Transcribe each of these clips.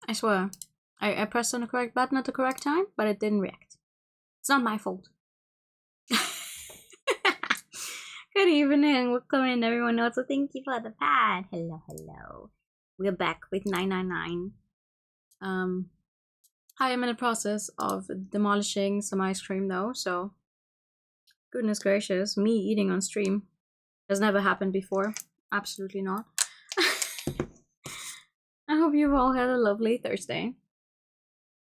I swear. I pressed on the correct button at the correct time, but it didn't react. It's not my fault. Good evening. Welcome in, everyone. Also, thank you for the pad. Hello, hello. We're back with 999. I am in the process of demolishing some ice cream, though, so... Goodness gracious, me eating on stream has never happened before. Absolutely not. I hope you've all had a lovely Thursday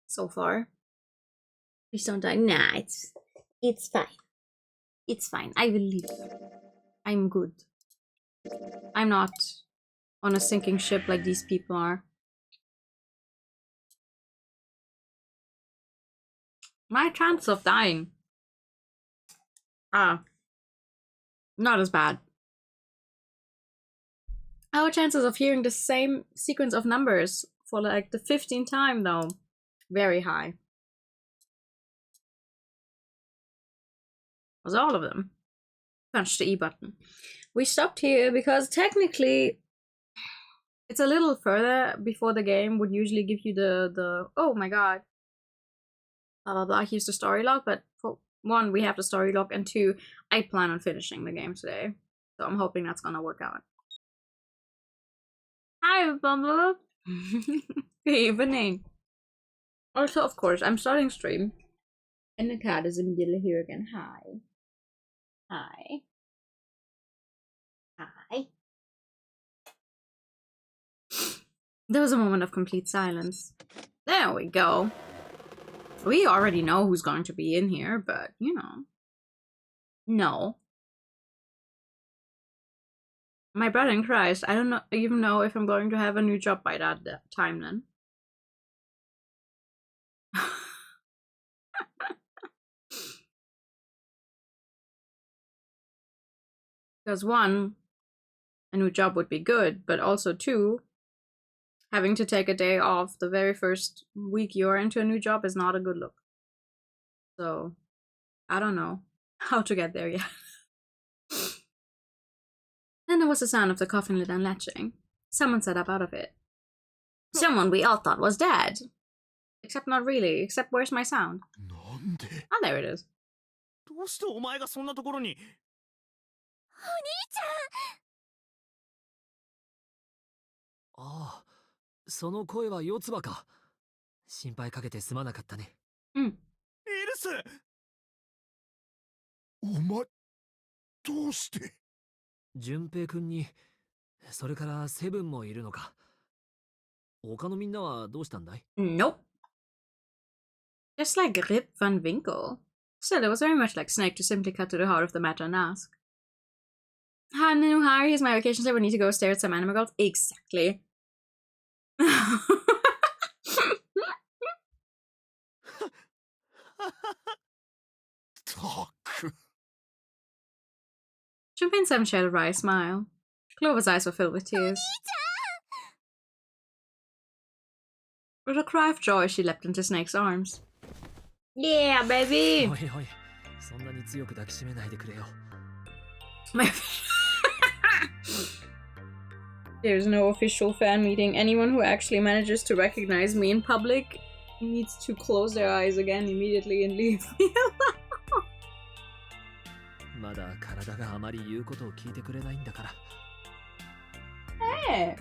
so far. Please don't die. Nah, it's fine. It's fine. I will live. I'm good. I'm not on a sinking ship like these people are. My chance of dying not as bad. Our chances of hearing the same sequence of numbers for like the 15th time, though, very high. Was all of them. Punch the E button. We stopped here because technically it's a little further before the game would usually give you the oh my god, blah blah blah, here's the story log, but for one, we have the story log, and two, I plan on finishing the game today. So I'm hoping that's gonna work out. Hi, Bumble. Good evening. Also, of course, I'm starting stream. And the cat is immediately here again. Hi. Hi. Hi. There was a moment of complete silence. There we go. We already know who's going to be in here, but, you know. No. My brother in Christ, I don't even know if I'm going to have a new job by that time then. Because one, a new job would be good, but also two, having to take a day off the very first week you're into a new job is not a good look. So, I don't know how to get there yet. Then there was the sound of the coffin lid unlatching. Someone sat up out of it. Someone we all thought was dead. Except not really. Except where's my sound? Oh, there it is. Ah, その声は四つ葉か。心配かけてすまなかったね。うん。エルス。お前、どうして？順平くんに、それからセブンもいるのか。他のみんなはどうしたんだい？ Nope. Just like Rip Van Winkle. Still, it was very much like Snake to simply cut to the heart of the matter and ask. Hi, I'm the new hire. Here's my vacation day. We need to go stare at some anime girls. Exactly. Junpei Seven shared a wry smile. Clover's eyes were filled with tears. With a cry of joy, she leapt into Snake's arms. Yeah, baby! おいおい、そんなに強く抱きしめないでくれよ。There's no official fan meeting. Anyone who actually manages to recognize me in public needs to close their eyes again immediately and leave me alone. まだ体があまり言うことを聞いてくれないんだから。Hey.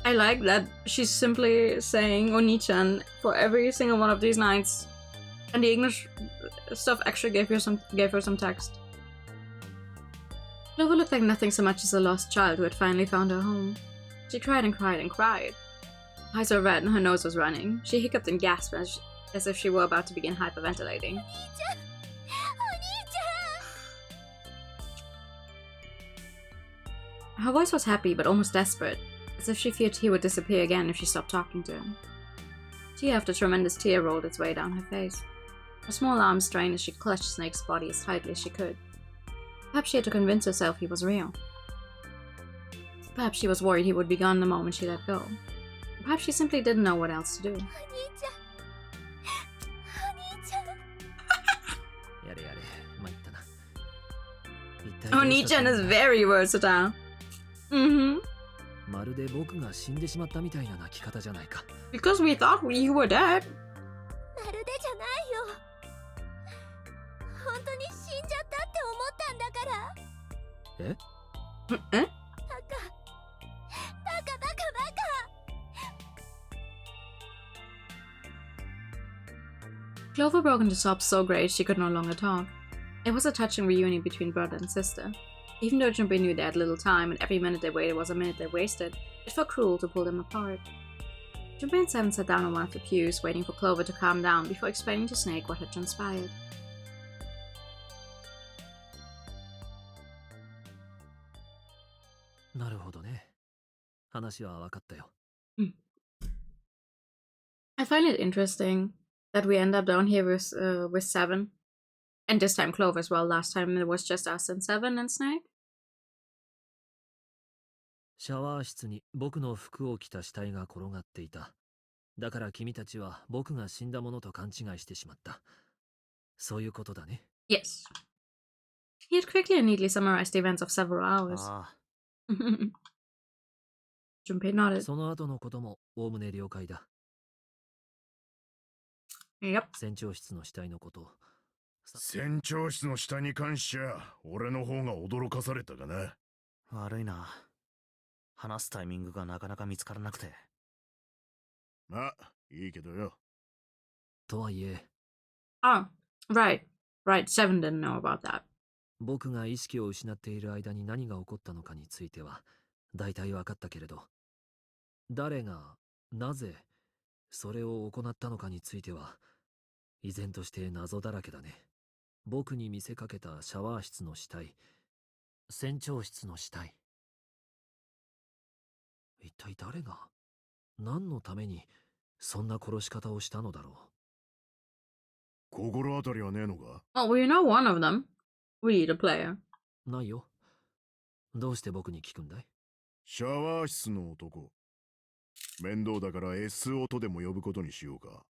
I like that she's simply saying Oni-chan for every single one of these nights, and the English stuff actually gave her some text. Clover looked like nothing so much as a lost child who had finally found her home. She cried and cried and cried. Her eyes were red and her nose was running. She hiccuped and gasped as if she were about to begin hyperventilating. Her voice was happy but almost desperate, as if she feared he would disappear again if she stopped talking to him. Tear after tremendous tear rolled its way down her face. Her small arms strained as she clutched Snake's body as tightly as she could. Perhaps she had to convince herself he was real. Perhaps she was worried he would be gone the moment she let go. Perhaps she simply didn't know what else to do. お兄ちゃんお兄ちゃんやれやれ、参ったな。一体どうした Oni-chan is very versatile. Mm-hmm. まるで僕が死んでしまったみたいな泣き方じゃないか。 Because we thought you were dead. まるでじゃないよ本当に死んじゃったって思ったんだから え Eh? バカバカバカバカ Clover broke into sobs so great she could no longer talk. It was a touching reunion between brother and sister. Even though Junpei knew they had little time and every minute they waited was a minute they wasted, it felt cruel to pull them apart. Junpei and Seven sat down on one of the pews, waiting for Clover to calm down before explaining to Snake what had transpired. なるほどね。話は分かったよ。I find it interesting that we end up down here with Seven. And this time Clover as well. Last time it was just us and Seven and Snake. シャワー室に僕の服を着た死体が転がっていた。だから君たちは僕が死んだものと勘違いしてしまった。そういうことだね。Yes. He had quickly and neatly summarized the events of several hours. あ Junpei あ、 nodded. その後のこともおおむね了解だ。 Yep. 船長室の死体のこと。船長室の下に関しちゃ俺の方が驚かされたかな。悪いな。話すタイミングがなかなか見つからなくて。まあいいけどよ。とはいえ、 Oh, right. Right, Seven didn't know about that. 僕が意識を失っている間に何が起こったのかについては大体分かったけれど、誰がなぜそれを行ったのかについては依然として謎だらけだね。僕に見せかけたシャワー室の死体、船長室の死体、一体誰が何のためにそんな殺し方をしたのだろ心当たりはねえのか。 Well, we know one of them. We, the player. う。ないよ。どうして僕に聞くんだい？シャワー室の男。面倒だから SO とでも呼ぶことにしようか。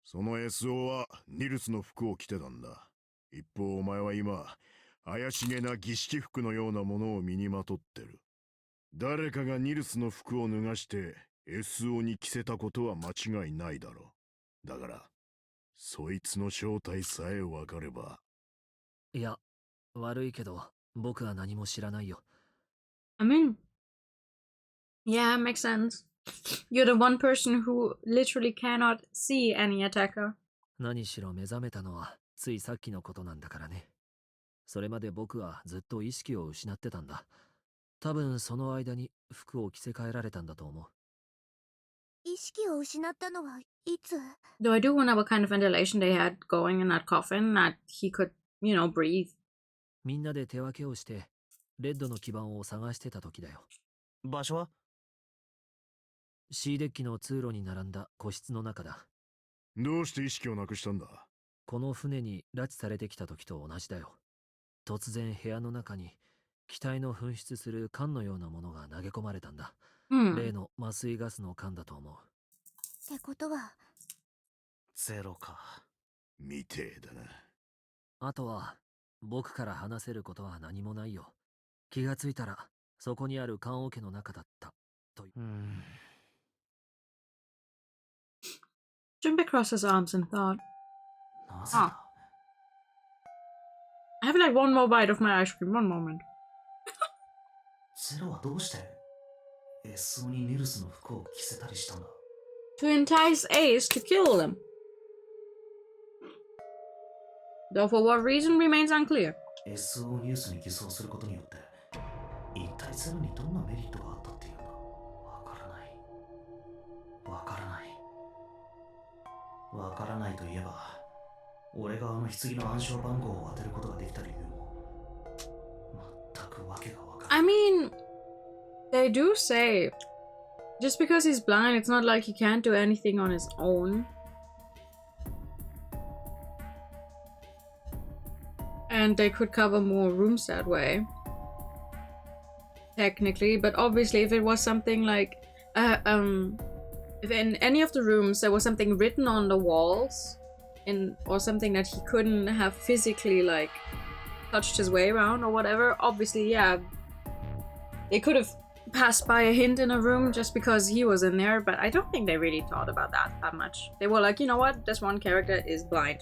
その SO はニルスの服を着てたんだ。一方お前は今怪しげな儀式服のようなものを身にまとってる。誰かがニルスの服を脱がして SO に着せたことは間違いないだろう。だからそいつの正体さえ分かれば。いや、悪いけど僕は何も知らないよ。I mean, yeah, makes sense. You're the one person who literally cannot see any attacker. 何しろ目覚めたのはついさっきのことなんだからね。それまで僕はずっと意識を失ってたんだ。多分その間に服を着せ替えられたんだと思う。意識を失ったのはいつ Though I do wonder what kind of ventilation they had going in that coffin that he could, breathe. みんなで手分けをしてレッドの基盤を探してた時だよ。場所は C デッキの通路に並んだ個室の中だ。どうして意識をなくしたんだ。この船に拉致されてきた時と同じだよ。突然部屋の中に機体の噴出する缶のようなものが投げ込まれたんだ。例の麻酔ガスの缶だと思う。ってことはゼロか。みてえだな。あとは僕から話せることは何もないよ。気がついたらそこにある棺桶の中だったという。Junpei crossed his arms in thought. なぜだ I have like one more bite of my ice cream. One moment. ゼロはどうして SO にニルスの服を着せたりしたんだ To entice Ace to kill them. Though for what reason remains unclear. SO をニルスに偽装することによって一体ゼロにどんなメリットがあったっていうんだ。わからないわからないわからないといえば俺があの棺の暗証番号を当てることができた理由も全くわけがわからない。 I mean, they do say just because he's blind, it's not like he can't do anything on his own. And they could cover more rooms that way. Technically, but obviously if it was something like if if in any of the rooms there was something written on the walls, or something that he couldn't have physically like touched his way around or whatever, obviously, yeah, they could have passed by a hint in a room just because he was in there, but I don't think they really thought about that much. They were like, you know what, this one character is blind,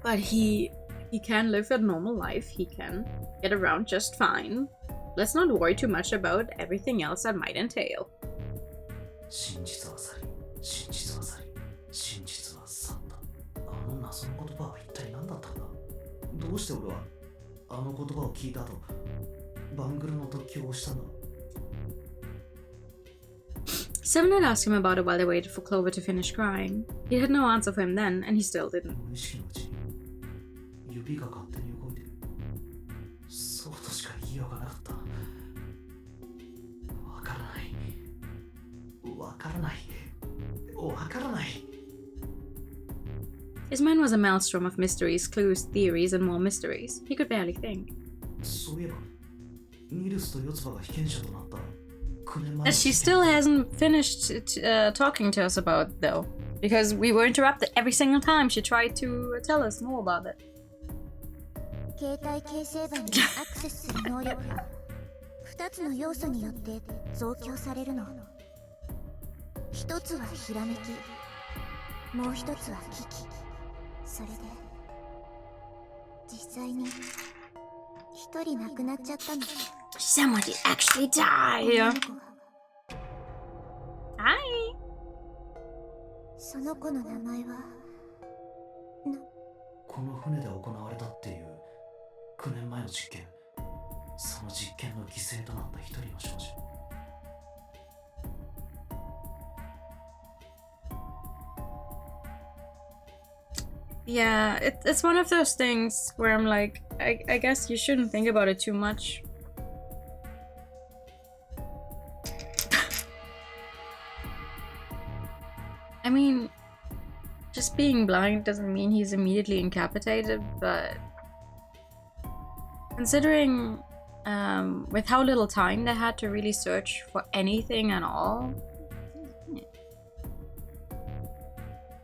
but he can live a normal life, he can get around just fine. Let's not worry too much about everything else that might entail. 真実は去り、真実は去り、真実は去った。あの謎の言葉は一体何だったんだ。どうして俺はあの言葉を聞いた後、バングルの特許をしたんだ。Seven had asked him about it while they waited for Clover to finish crying. He had no answer for him then, and he still didn't. 無意識のうちに指が勝手に動いてる。そうとしか言いようがなかった。わからない。わからない。わからない。His mind was a maelstrom of mysteries, clues, theories, and more mysteries. He could barely think. そういえば、ニルスと四つ葉が被験者となった9年前 That she still hasn't finished talking to us about, though. Because we were interrupted every single time she tried to tell us more about it. 携帯形成板にアクセスする能力は2つの要素によって増強されるの。1つはひらめき、もう1つは危機。それで実際に1人亡くなっちゃったの。 Somebody actually died. Hi. その子の名前はこの船で行われたっていう9年前の実験、その実験の犠牲となった一人の少女。Yeah, it's one of those things where I'm like, I guess you shouldn't think about it too much. I mean, just being blind doesn't mean he's immediately incapacitated, but considering with how little time they had to really search for anything at all.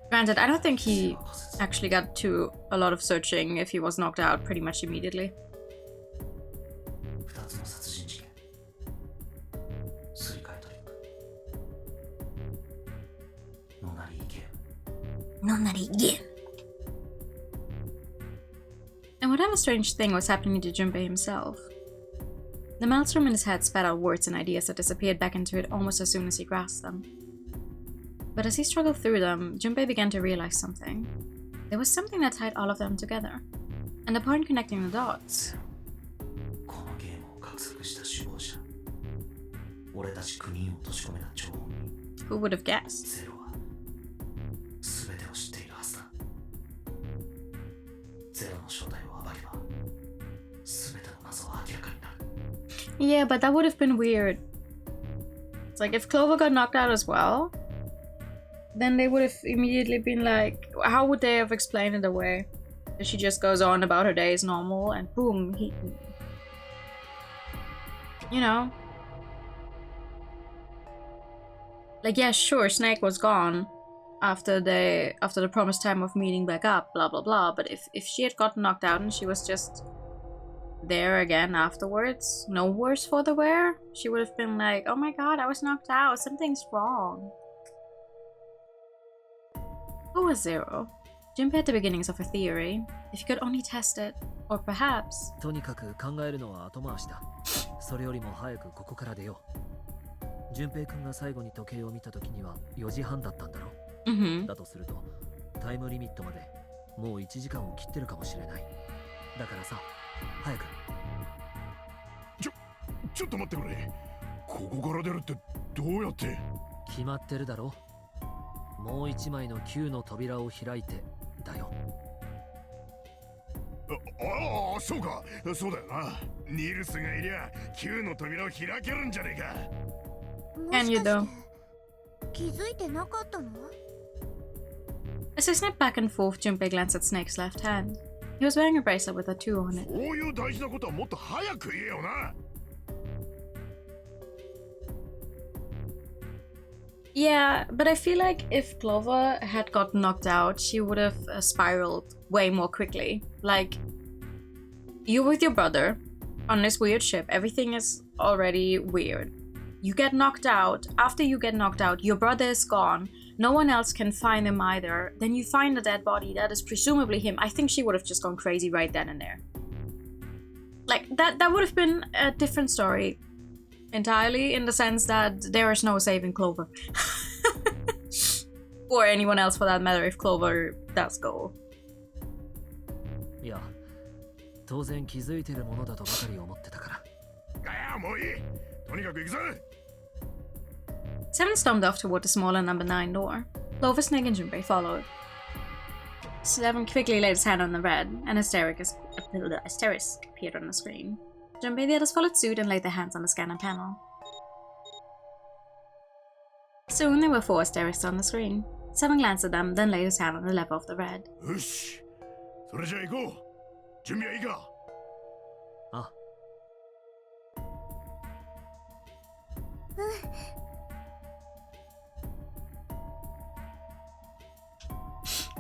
Granted, I don't think he actually got to a lot of searching if he was knocked out pretty much immediately. 2つの殺人事件、すり替えトリック、のなりゲーム。 No, not again. And whatever strange thing was happening to Junpei himself, the maelstrom in his head spat out words and ideas that disappeared back into it almost as soon as he grasped them. But as he struggled through them, Junpei began to realize something. There was something that tied all of them together, and the point connecting the dots. このゲームを画策した首謀者、俺たち9人を閉じ込めた張本人。 Who would have guessed? ゼロは全てを知っているはずだ。ゼロの正体を暴けば全ての謎は明らかになる。 Yeah, but that would have been weird. It's like if Clover got knocked out as well, then they would have immediately been like, how would they have explained it away? That she just goes on about her day as normal and boom, he... You know? Like, yeah, sure, Snake was gone after the promised time of meeting back up, blah blah blah, but if she had gotten knocked out and she was just there again afterwards, no worse for the wear, she would have been like, oh my god, I was knocked out, something's wrong. Who was Zero? Junpei had the beginnings of a theory. If you could only test it, or perhaps... とにかく考えるのは後回しだ。それよりも早くここから出よう。順平くんが最後に時計を見た時には4時半だったんだろう。Mm-hmm. だとするとタイムリミットまでもう1時間を切ってるかもしれない。だからさ、早く。ちょっと待ってくれ。ここから出るってどうやって？決まってるだろ。もう1枚の9の扉を開いてだよ。ああ、そうか、そうだよな。ニルスがいりゃ9の扉を開けるんじゃねえか。Can you though? 気づいてなかったの？ As they snapped back and forth, Junpei glanced at Snake's left hand. He was wearing a bracelet with a 2 on it. そういう大事なことはもっと早く言えよな。Yeah, but I feel like if Clover had got knocked out, she would have spiraled way more quickly. Like, you're with your brother on this weird ship, everything is already weird. You get knocked out. After you get knocked out, your brother is gone. No one else can find him either. Then you find a dead body that is presumably him. I think she would have just gone crazy right then and there. Like, that would have been a different story entirely, in the sense that there is no saving Clover. Or anyone else for that matter if Clover does go. いや、当然気づいてるものだとばかり思ってたから。いや、もういい。とにかく行くぞ。Seven stomped off toward the smaller number 9 door. Clover, Snake, and Junpei followed. Seven quickly laid his hand on the red, and asterisk appeared on the screen. Junpei and the others followed suit and laid their hands on the scanner panel. Soon there were 4 asterisks on the screen. Seven glanced at them, then laid his hand on the lever of the red. よし。それじゃあ行こう。準備はいいか。あ。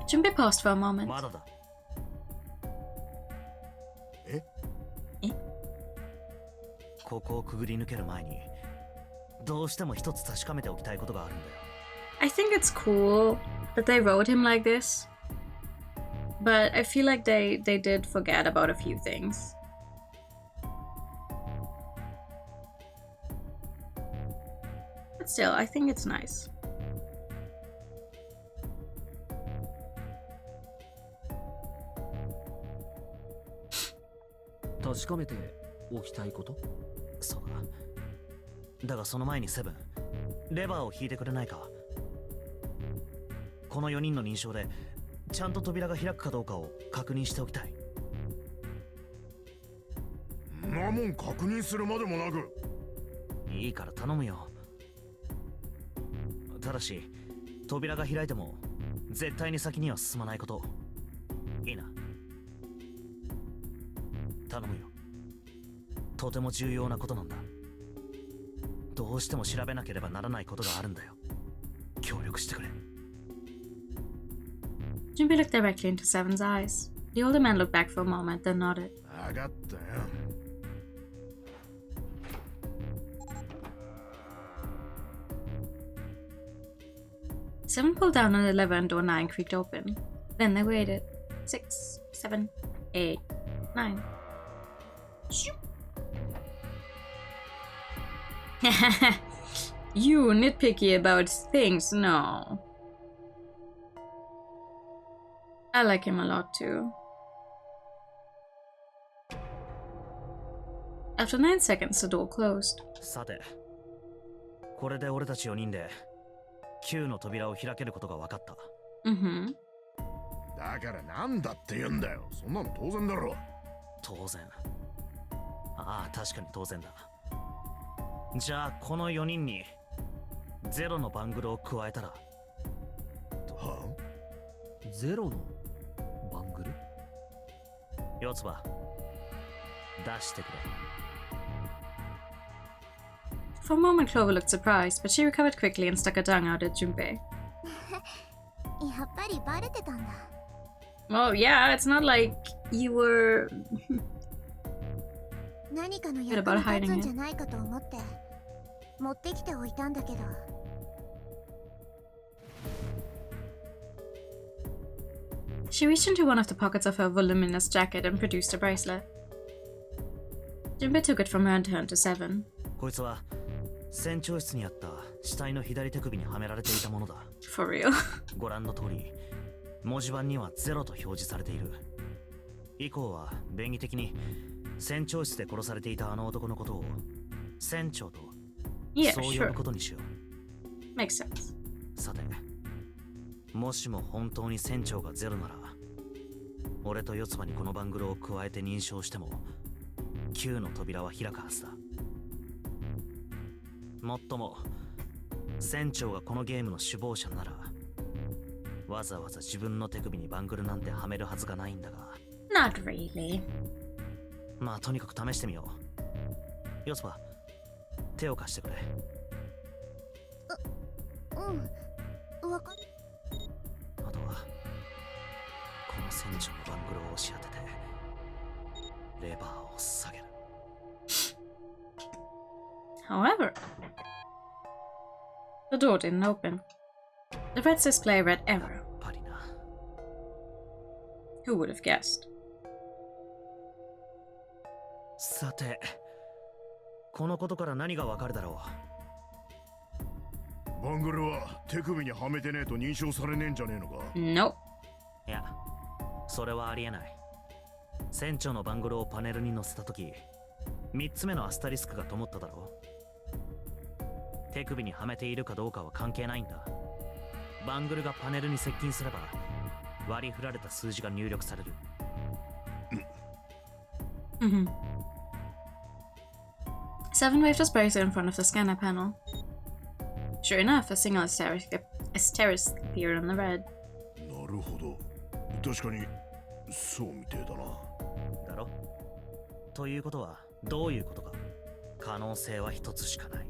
Junpei paused for a moment. まだだ。え？ここをくぐり抜ける前に、どうしても一つ確かめておきたいことがあるんだよ。I think it's cool that they wrote him like this, but I feel like they did forget about a few things. But still, I think it's nice. Tasukame 確かめておきたいこと？そうだ。だがその前にセブン、レバーを引いてくれないか。この4人の認証でちゃんと扉が開くかどうかを確認しておきたい。んなもん確認するまでもなく。いいから頼むよ。ただし扉が開いても絶対に先には進まないこと。いいな。頼むよ。とても重要なことなんだ。どうしても調べなければならないことがあるんだよ。協力してくれ。Junpei looked directly into Seven's eyes. The older man looked back for a moment, then nodded. 分かったよ。Seven pulled down on the lever and door 9 creaked open. Then they waited. 6, 7, 8, 9. Shoop. You nitpicky about things? No. I like him a lot too. After 9 seconds, the door closed. さて、これで俺たち4人で9の扉を開けることが分かった。Mm-hmm. だからなんだって言うんだよ。そんなの当然だろ。当然。ああ、確かに当然だ。じゃあこの4人に0のバングルを加えたら。はゼロのバングル？四つ葉、出してくれ。For a moment, Clover looked surprised, but she recovered quickly and stuck her tongue out at Junpei. やっぱりバレてたんだ。 Well, yeah, it's not like you were 何かの役に立つんじゃないかと思って持ってきておいたんだけど。She reached into one of the pockets of her voluminous jacket and produced a bracelet. Junpei took it from her and turned to Seven. こいつは船長室にあった死体の左手首にはめられていたものだ。 For real? ご覧の通り、文字盤には0と表示されている。以降は便宜的に船長室で殺されていたあの男のことを船長と Yeah, そう呼 sure. ぶことにしよう。 Makes sense. さて、もしも本当に船長が0なら、俺と四つ葉にこのバングルを加えて認証しても9の扉は開くはずだ。もっとも船長がこのゲームの首謀者なら、わざわざ自分の手首にバングルなんてはめるはずがないんだが。 Not really. まあとにかく試してみよう。四つ葉、手を貸してくれ。わかっあとはこの船長のバングルを押し当ててレバーを下げる。 However, the door didn't open. The Red's display read error. やっぱりな。 Who would have guessed? さて、このことから何がわかるだろバングルは手首にはめてねえと認証されねえんじゃねえのか。 Nope. う。いや、それはありえない。船長のバングルをパネルに乗せたとき、3つ目のアスタリスクが灯っただろう。手首にはめているかどうかは関係ないんだ。バングルがパネルに接近すれば割り振られた数字が入力される。Seven waved a sprayer in front of the scanner panel. Sure enough, a single asterisk appeared on the red. なるほど。確かにそうみてえだな。だろ。ということはどういうことか。可能性は一つしかない。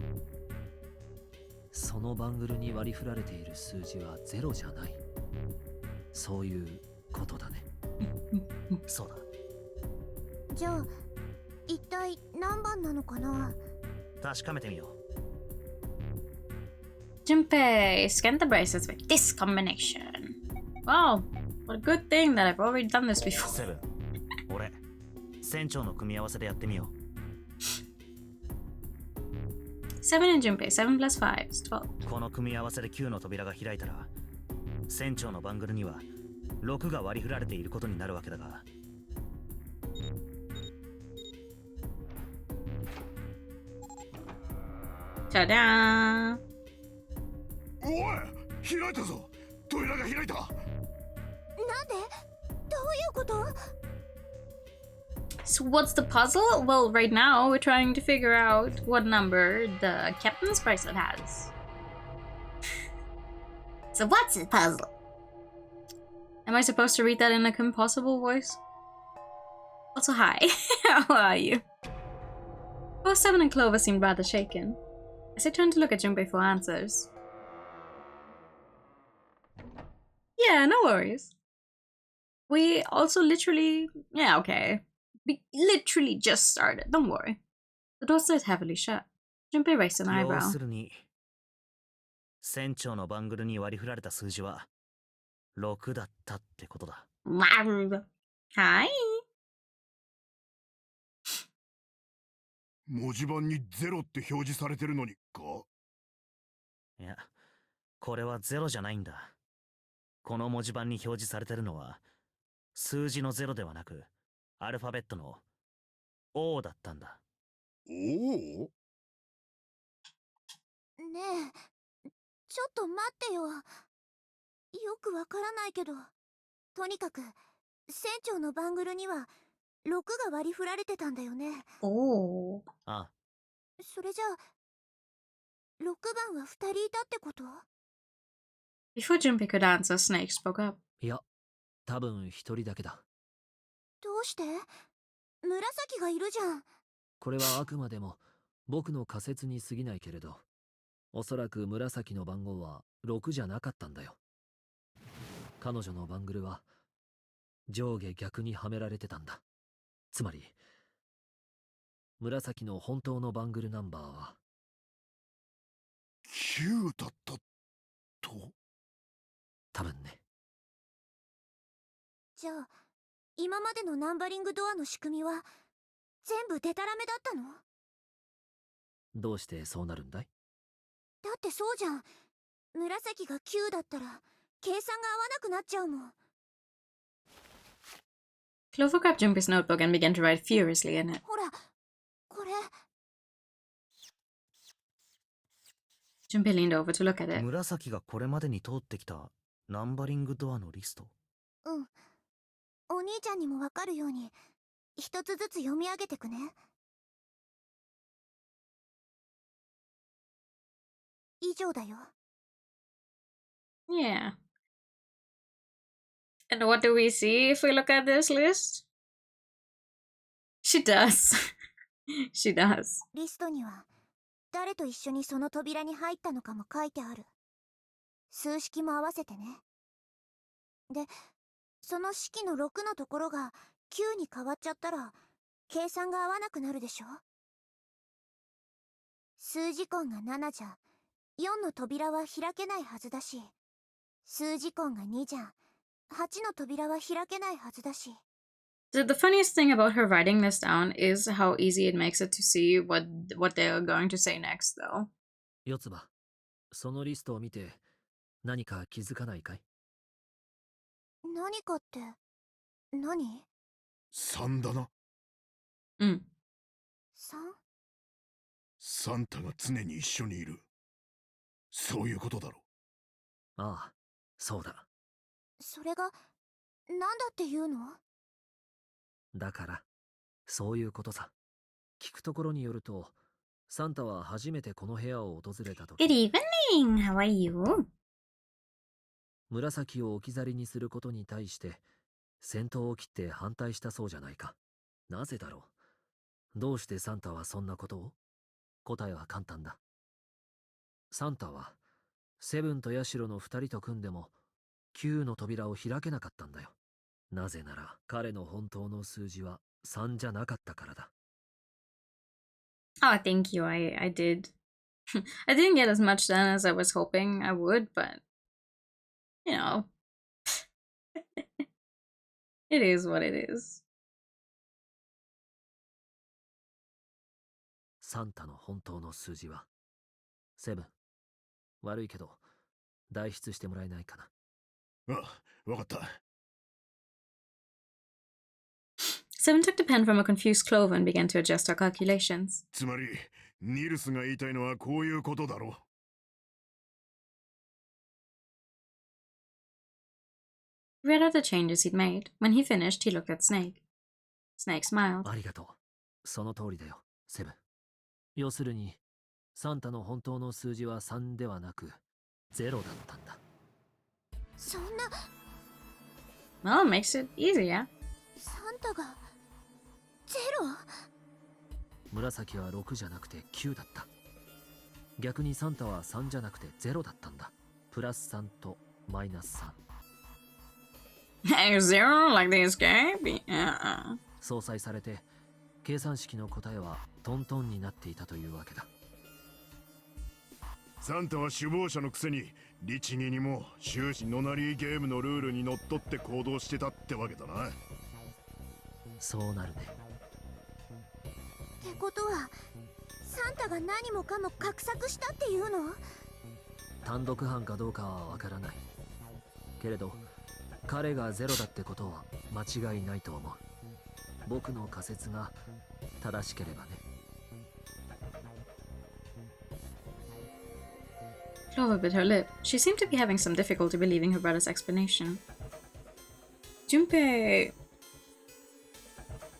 そのバングルに割り振られている数字はゼロじゃない。そういうことだね。そうだ。じゃあ一体何番なのかな。確かめてみよう。 Junpei scanned the bracelets with this combination. Wow, what a good thing that I've already done this before. セブン、俺、船長の組み合わせでやってみよう。 7 and Junpei, 7 plus 5 is 12. この組み合わせで9の扉が開いたら、船長のバングルには6が割り振られていることになるわけだが。Ta-da! おい、開いたぞ。扉が開いた。なんで？どういうこと？ So what's the puzzle? Well, right now we're trying to figure out what number the captain's bracelet has. So what's the puzzle? Am I supposed to read that in a impossible voice? Also, hi. How are you? Both Seven and Clover seemed rather shaken, as they turned to look at Junpei for answers. Yeah, no worries. We also literally... Yeah, okay. We literally just started, don't worry. The door slid heavily shut. Junpei raised an 要 eyebrow. するに、船長のバングルに割り振られた数字は6だったってことだ。Hi. 文字盤にゼロって表示されてるのにか。いや、これは0じゃないんだ。この文字盤に表示されてるのは、数字の0ではなく、アルファベットの O だったんだ。おお。ねえ、ちょっと待ってよ。よくわからないけど、とにかく船長のバングルには6が割り振られてたんだよね。Oh. ああ、それじゃあ6番は2人いたってこと？ Before Junpei could answer, Snake spoke up. いや、多分一人だけだ。どうして？紫がいるじゃん。これはあくまでも僕の仮説に過ぎないけれど、おそらく紫の番号は6じゃなかったんだよ。彼女のバングルは上下逆にはめられてたんだ。つまり、紫の本当のバングルナンバーは9だったと。多分ね。じゃあ今までのナンバリングドアの仕組みは全部デタラメだったの？どうしてそうなるんだい？だってそうじゃん。紫が9だったら計算が合わなくなっちゃうもん。 Clover grabbed Junpei's notebook and began to write furiously in it. ほらこれ。 Junpei leaned over to look at it. 紫がこれまでに通ってきたナンバリングドアのリスト。うん。お兄ちゃんにもわかるように一つずつ読み上げてくね。以上だよ。 Yeah. And what do we see if we look at this list? She does. She does. リストには誰と一緒にその扉に入ったのかも書いてある。数式も合わせてね。で、その式の6のところが9に変わっちゃったら計算が合わなくなるでしょ。数字根が7じゃ4の扉は開けないはずだし、数字根が2じゃ8の扉は開けないはずだし。The funniest thing about her writing this down is how easy it makes it to see what they're going to say next, though. 四つ葉、そのリストを見て何か気づかないかい？何かって何3だな。Mm. ？3？サンタが常に一緒にいる。そういうことだろ。ああ、そうだ。それがなんだっていうの？だからそういうことさ。聞くところによると、サンタは初めてこの部屋を訪れたとき、 Good evening. How are you? 紫を置き去りにすることに対して先頭を切って反対したそうじゃないか。なぜだろう。どうしてサンタはそんなことを？答えは簡単だ。サンタはセブンとヤシロの2人と組んでも9の扉を開けなかったんだよ。なぜなら彼の本当の数字は3じゃなかったからだ。 Oh, thank you. I did. I didn't get as much done as I was hoping I would, but you know, it is what it is. サンタの本当の数字はセブン。悪いけど代筆してもらえないかな。あ、わかった。Seven took the pen from a confused Clover and began to adjust her calculations. つまり、ニルスが言いたいのはこういうことだろ。He read out the changes he'd made. When he finished, he looked at Snake. Snake smiled. ありがとう。その通りだよ、セブン。要するに、サンタの本当の数字は3ではなく0だったんだ。そんな。 Well, it makes it easier. サンタがゼロ？紫は6じゃなくて9だった。逆にサンタは3じゃなくて0だったんだ。プラス3とマイナス3。Zero like the escape? Uh-uh. 相殺されて計算式の答えはトントンになっていたというわけだ。サンタは首謀者のくせに律儀にも終始ノナリーゲームのルールにのっとって行動してたってわけだな。そうなるね。ってことはサンタが何もかも画策したっていうの？単独犯かどうかはわからない。けれど彼が0だってことは間違いないと思う。僕の仮説が正しければね。Clover bit her lip. She seemed to be having some difficulty believing her brother's explanation. Junpei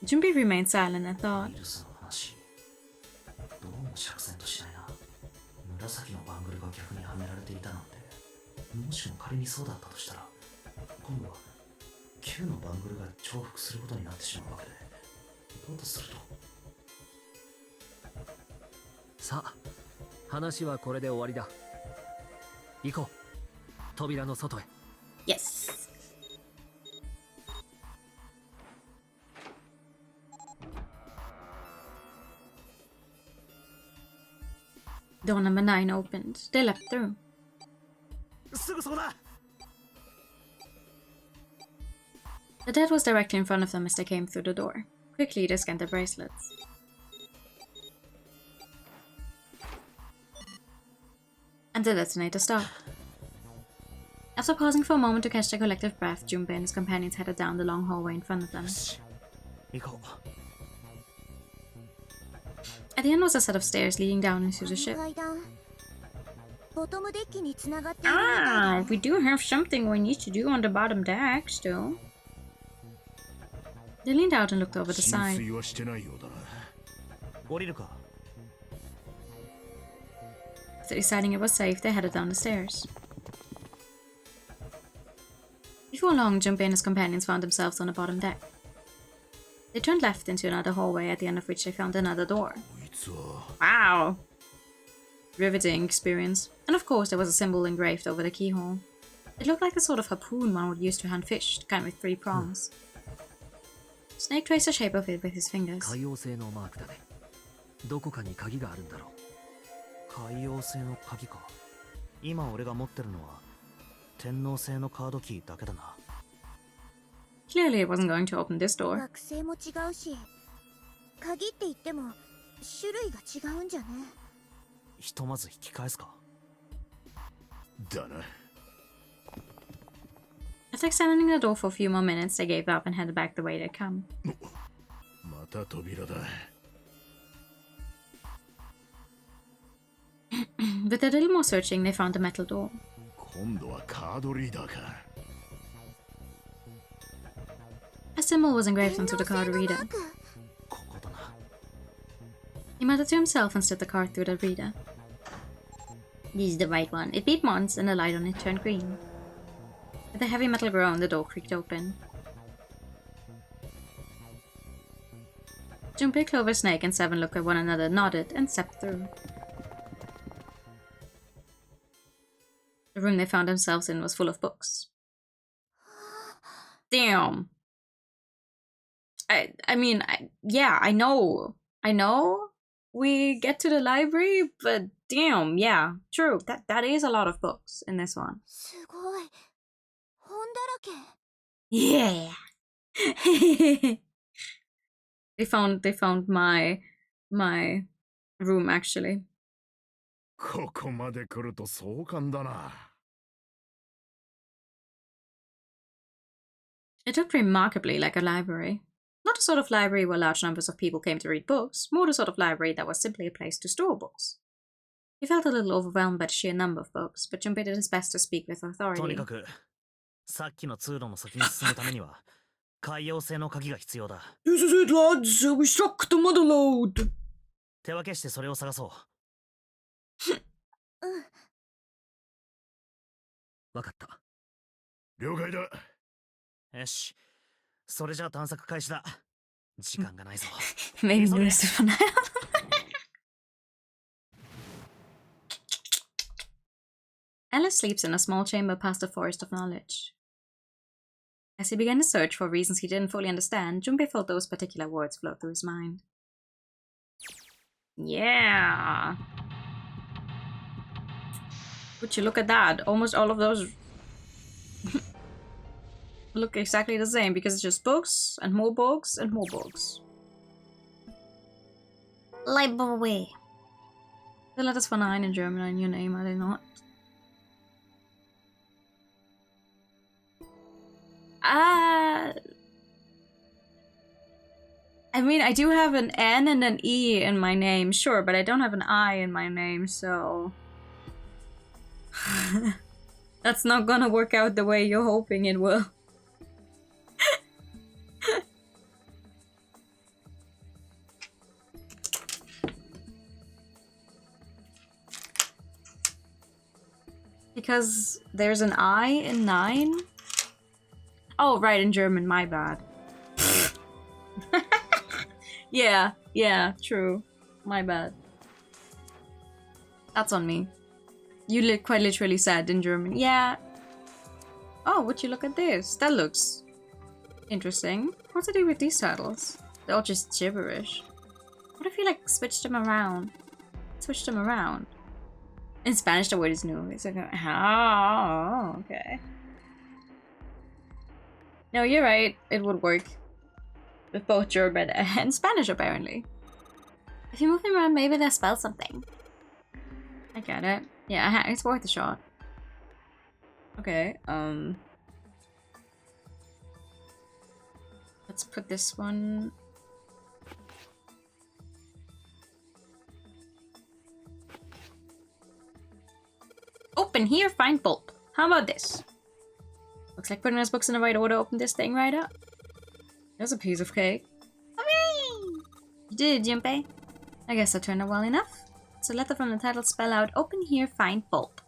remained silent and thought. ニルスの話、どうも釈然としないな。紫のバングルが逆にはめられていたなんて、もしも仮にそうだったとしたら、今度は9のバングルが重複することになってしまうわけで、どうとすると。さあ、話はこれで終わりだ。行こう。扉の外へ。 Yes. Door number 9 opened. They leapt through. すぐそこだ。 The dad was directly in front of them as they came through the door. Quickly, they scanned their bracelets. And the detonator stopped. After pausing for a moment to catch their collective breath, Junpei and his companions headed down the long hallway in front of them. 行こう。 At the end was a set of stairs leading down into the ship. 階段ボトムデッキに繋がっているみたいだ Ah, we do have something we need to do on the bottom deck still. They leaned out and looked over the 浸 side. 水はしてないようだな。降りるか。 After deciding it was safe, they headed down the stairs. Before long, Junpei and his companions found themselves on the bottom deck. They turned left into another hallway, at the end of which they found another door. こいつは Wow! riveting experience. And of course, there was a symbol engraved over the keyhole. It looked like the sort of harpoon one would use to hunt fish, the kind with 3 prongs. Snake traced the shape of it with his fingers. 海王星のマークだね。どこかに鍵があるんだろう。海王星の鍵か。今俺が持ってるのは天王星のカードキーだけだな。Clearly, it wasn't going to open this door. 惑星も違うし、鍵って言っても種類が違うんじゃね。ひとまず引き返すか。だな。After examining the door for a few more minutes, they gave up and headed back the way they'd come. また扉だ。With a little more searching, they found a metal door. 今度はカードリーダーか。A symbol was engraved onto the card reader. ここだな。He muttered to himself and slid the card through the reader. This is the right one. It beat once, and the light on it turned green. With a heavy metal groan, the door creaked open. Junpei, Clover, Snake, and Seven looked at one another, nodded, and stepped through. The room they found themselves in was full of books. Damn. I mean, yeah, I know. We get to the library, but damn, yeah, true. That is a lot of books in this one. すごい。本だらけ。 Yeah. They found my room actually. ここまで来ると壮観だな。It looked remarkably like a library. Not the sort of library where large numbers of people came to read books, more the sort of library that was simply a place to store books. He felt a little overwhelmed by the sheer number of books, but Junpei did his best to speak with と authority. にかくさっきの通路の先に進むためには海王星の鍵が必要だ。 This is it, lads. We struck the mother lode. 手分けしてそれを探そう。わかった。了解だ。よし。それじゃあ探索開始だ。時間がないぞ。 Maybe the rest of the night. Alice sleeps in a small chamber past the forest of knowledge. As he began to search for reasons he didn't fully understand, Junpei felt those particular words flow through his mind. Yeah. Would you look at that? Almost all of those look exactly the same because it's just books and more books and more books. Library. The letters for 9 in German are in your name, are they not? I mean, I do have an N and an E in my name, sure, but I don't have an I in my name, so... That's not gonna work out the way you're hoping it will. Because there's an I in 9? Oh, right, in German, my bad. Yeah, true. My bad. That's on me. You quite literally said in German. Yeah. Oh, would you look at this? That looks interesting. What's to do with these titles? They're all just gibberish. What if you like switched them around? Switched them around. In Spanish, the word is new. It's like, oh, okay. No, you're right. It would work with both German and Spanish, apparently. If you move them around, maybe they'll spell something. I get it. Yeah, it's worth a shot. Okay, let's put this one... Open here, find bulb. How about this? Looks like putting those books in the right order opened this thing right up. There's a piece of cake. Hooray! You did, Junpei. I guess that turned out well enough. It's a letter from the title spell out, open here, find bulb.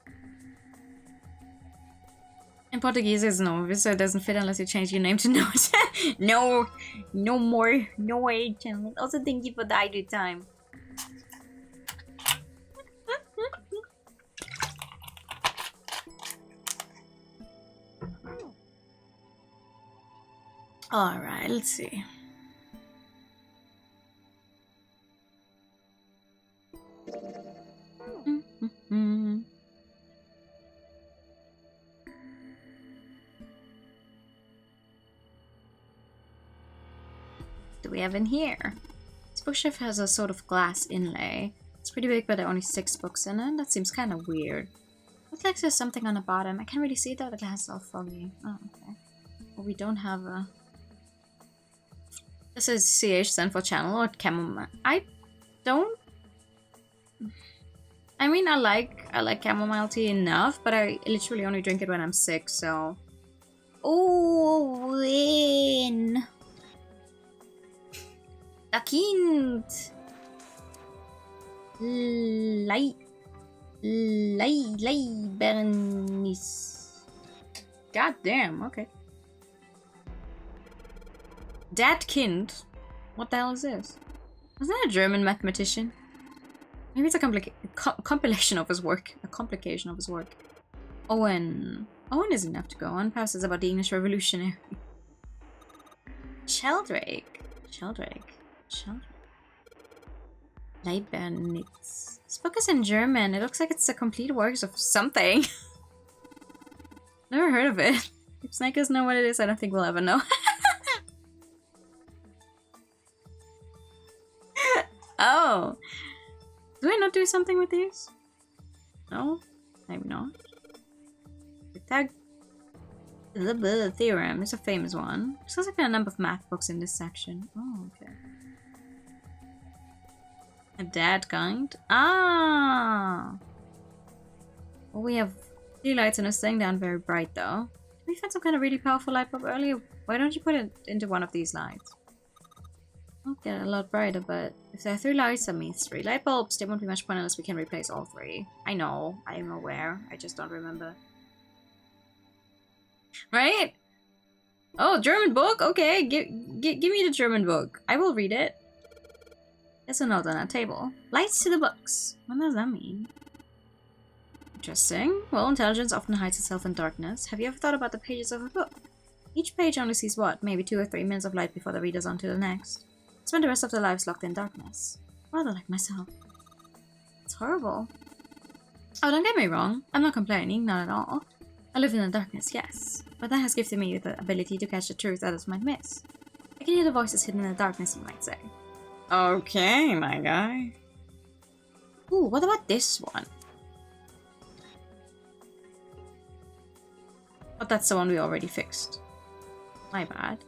In Portuguese, it's no, so it doesn't fit unless you change your name to Note. No more, no way, channel. Also, thank you for the idle time. Alright, let's see. Do we have in here? This bookshelf has a sort of glass inlay. It's pretty big, but there are only 6 books in it. That seems kind of weird. Looks like there's something on the bottom. I can't really see it though, the glass is all foggy. Oh, okay. Well, we don't have a... This is CH Central Channel or chamomile. I don't... I mean, I like chamomile tea enough, but I literally only drink it when I'm sick, so... Oh, win! The kind! Bernice. God damn, okay. Dat Kind? What the hell is this? Is that a German mathematician? Maybe it's a compilation of his work. A complication of his work. Owen. Owen isn't enough to go on. Perhaps it's about the English Revolutionary. Sheldrake. Leibniz. This book is in German. It looks like it's the complete works of something. Never heard of it. If Snake doesn't know what it is, I don't think we'll ever know. Oh. Do I not do something with these? No? Maybe not. The theorem is a famous one. There's also been a number of math books in this section. Oh, okay. A dad kind? Ah! Well, we have 3 lights in this thing. They aren't very bright though. We found some kind of really powerful light bulb earlier. Why don't you put it into one of these lights? I'll get a lot brighter, but if there are 3 lights, that means 3 light bulbs. They won't be much point unless we can replace all 3. I know, I am aware. I just don't remember. Right? Oh, German book? Okay, give me the German book. I will read it. There's a note on that table. Lights to the books. What does that mean? Interesting. Well, intelligence often hides itself in darkness. Have you ever thought about the pages of a book? Each page only sees what? Maybe 2 or 3 minutes of light before the reader's on to the next. Spend the rest of their lives locked in darkness. Rather like myself. It's horrible. Oh, don't get me wrong. I'm not complaining, not at all. I live in the darkness, yes. But that has gifted me the ability to catch the truth others might miss. I can hear the voices hidden in the darkness, you might say. Okay, my guy. Ooh, what about this one? But that's the one we already fixed. My bad.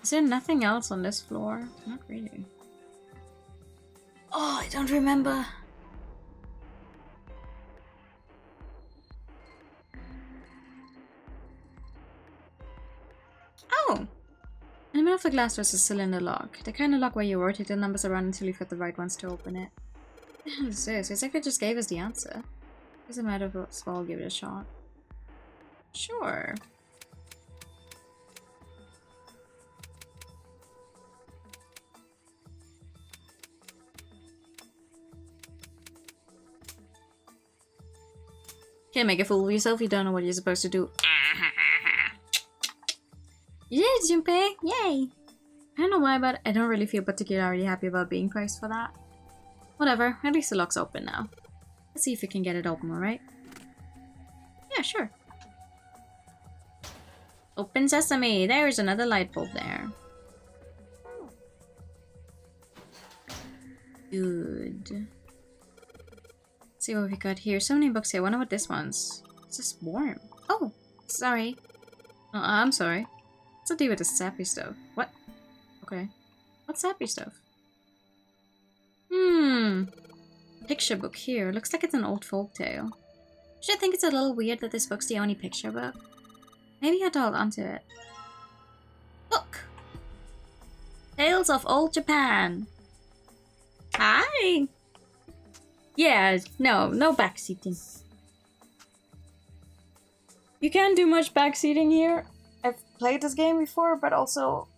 Is there nothing else on this floor? Not really. Oh, I don't remember. Oh! In the middle of the glass there's a cylinder lock. The kind of lock where you rotate the numbers around until you've got the right ones to open it. What the hell is this? It's like it just gave us the answer. Doesn't matter if it's well, give it a shot. Sure. Can't make a fool of yourself, you don't know what you're supposed to do. You did it, Junpei! Yay! I don't know why, but I don't really feel particularly happy about being praised for that. Whatever, at least the lock's open now. Let's see if we can get it open, alright? Yeah, sure. Open sesame! There's another light bulb there. Good. See what we got here. So many books here. I wonder what this one's. It's just warm. Oh, sorry. Oh, I'm sorry. What's the deal with the sappy stuff? What? Okay. What's sappy stuff? Picture book here. Looks like it's an old folk tale. Should I think it's a little weird that this book's the only picture book? Maybe I'll hold onto it. Look! Tales of Old Japan. Hi! Yeah, no backseating. You can't do much backseating here. I've played this game before, but also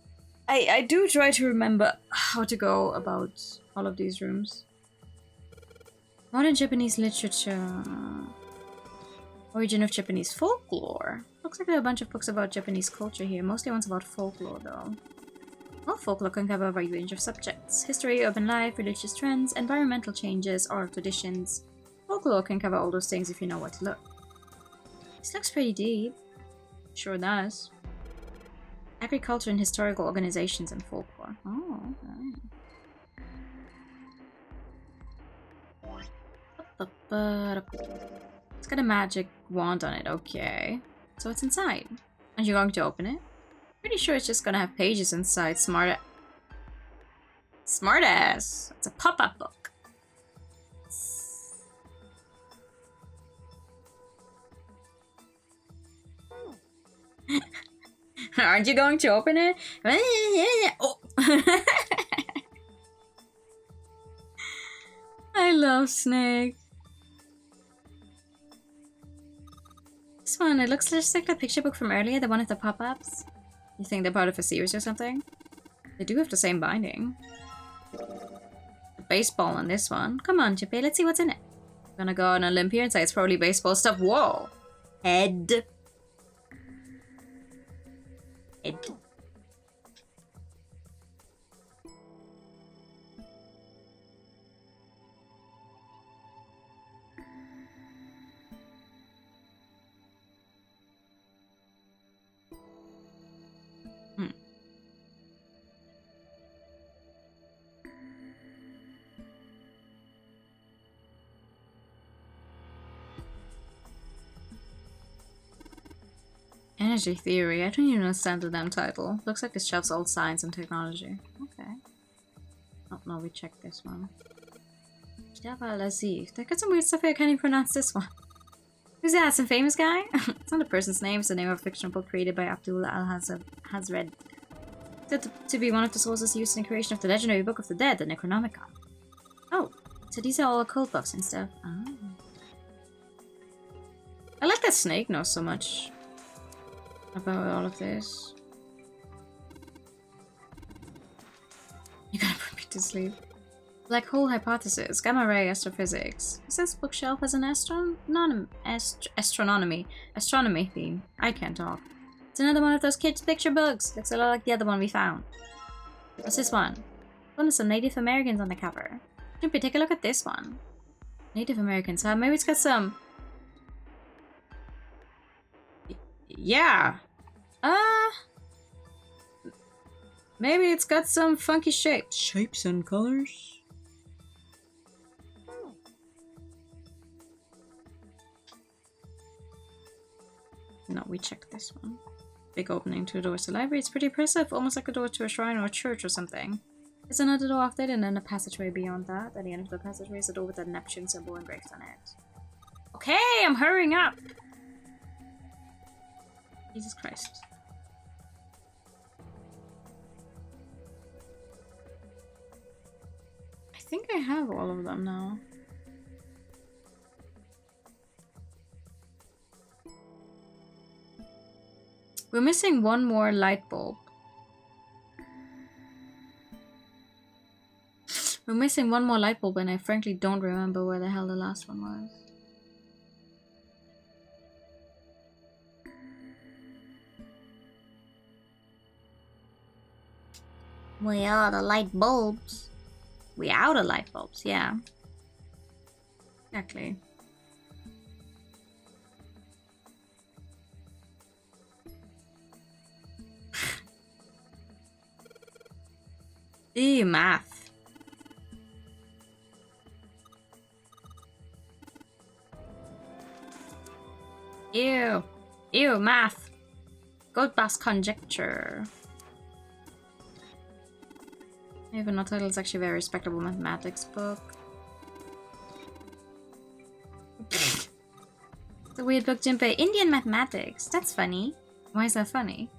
I do try to remember how to go about all of these rooms. Modern Japanese literature. Origin of Japanese folklore. Looks like there are a bunch of books about Japanese culture here, mostly ones about folklore though. Well, folklore can cover a wide range of subjects. History, urban life, religious trends, environmental changes, oral traditions. Folklore can cover all those things if you know where to look. This looks pretty deep. Sure does. Agriculture and historical organizations and folklore. Oh, okay. It's got a magic wand on it, okay. So it's inside. And you're going to open it? Pretty sure it's just gonna have pages inside. Smartass. It's a pop-up book. Aren't you going to open it? Oh. I love Snake. This one, it looks just like the picture book from earlier, the one with the pop-ups. You think they're part of a series or something? They do have the same binding. A baseball on this one. Come on, Chippy, let's see what's in it. I'm gonna go on a limb here and say it's probably baseball stuff. Whoa! Head. Head. Energy theory. I don't even understand the damn title. Looks like this shelves old science and technology. Okay. Oh no, we checked this one. DOVA-SYNDROME. They got some weird stuff here. I can't even pronounce this one. Who's that? Some famous guy? It's not a person's name. It's the name of a fictional book created by Abdul Al-Hazred. Said to be one of the sources used in the creation of the legendary Book of the Dead, the Necronomicon. Oh, so these are all occult books and stuff. Oh. I like that Snake knows so much about all of this. You're gonna put me to sleep. Black hole hypothesis, gamma ray astrophysics. Is this bookshelf as an astronomy theme? I can't talk. It's another one of those kids' picture books. Looks a lot like the other one we found. What's this one? One with some Native Americans on the cover. Jumpy, take a look at this one. Native Americans, huh? Maybe it's got some... Yeah. Maybe it's got some funky shapes. Shapes and colors. No, we checked this one. Big opening, 2 doors to the library. It's pretty impressive, almost like a door to a shrine or a church or something. There's another door off there and then a passageway beyond that. At the end of the passageway is a door with a Neptune symbol engraved on it. Okay, I'm hurrying up! Jesus Christ. I think I have all of them now. We're missing one more light bulb. We're missing one more light bulb and I frankly don't remember where the hell the last one was. We are the light bulbs. We out of light bulbs, yeah. Exactly. Ew, math. Ew. Ew, math. Gold bus conjecture. Even though title is actually a very respectable mathematics book. It's a weird book, Jinpei. Indian mathematics. That's funny. Why is that funny?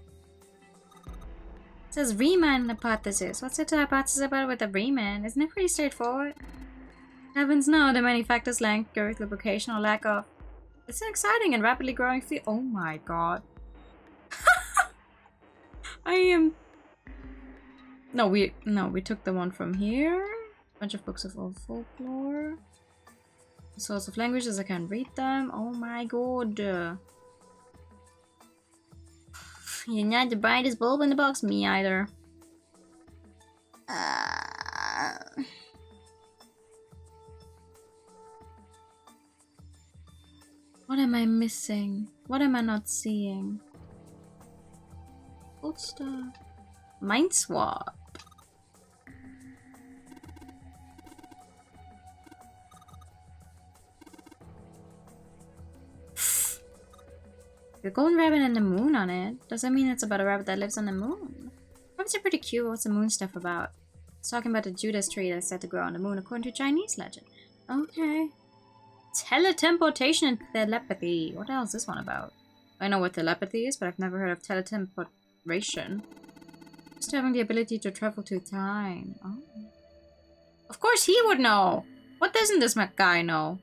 It says Riemann hypothesis. What's there to hypothesis about with a Riemann? Isn't it pretty straightforward? Heavens no, the many factors, length, girth, lubrication, or lack of. It's an exciting and rapidly growing field. Oh my god. I am... No, we took the one from here. Bunch of books of old folklore. Source of languages, I can't read them. Oh my god. You're not the brightest bulb in the box, me either. What am I missing? What am I not seeing? Old stuff. Mind swap. The golden rabbit and the moon on it. Does that mean it's about a rabbit that lives on the moon? Rabbits are pretty cute. What's the moon stuff about? It's talking about the Judas tree that's said to grow on the moon according to Chinese legend. Okay. Teletransportation and telepathy. What the hell is this one about? I know what telepathy is, but I've never heard of teletransportation. Just having the ability to travel through time. Oh. Of course he would know! What doesn't this guy know?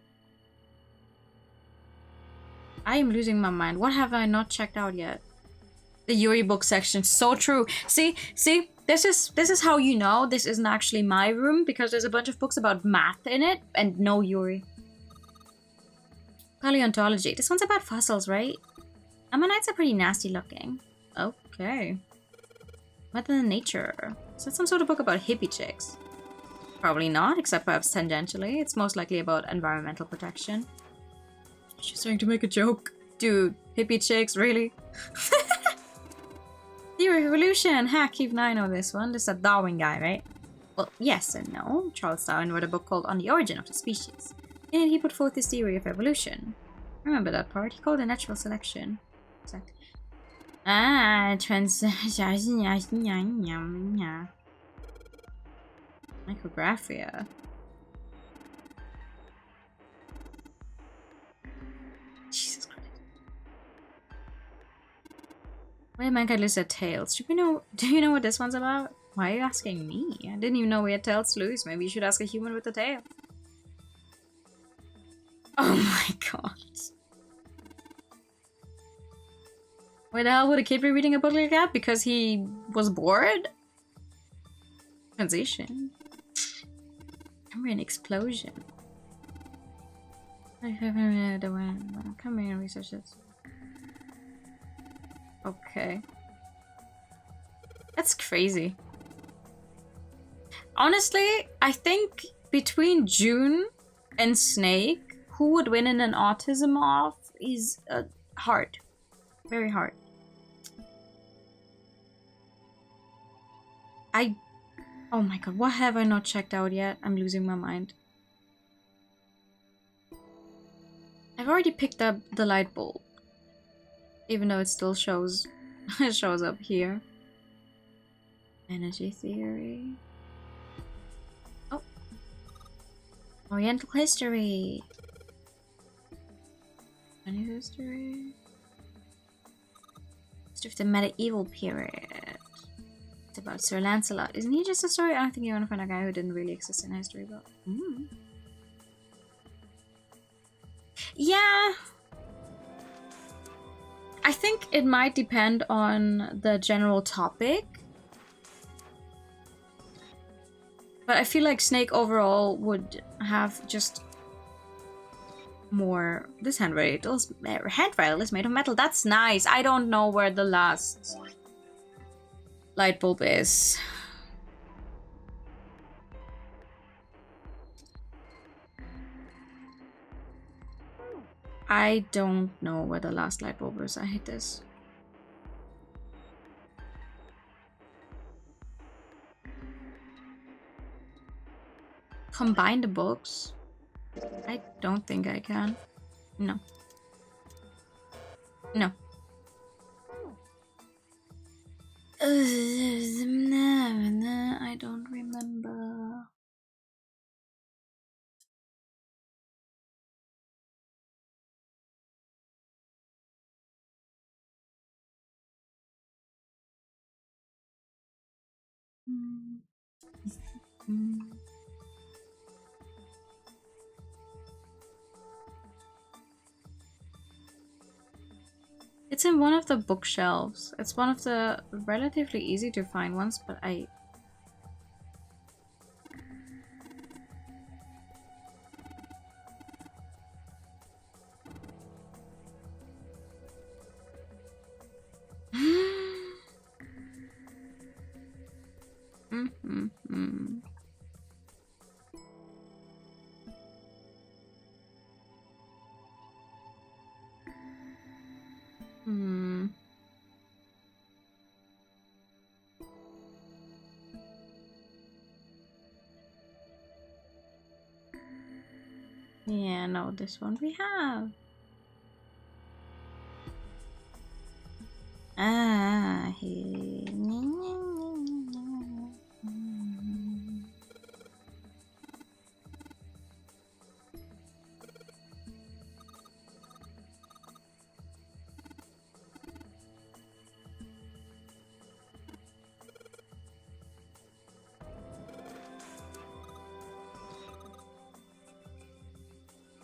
I am losing my mind. What have I not checked out yet? The Yuri book section. So true. See? This is how you know this isn't actually my room, because there's a bunch of books about math in it and no Yuri. Paleontology. This one's about fossils, right? Ammonites are pretty nasty looking. Okay. Mother Nature. Is that some sort of book about hippie chicks? Probably not, except perhaps tangentially. It's most likely about environmental protection. She's trying to make a joke. Dude, hippie chicks, really? Theory of evolution. Ha, Keith and I know this one. This is a Darwin guy, right? Well, yes and no. Charles Darwin wrote a book called On the Origin of the Species. In it, he put forth his theory of evolution. Remember that part? He called it natural selection. Exactly. Micrographia. Jesus Christ. Why mankind lose their tails? Do you know what this one's about? Why are you asking me? I didn't even know we had tails to lose. Maybe you should ask a human with a tail. Oh my god. Why the hell would a kid be reading a book like that? Because he was bored? Transition. Cambrian explosion. Come here and research this. Okay. That's crazy. Honestly, I think between June and Snake, who would win in an autism off is hard. Very hard. Oh my god, what have I not checked out yet? I'm losing my mind. I've already picked up the light bulb. Even though it still shows it shows up here. Energy theory. Oh. Oriental history. Any history? History of the medieval period. It's about Sir Lancelot. Isn't he just a story? I don't think you want to find a guy who didn't really exist in history, but yeah. I think it might depend on the general topic. But I feel like Snake overall would have just more. This handrail is made of metal. That's nice. I don't know where the last light bulb is. I don't know where the last light bulb is. I hate this. Combine the books? I don't think I can. No. No. I don't remember. It's in one of the bookshelves. It's one of the relatively easy to find ones, but I... Yeah, no, this one we have. Ah, he.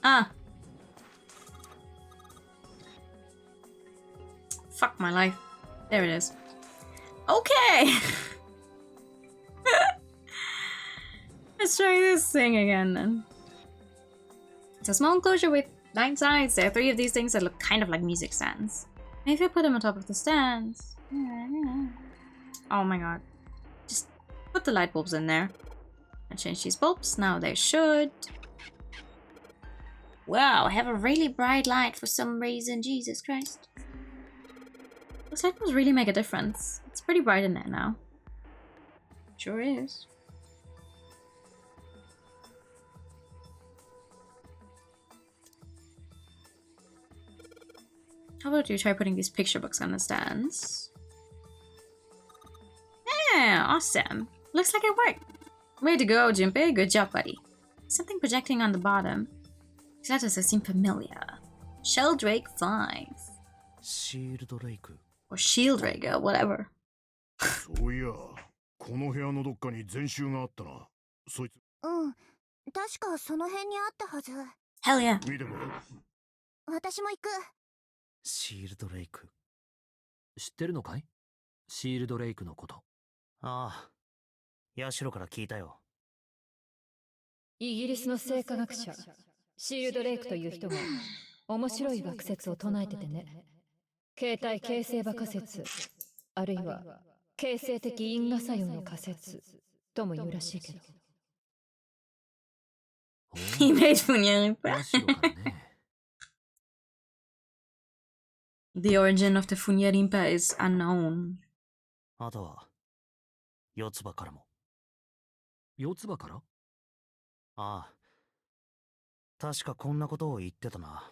Ah. Fuck my life. There it is. Okay. Let's try this thing again then. It's a small enclosure with 9 sides. There are 3 of these things that look kind of like music stands. Maybe if I put them on top of the stands. Oh my god. Just put the light bulbs in there. And change these bulbs. Now they should. Wow, I have a really bright light for some reason. Jesus Christ. Those light bulbs really make a difference. It's pretty bright in there now. Sure is. How about you try putting these picture books on the stands? Yeah, awesome. Looks like it worked. Way to go, Junpei. Good job, buddy. Something projecting on the bottom. These letters seem familiar. Sheldrake 5. シールドレイク Or Shieldrake, whatever. そういや、この部屋のどっかに全集があったな。そいつ、うん、確かその辺にあったはず。 Hell yeah. 見てこい。私も行く。シールドレイク知ってるのかい？シールドレイクのこと。ああ、ヤシロから聞いたよ。イギリスの生化学者シールドレイクという人が面白い学説を唱えててね。形態形成場仮説、あるいは形成的因果作用の仮説とも言うらしいけど。He made Funyarimpa. ヤシロからね。The origin of the Funyarimpa is unknown. あとは四つ葉からも。四つ葉から？ああ、確かこんなことを言ってたな。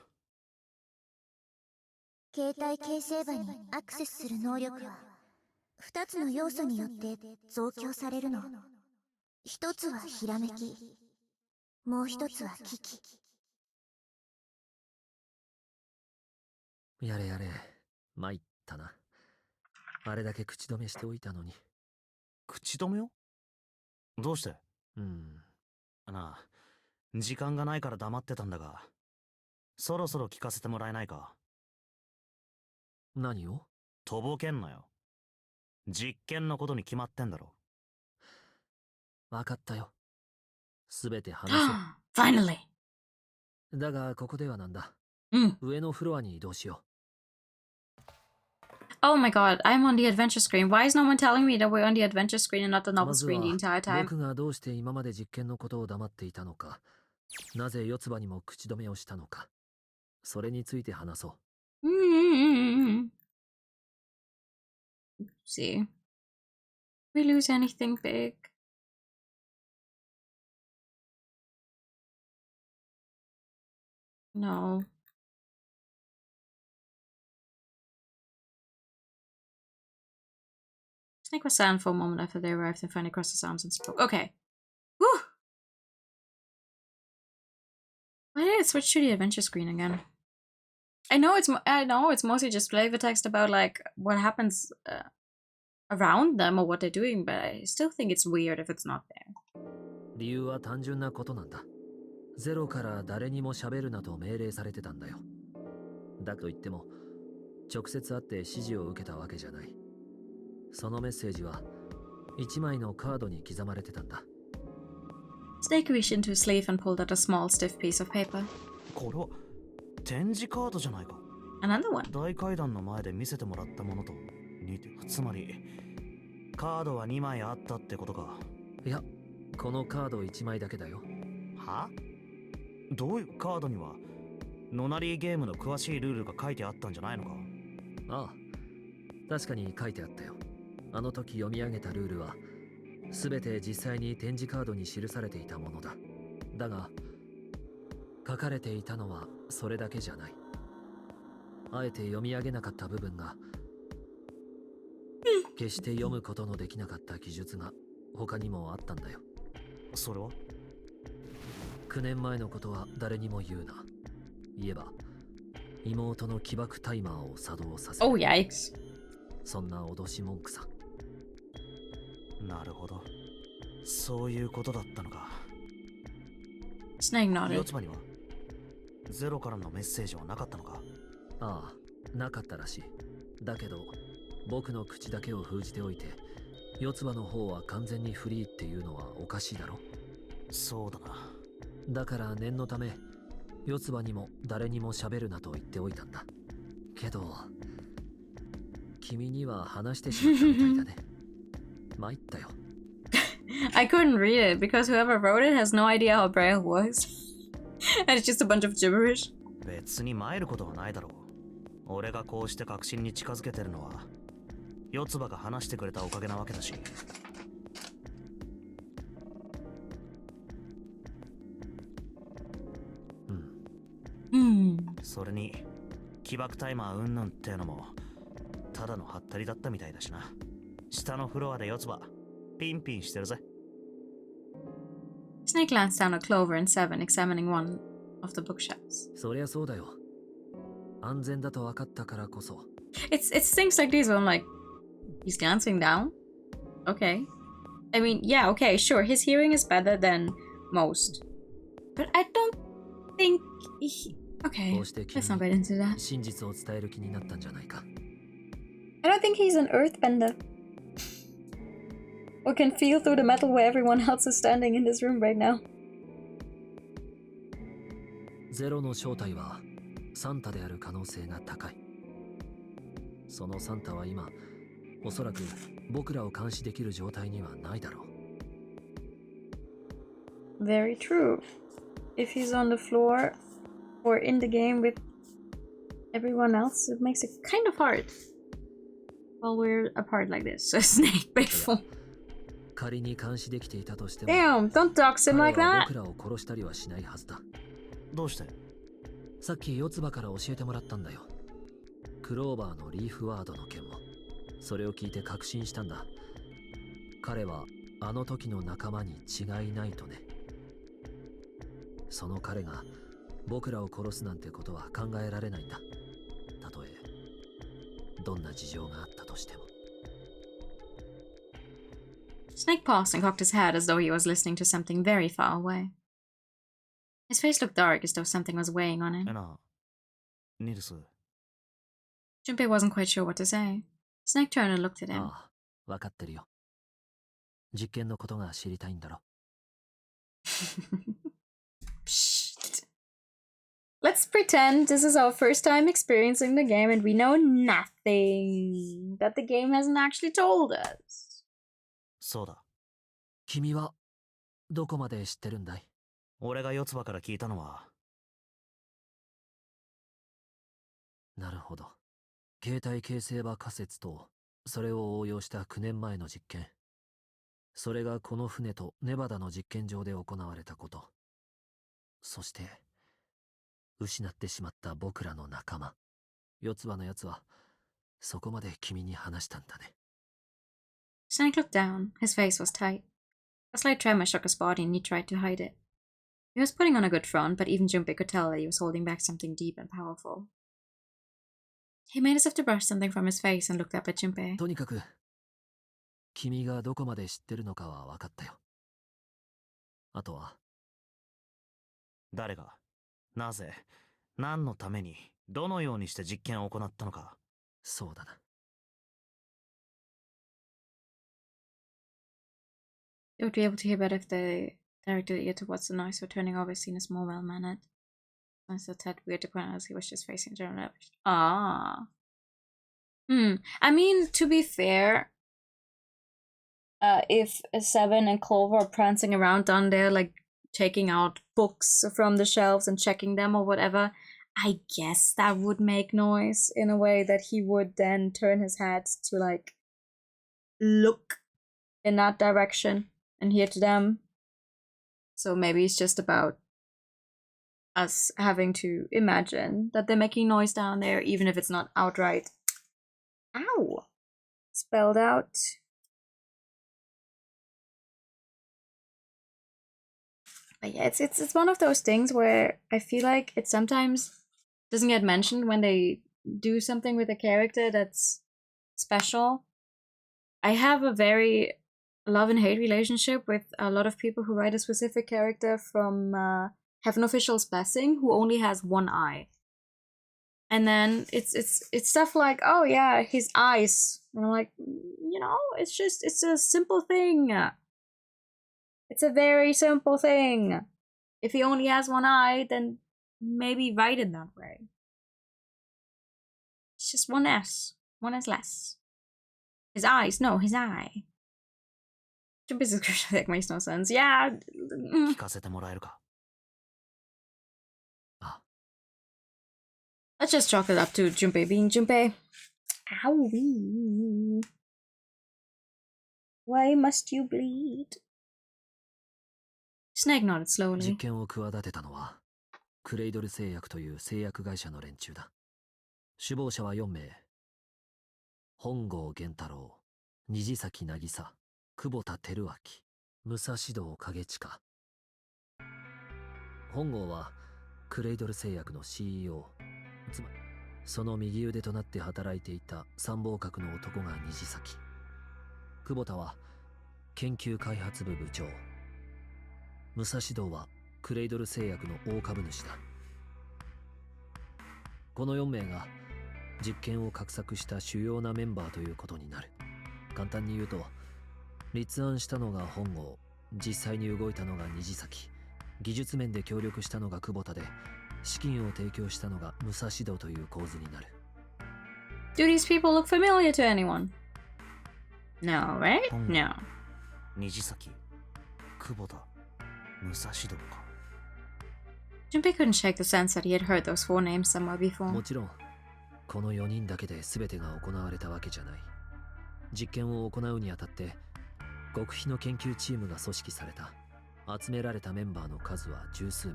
形態形成場にアクセスする能力は2つの要素によって増強されるの。1つはひらめき、もう1つは危機。やれやれ、参ったな。あれだけ口止めしておいたのに。口止めを？どうして？なあ、時間がないから黙ってたんだが、そろそろ聞かせてもらえないか？何を？とぼけんなよ。実験のことに決まってんだろ。わかったよ。すべて話そう。Finally. だがここではなんだ。上のフロアに移動しよう。Oh my god, I'm on the adventure screen. Why is no one telling me that we're on the adventure screen and not the novel screen the entire time? 僕がどうして今まで実験のことを黙っていたのか、なぜ四つ葉にも口止めをしたのか、それについて話そう。See. We lose anything big? No. Snake was silent for a moment after they arrived and finally crossed his arms and spoke. Okay. Woo! Why did it switch to the adventure screen again? I know it's mostly just flavor text about like what happens around them or what they're doing, but I still think it's weird if it's not there. 理由は単純なことなんだ。ゼロから誰にも喋るなと命令されてたんだよ。だと言っても、直接会って指示を受けたわけじゃない。そのメッセージは1枚のカードに刻まれてたんだ。Snake reached into his sleeve and pulled out a small, stiff piece of paper. これは展示カードじゃないか。Another one. 大階段の前で見せてもらったものと似て、つまりカードは2枚あったってことか。いや、このカード1枚だけだよ。は？どういうカードにはノナリーゲームの詳しいルールが書いてあったんじゃないのか？ああ、確かに書いてあったよ。あの時読み上げたルールは全て実際に展示カードに記されていたものだ。だが書かれていたのはそれだけじゃない。あえて読み上げなかった部分が、決して読むことのできなかった記述が他にもあったんだよ。それは9年前のことは誰にも言うな。言えば妹の起爆タイマーを作動させる。 Oh, yikes. そんな脅し文句さ。なるほど。そういうことだったのか。 Snake 四 nodded. つ葉にはゼロからのメッセージはなかったのか？ああ、なかったらしい。だけど僕の口だけを封じておいて四つ葉の方は完全にフリーっていうのはおかしいだろ。そうだな。だから念のため四つ葉にも誰にも喋るなと言っておいたんだ。けど君には話してしまったみたいだね。参ったよ。I couldn't read it because whoever wrote it has no idea how Braille works. And it's just a bunch of gibberish. 別に参ることはないだろう。俺がこうして確信に近づけてるのは四つ葉が話してくれたおかげなわけだし。それに起爆タイマーうんぬんってのもただのハったりだったみたいだしな。下のフロアで四つ葉ピンピンしてるぜ。 Snake glanced down at Clover and Seven, examining one of the bookshelves. そりゃそうだよ。安全だと分かったからこそ。It's things like these where I'm like, he's glancing down? Okay. I mean, yeah, okay, sure, his hearing is better than most. But I don't think he... Okay, こうして君 let's not get into that. に真実を伝える気になったんじゃないか。I don't think he's an earthbender. Or can feel through the metal where everyone else is standing in this room right now. ゼロの正体はサンタである可能性が高い。そのサンタは今おそらく僕らを監視できる状態にはないだろう。 Very true. If he's on the floor or in the game with everyone else, it makes it kind of hard while we're apart like this. So Snake, big fool. 仮に監視できていたとしても、 Damn, don't dox him 彼 like は that. 僕らを殺したりはしないはずだ。どうして？さっき四つ葉から教えてもらったんだよ。クローバーのリーフワードの件を。それを聞いて確信したんだ。彼はあの時の仲間に違いないとね。その彼が僕らを殺すなんてことは考えられないんだ。たとえどんな事情があったとしても。 Snake paused and cocked his head as though he was listening to something very far away. His face looked dark as though something was weighing on え him. な、ニルス。 Junpei wasn't quite sure what to say. Snake turned and looked at him. ああ、わかってるよ。実験のことが知りたいんだろ。Psst. Let's pretend this is our first time experiencing the game and we know nothing that the game hasn't actually told us. そうだ。君はどこまで知ってるんだい？俺が四つ葉から聞いたのは。なるほど。携帯形成場仮説とそれを応用した9年前の実験。それがこの船とネバダの実験場で行われたこと。そして失ってしまった僕らの仲間四つ葉のやつはそこまで君に話したんだね。 Snake looked down. His face was tight. A slight tremor shook his body and he tried to hide it. He was putting on a good front, but even Junpei could tell that he was holding back something deep and powerful. He made as if to brush something from his face and looked up at Junpei. とにかく君がどこまで知ってるのかは分かったよ。あとは誰が、なぜ、何のために、どのようにして実験を行ったのか。そうだな。You would be able to hear better if they directed the ear towards the noise, so turning over is seen as more well-mannered. It's a tad weird to point out as he was just facing general average. Ah. I mean, to be fair, if Seven and Clover are prancing around down there, like taking out books from the shelves and checking them or whatever, I guess that would make noise in a way that he would then turn his head to like look in that direction and hear to them. So maybe it's just about us having to imagine that they're making noise down there, even if it's not outright ow spelled out. But yeah, it's one of those things where I feel like it sometimes doesn't get mentioned when they do something with a character that's special. I have a very love and hate relationship with a lot of people who write a specific character from Heaven Official's Blessing who only has one eye. And then it's stuff like, oh yeah, his eyes. And I'm like, you know, it's a simple thing. It's a very simple thing. If he only has one eye, then maybe write it that way. It's just one S. One S less. His eyes. No, his eye. The business description that makes no sense. Yeah. 聞かせてもらえるか Let's just chalk it up to Junpei being Junpei. Owie. Why must you bleed? Snake nodded 実 slowly. 験を企てたのはクレイドル製薬という製薬会社の連中だ。首謀者は4名。本郷源太郎、虹崎渚、久保田照明、武蔵堂景親。本郷はクレイドル製薬の CEO、つまりその右腕となって働いていた参謀閣の男が虹崎。久保田は研究開発部部長。武蔵堂はクレイドル製薬の大株主だ。この4名が実験を画策した主要なメンバーということになる。簡単に言うと、立案したのが本郷、実際に動いたのが虹崎、技術面で協力したのが久保田で、資金を提供したのが武蔵堂という構図になる。Do these people look familiar to anyone? No, right? No. 虹崎久保田武蔵堂か Junpei couldn't shake the sense that he had heard those four names somewhere before. もちろん、この4人だけで全てが行われたわけじゃない。実験を行うにあたって、極秘の研究チームが組織された。集められたメンバーの数は十数名。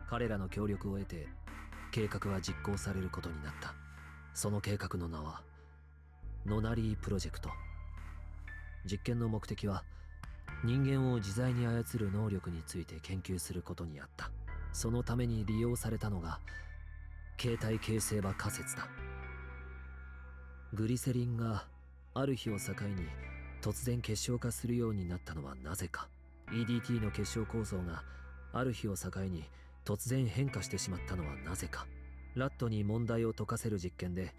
彼らの協力を得て、計画は実行されることになった。その計画の名は、ノナリープロジェクト。実験の目的は、人間を自在に操る能力について研究することにあった。そのために利用されたのが、携帯形成場仮説だ。グリセリンがある日を境に突然結晶化するようになったのはなぜか。EDT の結晶構造がある日を境に突然変化してしまったのはなぜか。ラットに問題を解かせる実験で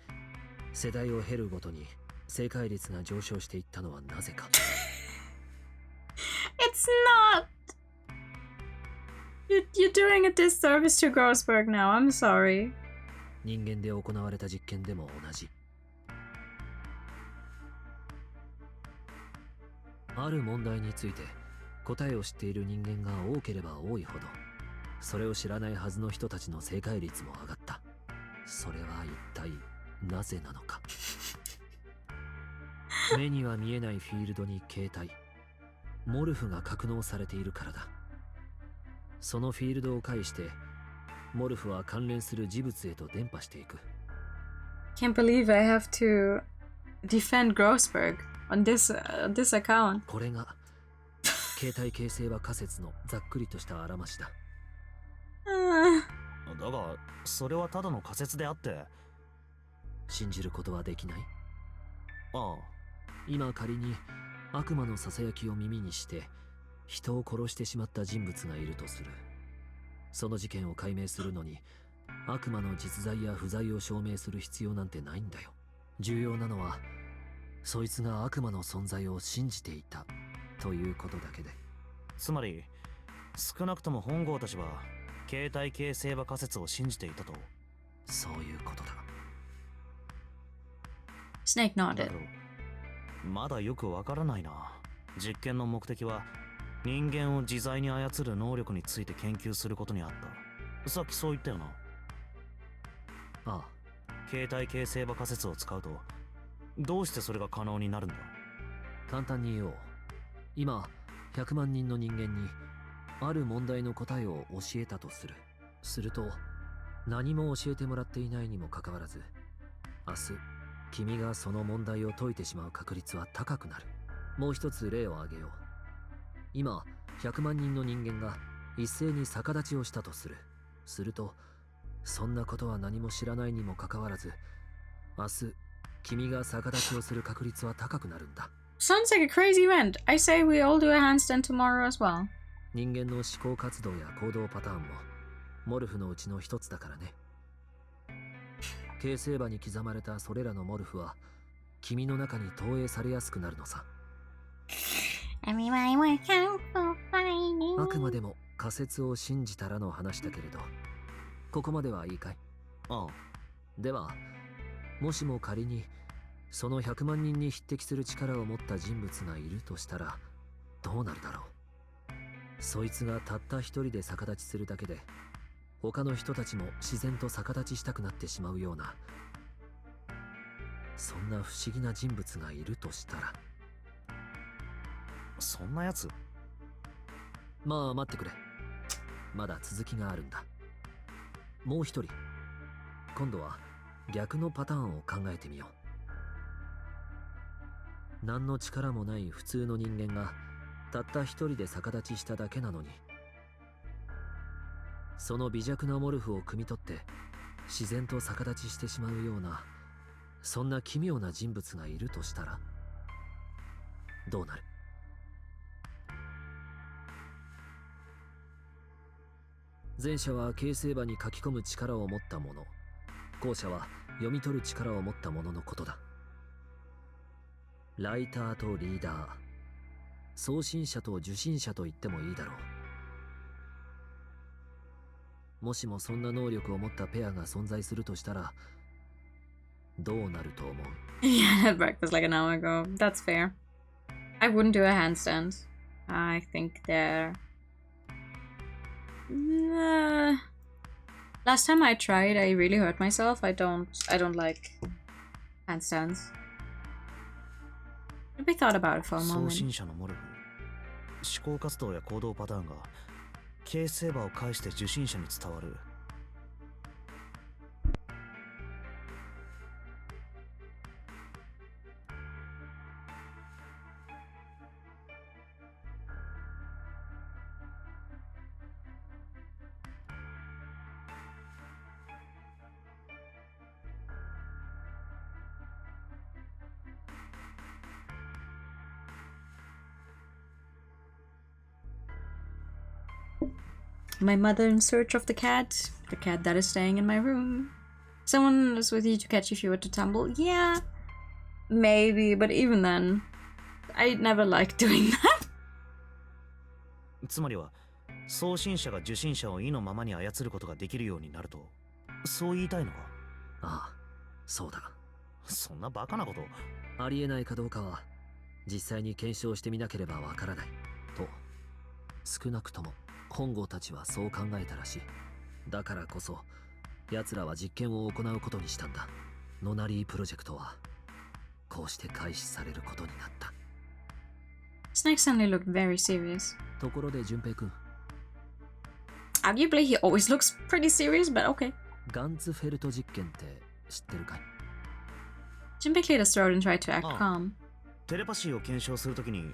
世代を経るごとに正解率が上昇していったのはなぜか。It's not! You're doing a disservice to Grossberg now, I'm sorry. 人間で行われた実験でも同じ。ある問題について答えを知っている人間が多ければ多いほど、それを知らないはずの人たちの正解率も上がった。それは一体なぜなのか。目には見えないフィールドに形態、モルフが格納されているからだ。そのフィールドを介してモルフは関連する事物へと伝播していく。 Can't believe I have to defend Grossberg on this account. これが携帯形成場仮説のざっくりとしたあらましだ。だがそれはただの仮説であって。信じることはできない。ああ、今仮に悪魔のささやきを耳にして人を殺してしまった人物がいるとする。その事件を解明するのに悪魔の実在や不在を証明する必要なんてないんだよ。重要なのはそいつが悪魔の存在を信じていたということだけで。つまり少なくとも本郷たちは携帯形成場仮説を信じていたと。そういうことだ。 Snake だ nodded. けどまだよくわからないな。実験の目的は人間を自在に操る能力について研究することにあった。さっきそう言ったよな。ああ、携帯形成場仮説を使うとどうしてそれが可能になるんだ？簡単に言おう。今100万人の人間にある問題の答えを教えたとする。すると何も教えてもらっていないにもかかわらず、明日君がその問題を解いてしまう確率は高くなる。もう一つ例を挙げよう。今100万人の人間が一斉に逆立ちをしたとする。するとそんなことは何も知らないにもかかわらず、明日君が逆立ちをする確率は高くなるんだ。Sounds like a crazy event. I say we all do a handstand tomorrow as well. 人間の思考活動や行動パターンもモルフのうちの一つだからね。形成場に刻まれたそれらのモルフは君の中に投影されやすくなるのさ。あくまでも仮説を信じたらの話だけれど、ここまではいいかい？ああ。では、もしも仮にその100万人に匹敵する力を持った人物がいるとしたらどうなるだろう。そいつがたった一人で逆立ちするだけで他の人たちも自然と逆立ちしたくなってしまうような、そんな不思議な人物がいるとしたら。そんなやつ？まあ待ってくれ、まだ続きがあるんだ。もう一人、今度は逆のパターンを考えてみよう。何の力もない普通の人間がたった一人で逆立ちしただけなのに、その微弱なモルフを汲み取って自然と逆立ちしてしまうような、そんな奇妙な人物がいるとしたらどうなる？前者は形成場に書き込む力を持ったもの、後者は読み取る力を持ったもののことだ。ライターとリーダー、送信者と受信者と言ってもいいだろう。もしもそんな能力を持ったペアが存在するとしたらどうなると思う？ Yeah, I had breakfast like an hour ago. That's fair. I wouldn't do a handstand. I think they're... Last time I tried, I really hurt myself. I don't like handstands. Should be thought about it for a 送 moment. 信者のモルフ、思考活動や行動パターンが形成場を介して受信者に伝わる。My mother in search of the cat that is staying in my room. Someone is with you to catch if you were to tumble. Yeah, maybe, but even then, I never liked doing that. つまりは送信者が受信者を意のままに操ることができるようになると、そう言いたいのか？ああ、そうだ。そんなバカなこと。ありえないかどうかは実際に検証してみなければわからないと、少なくとも本郷たちはそう考えたらしい。だからこそ奴らは実験を行うことにしたんだ。ノナリープロジェクトはこうして開始されることになった。 Snake suddenly looked very serious. ところで順平くん、 Arguably, he always looks pretty serious, but okay. ガンツフェルト実験って知ってるかい？ Jinpei cleared his throat and tried to act calm. テレパシーを検証するときに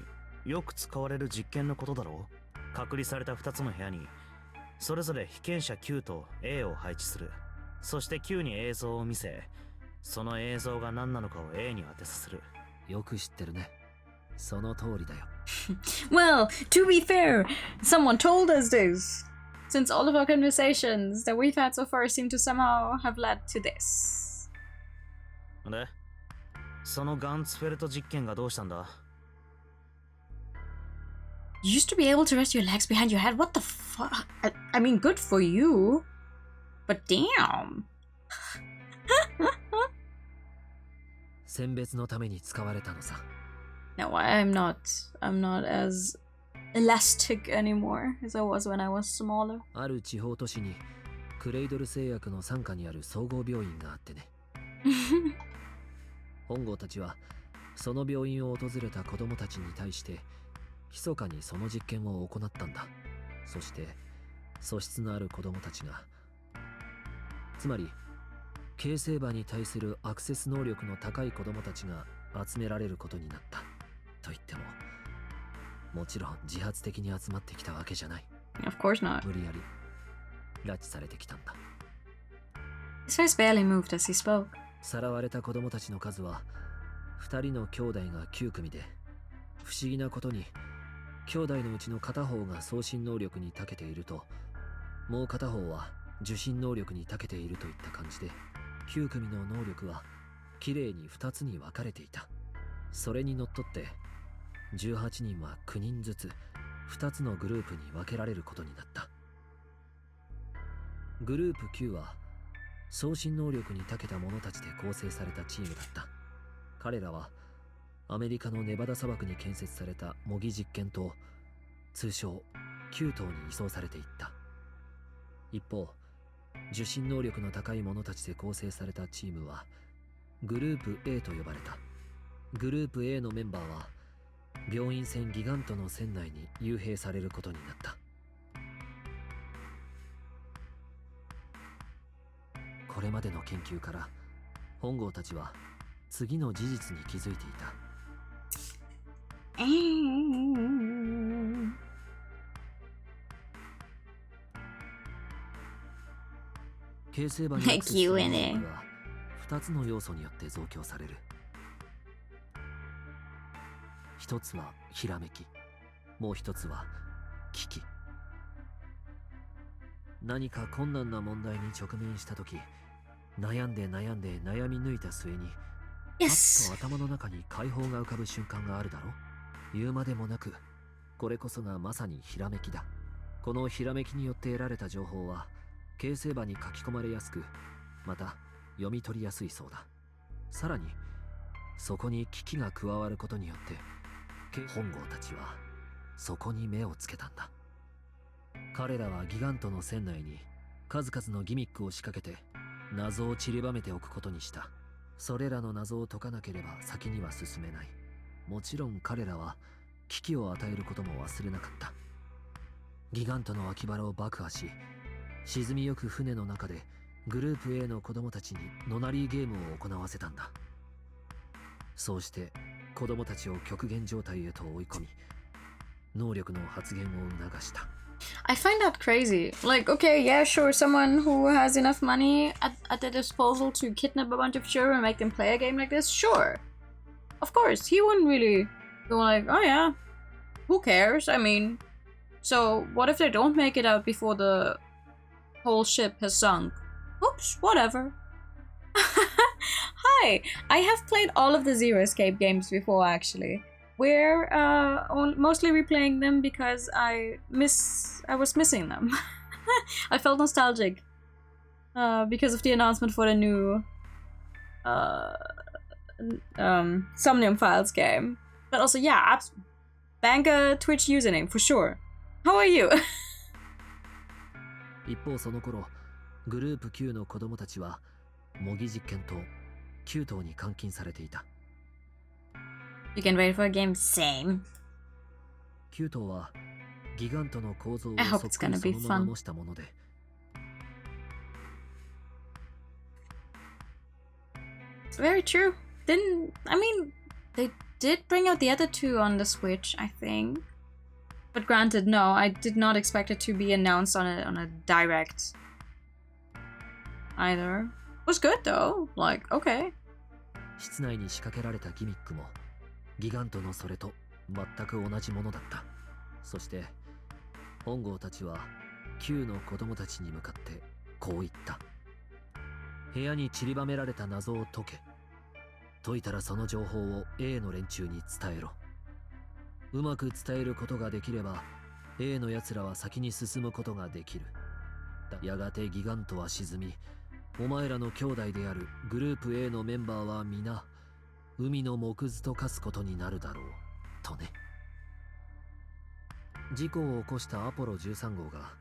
よく使われる実験のことだろう。隔離された2つの部屋にそれぞれ被験者 Q と A を配置する。そして Q に映像を見せ、その映像が何なのかを A に当てさせる。よく知ってるね。その通りだよ。Well, to be fair, someone told us this. Since all of our conversations that we've had so far seem to somehow have led to this. で、そのガンツフェルト実験がどうしたんだ？ You used to be able to rest your legs behind your head. What the fuck? I mean, good for you. But damn. 選別のために使われたのさ。No, I'm not. I'm not as elastic anymore as I was when I was smaller. ある地方都市にクレイドル製薬の傘下にある総合病院があってね。本郷たちはその病院を訪れた子供たちに対して密かにその実験を行ったんだ。そして素質のある子供たちが、つまり形成場に対するアクセス能力の高い子供たちが集められることになった。と言ってももちろん自発的に集まってきたわけじゃない。 Of course not. 無理やり拉致されてきたんだ。 His face barely moved as he spoke. さらわれた子供たちの数は2人の兄弟が9組で、不思議なことに兄弟のうちの片方が送信能力に長けていると、もう片方は受信能力に長けているといった感じで、9組の能力はきれいに2つに分かれていた。それにのっとって18人は9人ずつ2つのグループに分けられることになった。グループ9は送信能力に長けた者たちで構成されたチームだった。彼らはアメリカのネバダ砂漠に建設された模擬実験棟、通称9棟に移送されていった。一方、受信能力の高い者たちで構成されたチームはグループ A と呼ばれた。グループ A のメンバーは病院船ギガントの船内に幽閉されることになった。これまでの研究から本郷たちは次の事実に気づいていた。形成場にアクセスする能力は2つの要素によって増強される。一つはひらめき、もう一つは危機。何か困難な問題に直面したとき、悩み抜いた末に、パッと頭の中に解放が浮かぶ瞬間があるだろ。言うまでもなく、これこそがまさにひらめきだ。このひらめきによって得られた情報は形成場に書き込まれやすく、また読み取りやすいそうだ。さらにそこに危機が加わることによって本郷たちはそこに目をつけたんだ。彼らはギガントの船内に数々のギミックを仕掛けて謎を散りばめておくことにした。それらの謎を解かなければ先には進めない。もちろん彼らは危機を与えることも忘れなかった。ギガントの脇腹を爆破し、沈みゆく船の中でグループ A の子供たちにノナリーゲームを行わせたんだ。そうして子供たちを極限状態へと追い込み、能力の発現を促した。I find that crazy. Like, okay, yeah, sure, someone who has enough money at their disposal to kidnap a bunch of children and make them play a game like this, sure. Of course, he wouldn't really go like, oh yeah, who cares? I mean, so what if they don't make it out before the whole ship has sunk? Oops, whatever. Hi, I have played all of the Zero Escape games before, actually. We're mostly replaying them because I was missing them. I felt nostalgic because of the announcement for the new Somnium Files game. But also, yeah, banger Twitch username for sure. How are you? 一方その頃、グループ9の子供たちは模擬実験棟9棟に監禁されていた。You can wait for a game. Same. 9棟はギガントの構造を I そ hope っ it's くり gonna そ be のまま fun. 模したもので、It's very true. I mean, they did bring out the other two on the Switch, I think. But granted, no, I did not expect it to be announced on a direct either. It was good though. Like, okay. 室内に仕掛けられたギミックもギガントのそれと全く同じものだった。そして本郷たちは9の子供たちに向かってこう言った。部屋に散りばめられた謎を解け。解いたらその情報を A の連中に伝えろ。うまく伝えることができれば A の奴らは先に進むことができる。やがてギガントは沈み、お前らの兄弟であるグループ A のメンバーは皆海の藻くずと化すことになるだろう。とね。事故を起こしたアポロ13号が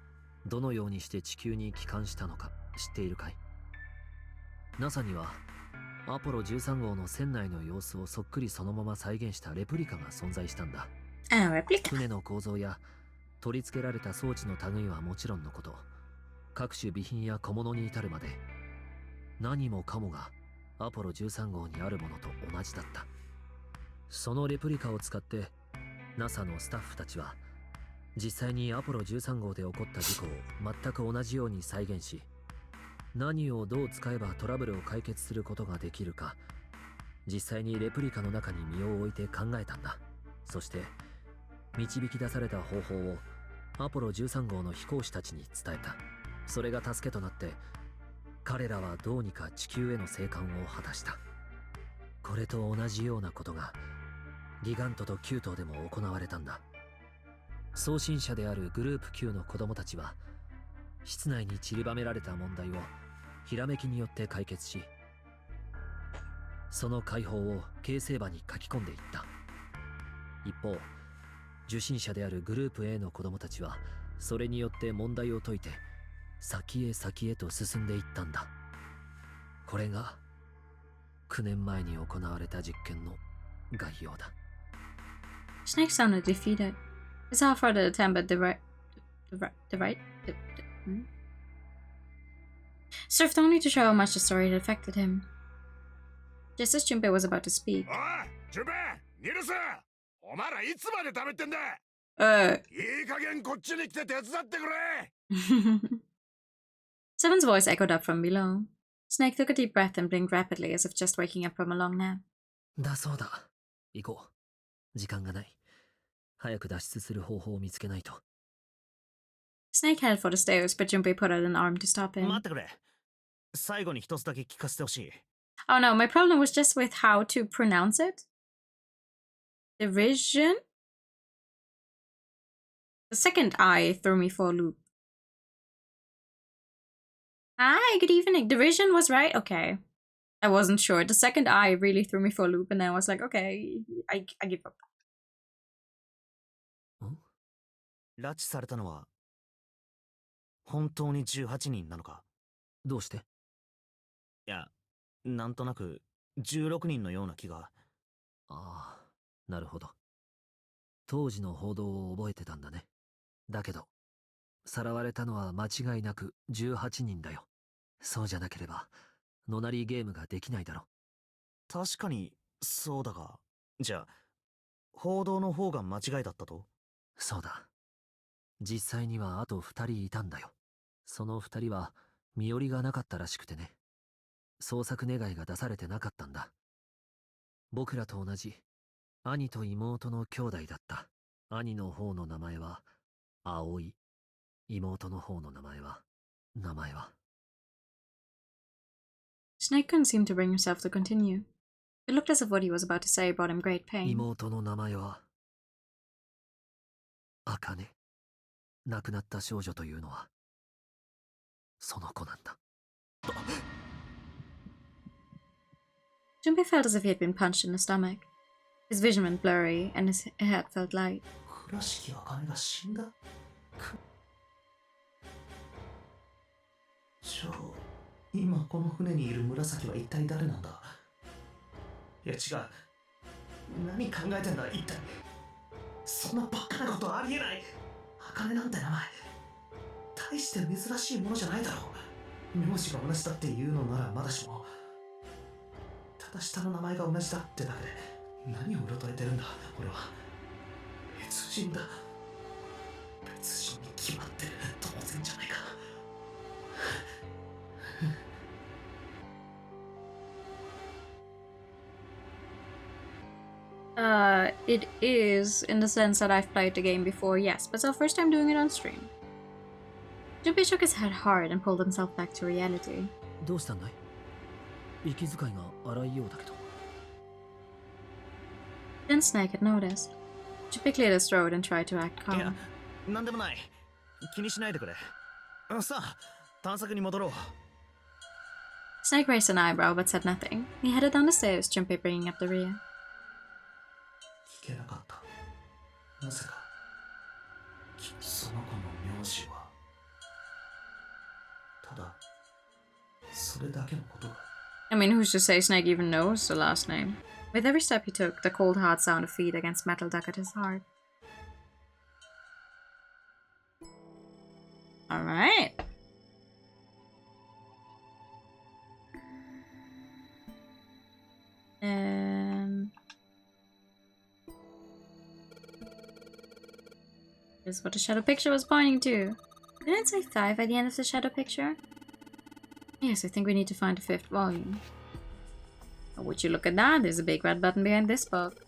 どのようにして地球に帰還したのか知っているかい？ NASA にはアポロ13号の船内の様子をそっくりそのまま再現したレプリカが存在したんだ。船の構造や取り付けられた装置の類はもちろんのこと、各種備品や小物に至るまで何もかもがアポロ13号にあるものと同じだった。そのレプリカを使って NASA のスタッフたちは実際にアポロ13号で起こった事故を全く同じように再現し、何をどう使えばトラブルを解決することができるか、実際にレプリカの中に身を置いて考えたんだ。そして導き出された方法をアポロ13号の飛行士たちに伝えた。それが助けとなって彼らはどうにか地球への生還を果たした。これと同じようなことがギガントとキュートでも行われたんだ。送信者であるグループ Q の子供たちは室内に散りばめられた問題をひらめきによって解決し、その解放を形成場に書き込んでいった。一方、受信者であるグループ A の子供たちはそれによって問題を解いて先へ先へと進んでいったんだ。これが9年前に行われた実験の概要だ。 Snake sounded defeated. His half-hearted attempt at served only to show how much the story had affected him. Just as Junpei was about to speak. おい、ジュンペイ、ニルス、お前らいつまで食べてんだ。いい加減こっちに来て手伝ってくれ。Seven's voice echoed up from below. Snake took a deep breath and blinked rapidly as if just waking up from a long nap. だそうだ。行こう。時間がない。早く脱出する方法を見つけないと。Snake headed for the stairs, but Junpei put out an arm to stop him. 待ってくれ。最後に一つだけ聞かせてほしい。Oh no, my problem was just with how to pronounce it. Division? The second I threw me for a loop. Hi, good evening. Division was right? Okay. I wasn't sure. The second I really threw me for a loop, and then I was like, okay, I give up. 拉致されたのは本当に18人なのか？どうして？いや、なんとなく16人のような気が。ああ、なるほど。当時の報道を覚えてたんだね。だけどさらわれたのは間違いなく18人だよ。そうじゃなければノナリーゲームができないだろ。確かにそうだが、じゃあ報道の方が間違いだったと？そうだ。実際にはあと2人いたんだよ。その2人は身寄りがなかったらしくてね。捜索願いが出されてなかったんだ。僕らと同じ兄と妹の兄弟だった。兄の方の名前は葵、妹の方の名前はSnake couldn't seem to bring himself to continue. It looked as if what he was about to say brought him great pain. 妹の名前は茜。亡くなった少女というのはその子なんだ。Junpei felt as if he had been punched in the stomach. His vision went blurry, and his head felt light. 倉敷茜が死んだ？じゃあ今この船にいる紫は一体誰なんだ？いや違う、何考えてんだ一体。そんなバカなことありえない。茜なんて名前大して珍しいものじゃないだろう。名字が同じだって言うのならまだしも、ただ下の名前が同じだってだけで何をうろたえてるんだ。俺は別人だ。別人に決まってる。当然じゃないか。It is, in the sense that I've played the game before, yes, but it's our first time doing it on stream. Junpei shook his head hard and pulled himself back to reality. どうしたんだい？息遣いが荒いようだけど。Then Snake had noticed. Junpei cleared his throat and tried to act いや、 calm. なんでもない。気にしないでくれ。さあ、探索に戻ろう。Snake raised an eyebrow but said nothing. He headed down the stairs, Junpei bringing up the rear. 聞けなかった。なぜかその子の名字はただそれだけのことが。 I mean, who's to say Snake even knows the last name? With every step he took, the cold hard sound of feet against metal dug at his heart. Alright. Here's what the shadow picture was pointing to. Didn't it say 5 at the end of the shadow picture? Yes, I think we need to find the 5th volume. Oh, would you look at that? There's a big red button behind this book.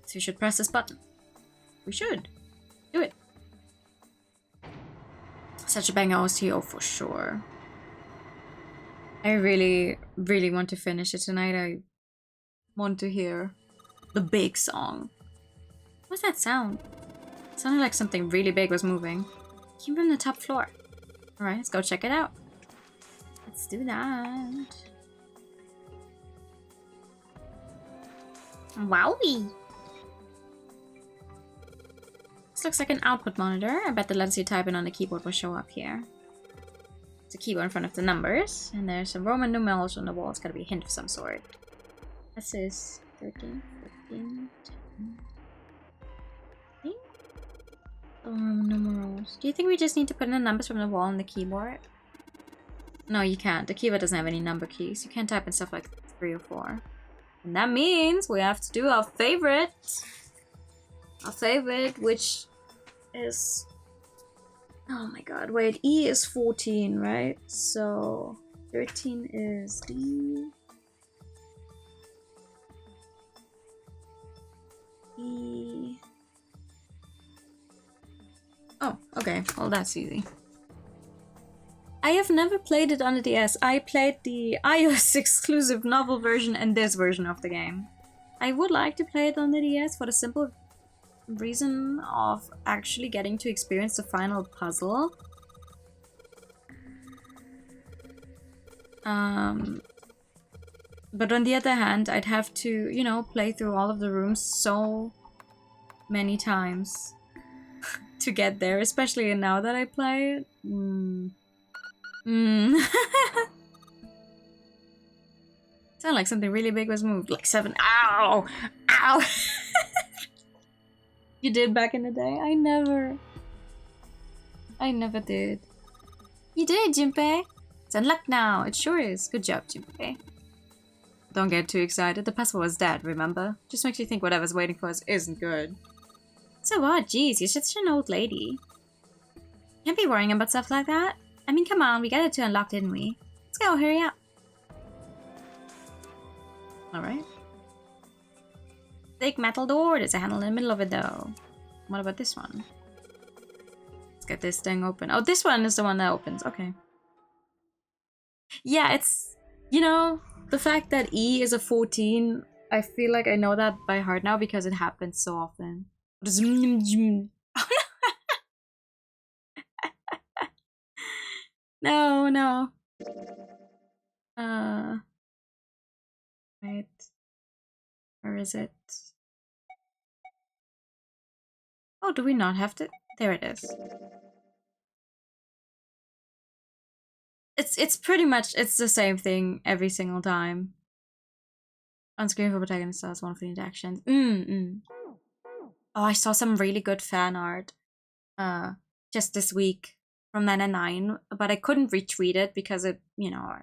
So you should press this button. We should. Do it. Such a banger OST, oh for sure. I really, really want to finish it tonight. I want to hear the big song. What's that sound? It sounded like something really big was moving. It came from the top floor. Alright, let's go check it out. Let's do that. Wowie! This looks like an output monitor. I bet the letters you type in on the keyboard will show up here. It's a keyboard in front of the numbers, and there's some Roman numerals on the wall. It's gotta be a hint of some sort. This is 13, 14, 10. Roman numerals. Do you think we just need to put in the numbers from the wall on the keyboard? No, you can't. The keyboard doesn't have any number keys. You can't type in stuff like 3 or 4. And that means we have to do our favorite. Our favorite, which is... Oh my god, wait. E is 14, right? So 13 is D. E. Oh, okay. Well, that's easy. I have never played it on the DS. I played the iOS exclusive novel version and this version of the game. I would like to play it on the DS for the simple reason of actually getting to experience the final puzzle. But on the other hand, I'd have to, you know, play through all of the rooms so many times to get there, especially now that I play it. Sound like something really big was moved. Like 7. Ow! Ow! You did back in the day? I never did. You did, Junpei. It's unlocked now. It sure is. Good job, Junpei. Don't get too excited. The puzzle was dead, remember? Just makes you think whatever's waiting for us isn't good. So what? Jeez, you're such an old lady. Can't be worrying about stuff like that. I mean, come on, we got it to unlock, didn't we? Let's go, hurry up. Alright. Thick metal door. There's a handle in the middle of it, though. What about this one? Let's get this thing open. Oh, this one is the one that opens. Okay. Yeah, it's... You know, the fact that E is a 14, I feel like I know that by heart now because it happens so often. No, no. Right. Where is it? Oh, do we not have to? There it is. It's pretty much, it's the same thing every single time. On screen for protagonist as one of the interactions. Oh, I saw some really good fan art just this week from 999, but I couldn't retweet it because it, you know,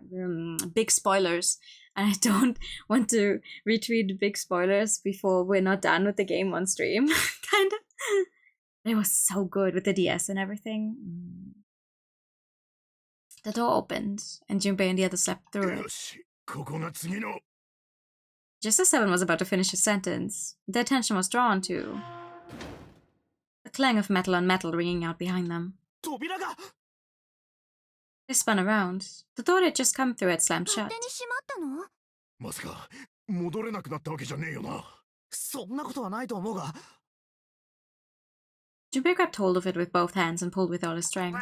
big spoilers. And I don't want to retweet big spoilers before we're not done with the game on stream, kind of. It was so good with the DS and everything. The door opened, and Junpei and the others slept through it. Just as Seven was about to finish his sentence, their attention was drawn to the clang of metal on metal ringing out behind them. They spun around. The door they'd just come through had slammed shut. Junpei grabbed hold of it with both hands and pulled with all his strength.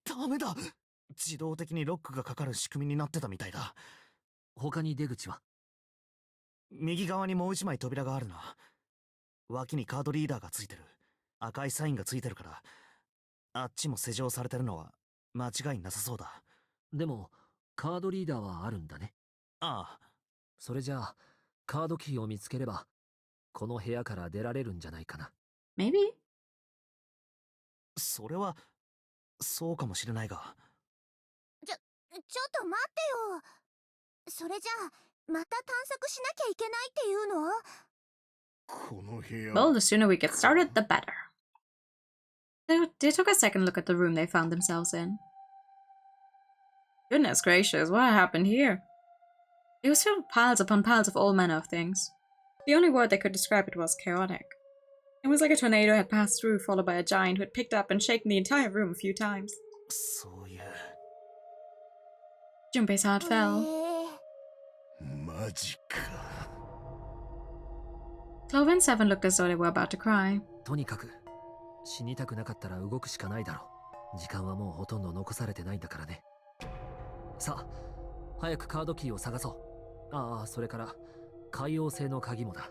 ダメだ。自動的にロックがかかる仕組みになってたみたいだ。他に出口は？右側にもう一枚扉があるな。脇にカードリーダーがついてる。赤いサインがついてるから、あっちも施錠されてるのは間違いなさそうだ。でもカードリーダーはあるんだね。ああ、それじゃあカードキーを見つければこの部屋から出られるんじゃないかな。 Maybe? それはそうかもしれないが。ちょっと待ってよ。それじゃあまた探索しなきゃいけないっていうの？この部屋。 Well, the sooner we get started, the better. They took a second look at the room they found themselves in. Goodness gracious, what happened here? It was filled with piles upon piles of all manner of things. The only word that could describe it was chaotic. It was like a tornado had passed through, followed by a giant who had picked up and shaken the entire room a few times. そういう。 Junpei's heart fell. マジか。 Clover and Seven looked as though they were about to cry. とにかく死にたくなかったら動くしかないだろう。時間はもうほとんど残されてないんだからね。さあ早くカードキーを探そう。ああ、それから海王星の鍵もだ。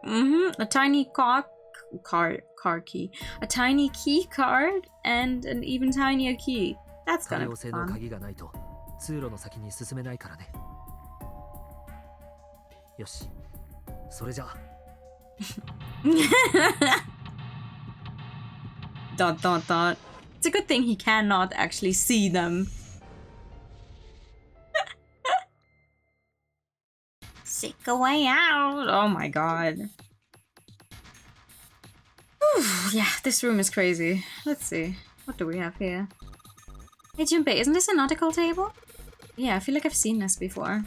A tiny car key. A tiny key card and an even tinier key. That's 海 gonna 王 be 星の fun. 鍵がないと通路の先に進めないからね。よし、それじゃあ。Dot dot dot. It's a good thing he cannot actually see them. Seek a way out. Oh my god. Whew, yeah, this room is crazy. Let's see. What do we have here? Hey Junpei, isn't this a nautical table? Yeah, I feel like I've seen this before.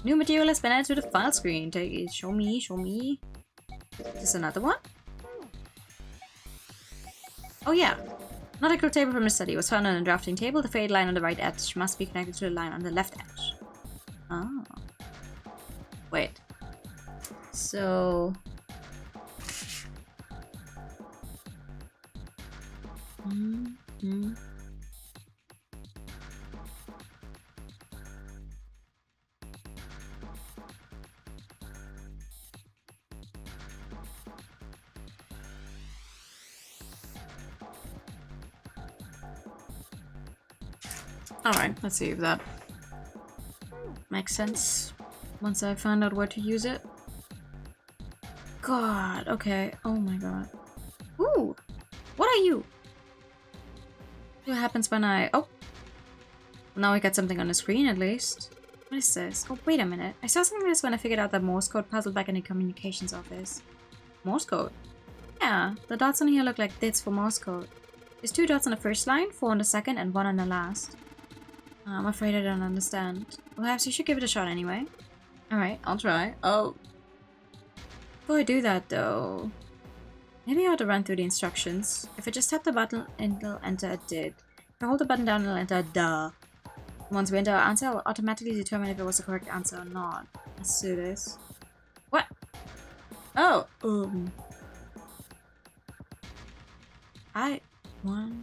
New material has been added to the file screen. Take it. Show me, show me. Is this another one? Oh yeah. Nautical table from the study was found on a drafting table. The faded line on the right edge must be connected to the line on the left edge. Oh. Wait. So... Alright, let's see if that makes sense once I find out where to use it. God, okay. Oh my god. Ooh! What are you? What happens when I... Oh! Now we got something on the screen at least. What is this? Oh, wait a minute. I saw something like this when I figured out that Morse code puzzle back in the communications office. Morse code? Yeah, the dots on here look like dits for Morse code. There's 2 dots on the first line, 4 on the second, and 1 on the last. I'm afraid I don't understand. Perhaps you should give it a shot anyway. Alright, I'll try. Oh. Before I do that though... Maybe I ought to run through the instructions. If I just tap the button, it'll enter a did. If I hold the button down, it'll enter a duh. Once we enter our answer, I'll automatically determine if it was the correct answer or not. Let's do this. What? Oh! I want...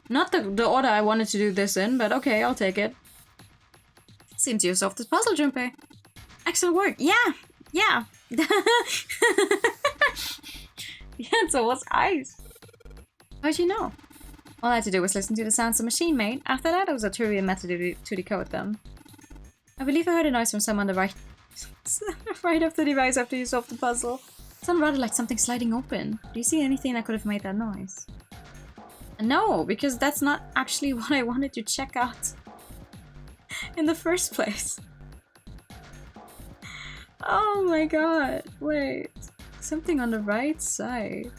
Not the order I wanted to do this in, but okay, I'll take it. Seems you solved this puzzle, Junpei. Excellent work. Yeah! Yeah! Yeah, so was ice. How'd you know? All I had to do was listen to the sounds the machine made. After that, it was a trivial method to decode them. I believe I heard a noise from someone on the right... right of the device after you solved the puzzle. It sounded rather like something sliding open. Do you see anything that could have made that noise? No, because that's not actually what I wanted to check out in the first place. Oh my god, wait. Something on the right side.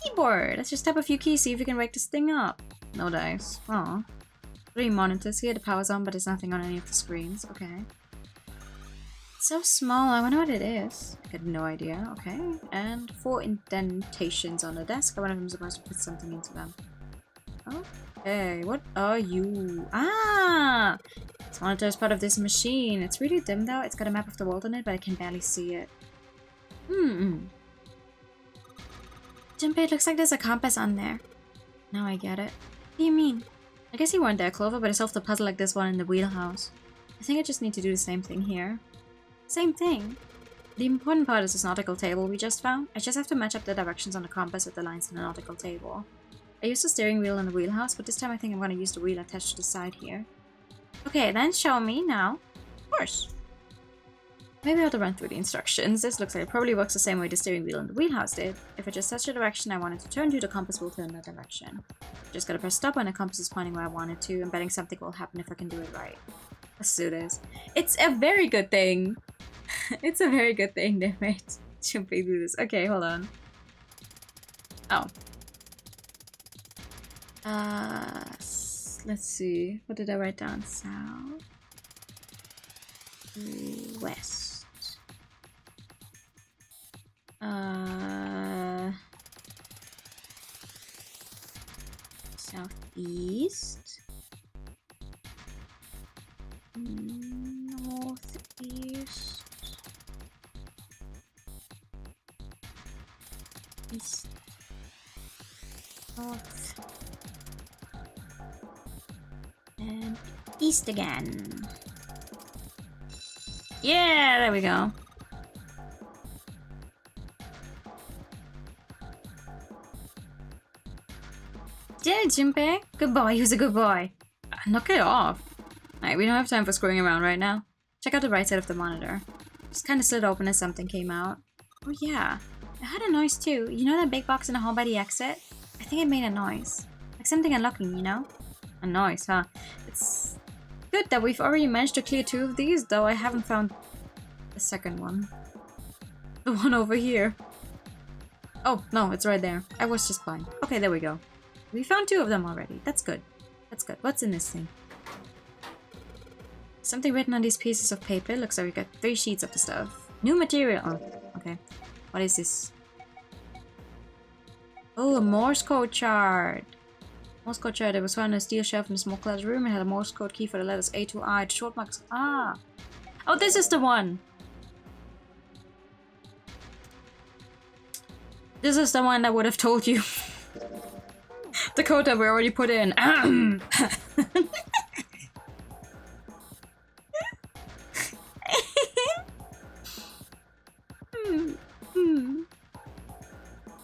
Keyboard! Let's just tap a few keys, see if we can wake this thing up. No dice. Aw. 3 monitors here, the power's on, but there's nothing on any of the screens. Okay. So small, I wonder what it is. I got no idea. Okay. And 4 indentations on the desk. One of them is supposed to put something into them. Okay, what are you? Ah! This monitor is part of this machine. It's really dim though. It's got a map of the world on it, but I can barely see it. Junpei, it looks like there's a compass on there. Now I get it. What do you mean? I guess you weren't there, Clover, but I solved a puzzle like this one in the wheelhouse. I think I just need to do the same thing here. Same thing? The important part is this nautical table we just found. I just have to match up the directions on the compass with the lines in the nautical table. I used the steering wheel in the wheelhouse, but this time I think I'm going to use the wheel attached to the side here. Okay, then show me now. Of course. Maybe I have to run through the instructions. This looks like it probably works the same way the steering wheel in the wheelhouse did. If I just touch the direction I wanted to turn to, the compass will turn that direction. Just gotta press stop when the compass is pointing where I want it to. I'm betting something will happen if I can do it right. Let's do this. It's a very good thing. It's a very good thing they made Junpei do this. Okay, hold on. Oh. Let's see. What did I write down? South. West. Southeast. Northeast. East. North. And east again. Yeah, there we go. Yeah, Junpei. Good boy, he was a good boy. Knock it off. Alright, we don't have time for screwing around right now. Check out the right side of the monitor. Just kind of slid open as something came out. Oh yeah, it had a noise too. You know that big box in the hall by the exit? I think it made a noise. Like something unlocking, you know? A noise, huh? It's good that we've already managed to clear 2 of these, though I haven't found the second one. The one over here. Oh, no, it's right there. I was just blind. Okay, there we go. We found 2 of them already. That's good. That's good. What's in this thing? Something written on these pieces of paper. Looks like we got 3 sheets of the stuff. New material. Oh, okay. What is this? Oh, a Morse code chart. Morse code chart. It was found on a steel shelf in a small class room. It had a Morse code key for the letters A to I. The short marks. Ah. Oh, this is the one. This is the one that would have told you. The code that we already put in.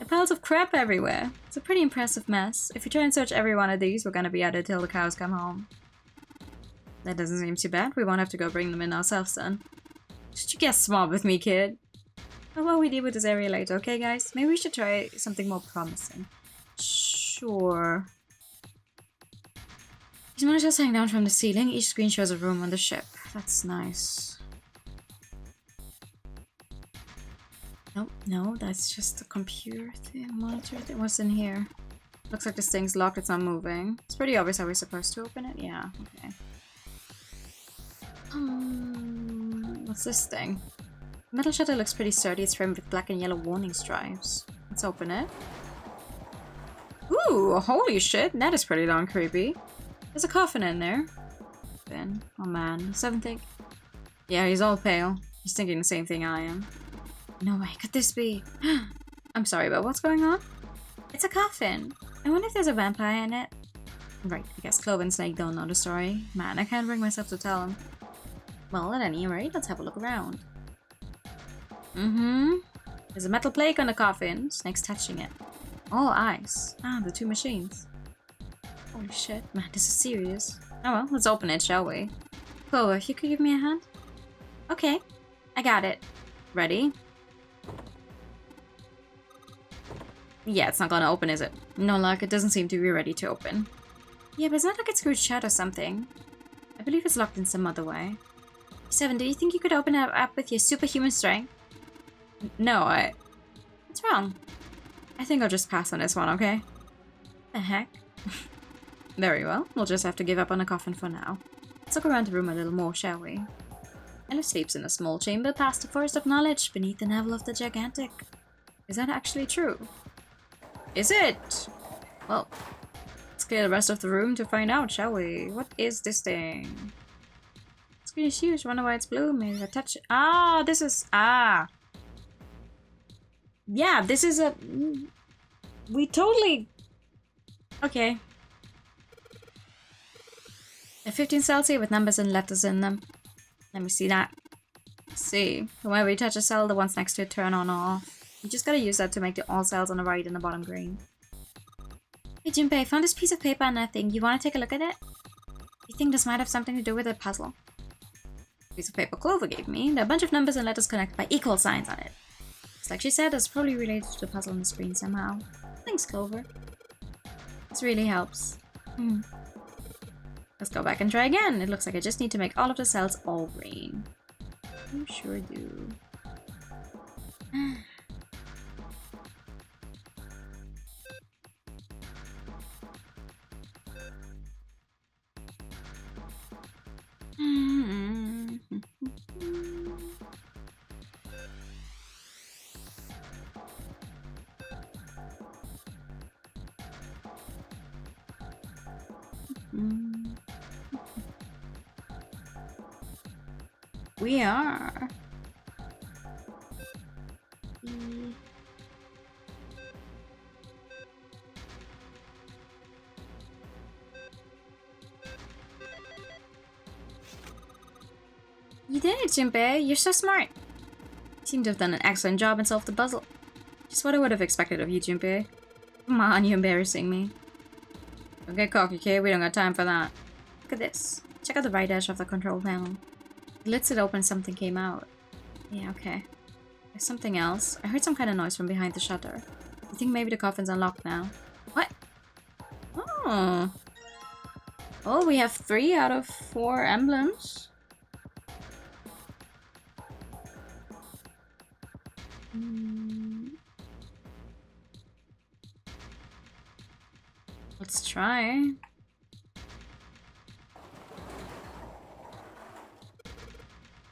Piles of crap everywhere. It's a pretty impressive mess. If we try and search every one of these, we're gonna be at it till the cows come home. That doesn't seem too bad. We won't have to go bring them in ourselves then. Should you get smart with me, kid? Oh, well, we deal with this area later, okay, guys? Maybe we should try something more promising. Sure. These monitors hang down from the ceiling. Each screen shows a room on the ship. That's nice. Nope, no, that's just a computer thing, monitor thing. What's in here? Looks like this thing's locked, it's not moving. It's pretty obvious how we're supposed to open it. Yeah, okay. What's this thing? The metal shutter looks pretty sturdy. It's framed with black and yellow warning stripes. Let's open it. Ooh, holy shit, that is pretty darn creepy. There's a coffin in there. Ben, oh man, Seven think. Yeah, he's all pale. He's thinking the same thing I am. No way, could this be? I'm sorry, but what's going on? It's a coffin. I wonder if there's a vampire in it. Right, I guess Clover and Snake don't know the story. Man, I can't bring myself to tell them. Well, at any rate, let's have a look around. There's a metal plate on the coffin. Snake's touching it. All eyes. Ah, the 2 machines. Holy shit, man, this is serious. Oh well, let's open it, shall we? Clover, if you could give me a hand? Okay, I got it. Ready? Yeah, it's not gonna open, is it? No luck, it doesn't seem to be ready to open. Yeah, but it's not like it's screwed shut or something. I believe it's locked in some other way. 7, do you think you could open it up with your superhuman strength? No, What's wrong? I think I'll just pass on this one, okay? The heck? Very well, we'll just have to give up on the coffin for now. Let's look around the room a little more, shall we? Ella sleeps in a small chamber past the forest of knowledge beneath the navel of the gigantic. Is that actually true? Is it? Well, let's clear the rest of the room to find out, shall we? What is this thing? Screen is huge, wonder why it's blue. Maybe if I touch it. Ah, this is. Ah! Yeah, this is a. we totally... Okay. There are 15 cells here with numbers and letters in them. Let me see that. Let's see. Whenever you touch a cell, the ones next to it turn on or off. You just gotta use that to make all cells on the right and the bottom green. Hey Junpei, I found this piece of paper and nothing. You wanna take a look at it? You think this might have something to do with the puzzle? Piece of paper Clover gave me. There are a bunch of numbers and letters connected by equal signs on it. It's like she said, it's probably related to the puzzle on the screen somehow. Thanks, Clover. This really helps. Let's go back and try again. It looks like I just need to make all of the cells all green. You sure do. We are. You did it, Junpei. You're so smart. You seem to have done an excellent job and solved the puzzle. Just what I would have expected of you, Junpei. Come on, you're embarrassing me. Don't get cocky, kid. We don't got time for that. Look at this. Check out the right edge of the control panel. The lid slid open, something came out. Yeah, okay. There's something else. I heard some kind of noise from behind the shutter. I think maybe the coffin's unlocked now. What? Oh. Oh, we have 3 out of 4 emblems. Let's try.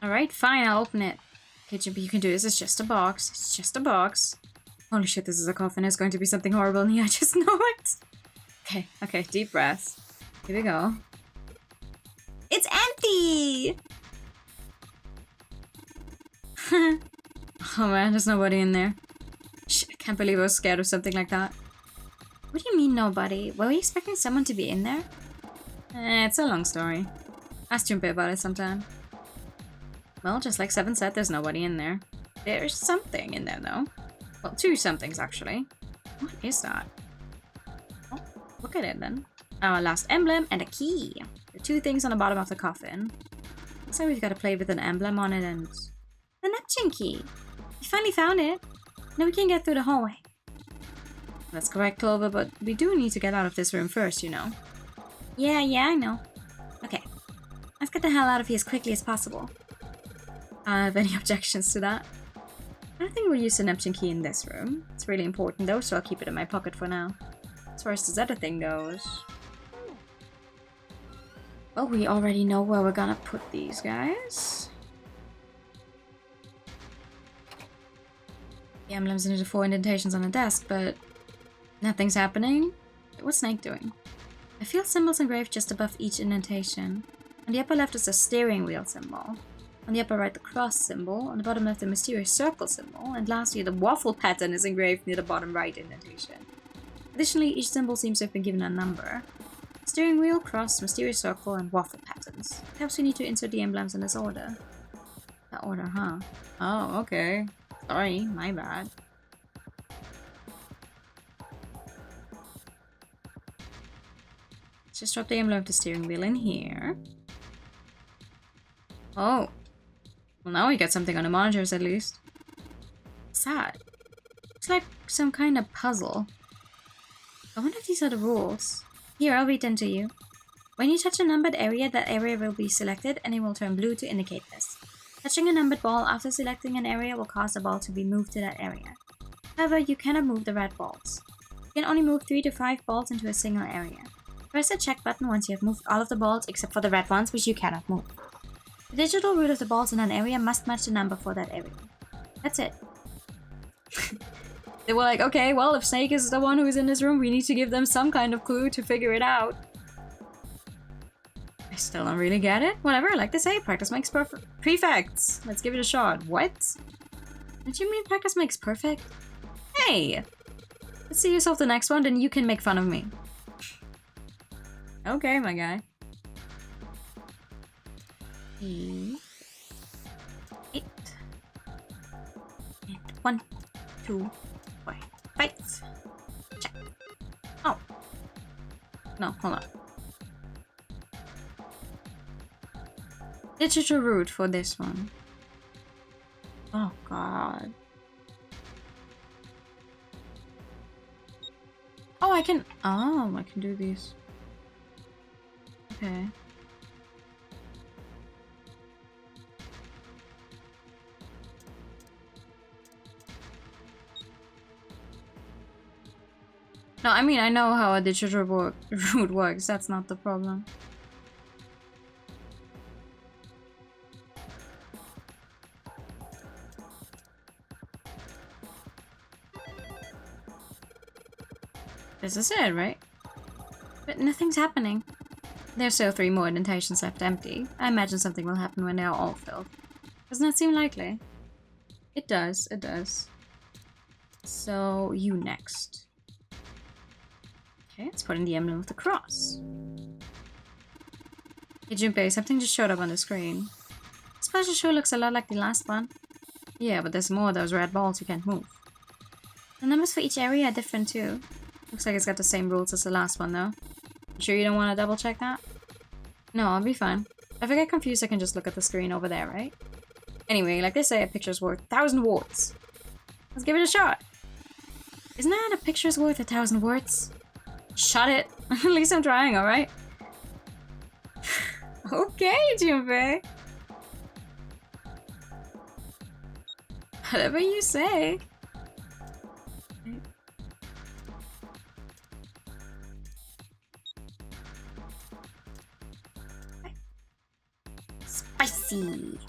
Alright, fine, I'll open it. Okay, Junpei, you can do this. It's just a box. It's just a box. Holy shit, this is a coffin. It's going to be something horrible, and yeah, I just know it. Okay, okay, deep breaths. Here we go. It's empty! Oh man, there's nobody in there. Shit, I can't believe I was scared of something like that. What do you mean nobody? Were we expecting someone to be in there? It's a long story. Ask Junpei about it sometime. Well, just like Seven said, there's nobody in there. There's something in there, though. Well, 2 somethings, actually. What is that? Oh, look at it, then. Our last emblem and a key. The 2 things on the bottom of the coffin. Looks like we've got to play with an emblem on it and... the Neptune key! We finally found it! Now we can get through the hallway. That's correct, Clover, but we do need to get out of this room first, you know. Yeah, I know. Okay. Let's get the hell out of here as quickly as possible. Have any objections to that? I don't think we'll use the Neptune key in this room. It's really important though, so I'll keep it in my pocket for now. As far as this other thing goes... well, we already know where we're gonna put these guys. The emblems into the 4 indentations on the desk, but... nothing's happening. What's Snake doing? I feel symbols engraved just above each indentation. On the upper left is the steering wheel symbol. On the upper right, the cross symbol. On the bottom left, the mysterious circle symbol. And lastly, the waffle pattern is engraved near the bottom right indentation. Additionally, each symbol seems to have been given a number. Steering wheel, cross, mysterious circle, and waffle patterns. Perhaps we need to insert the emblems in this order. That order, huh? Oh, okay. Sorry, my bad. Let's just drop the emblem of the steering wheel in here. Oh. Well, now we got something on the monitors at least. What's that? Looks like some kind of puzzle. I wonder if these are the rules. Here, I'll read them to you. When you touch a numbered area, that area will be selected and it will turn blue to indicate this. Touching a numbered ball after selecting an area will cause the ball to be moved to that area. However, you cannot move the red balls. You can only move 3 to 5 balls into a single area. Press the check button once you have moved all of the balls except for the red ones, which you cannot move. The digital root of the balls in an area must match the number for that area. That's it. They were like, okay, well, if Snake is the one who's in this room, we need to give them some kind of clue to figure it out. I still don't really get it. Whatever, like they say, practice makes perfect. Prefects! Let's give it a shot. What? Don't you mean practice makes perfect? Hey! Let's see yourself the next one, then you can make fun of me. Okay, my guy. 8. 1, 2, 4. Fight! Check. Oh. No, hold on. Digital route for this one. Oh god. Oh, I can do these. Okay. No, I mean, I know how a digital route works. That's not the problem. This is it, right? But nothing's happening. There's still 3 more indentations left empty. I imagine something will happen when they are all filled. Doesn't that seem likely? It does, it does. So, you next. Okay, let's put in the emblem of the cross. Hey Junpei, something just showed up on the screen. This puzzle sure looks a lot like the last one. Yeah, but there's more of those red balls you can't move. The numbers for each area are different too. Looks like it's got the same rules as the last one though. You sure you don't want to double check that? No, I'll be fine. If I get confused, I can just look at the screen over there, right? Anyway, like they say, a picture's worth 1,000 words. Let's give it a shot. Isn't that a picture's worth 1,000 words? Shut it. At least I'm trying, alright? Okay, Junpei. Whatever you say. Spicy.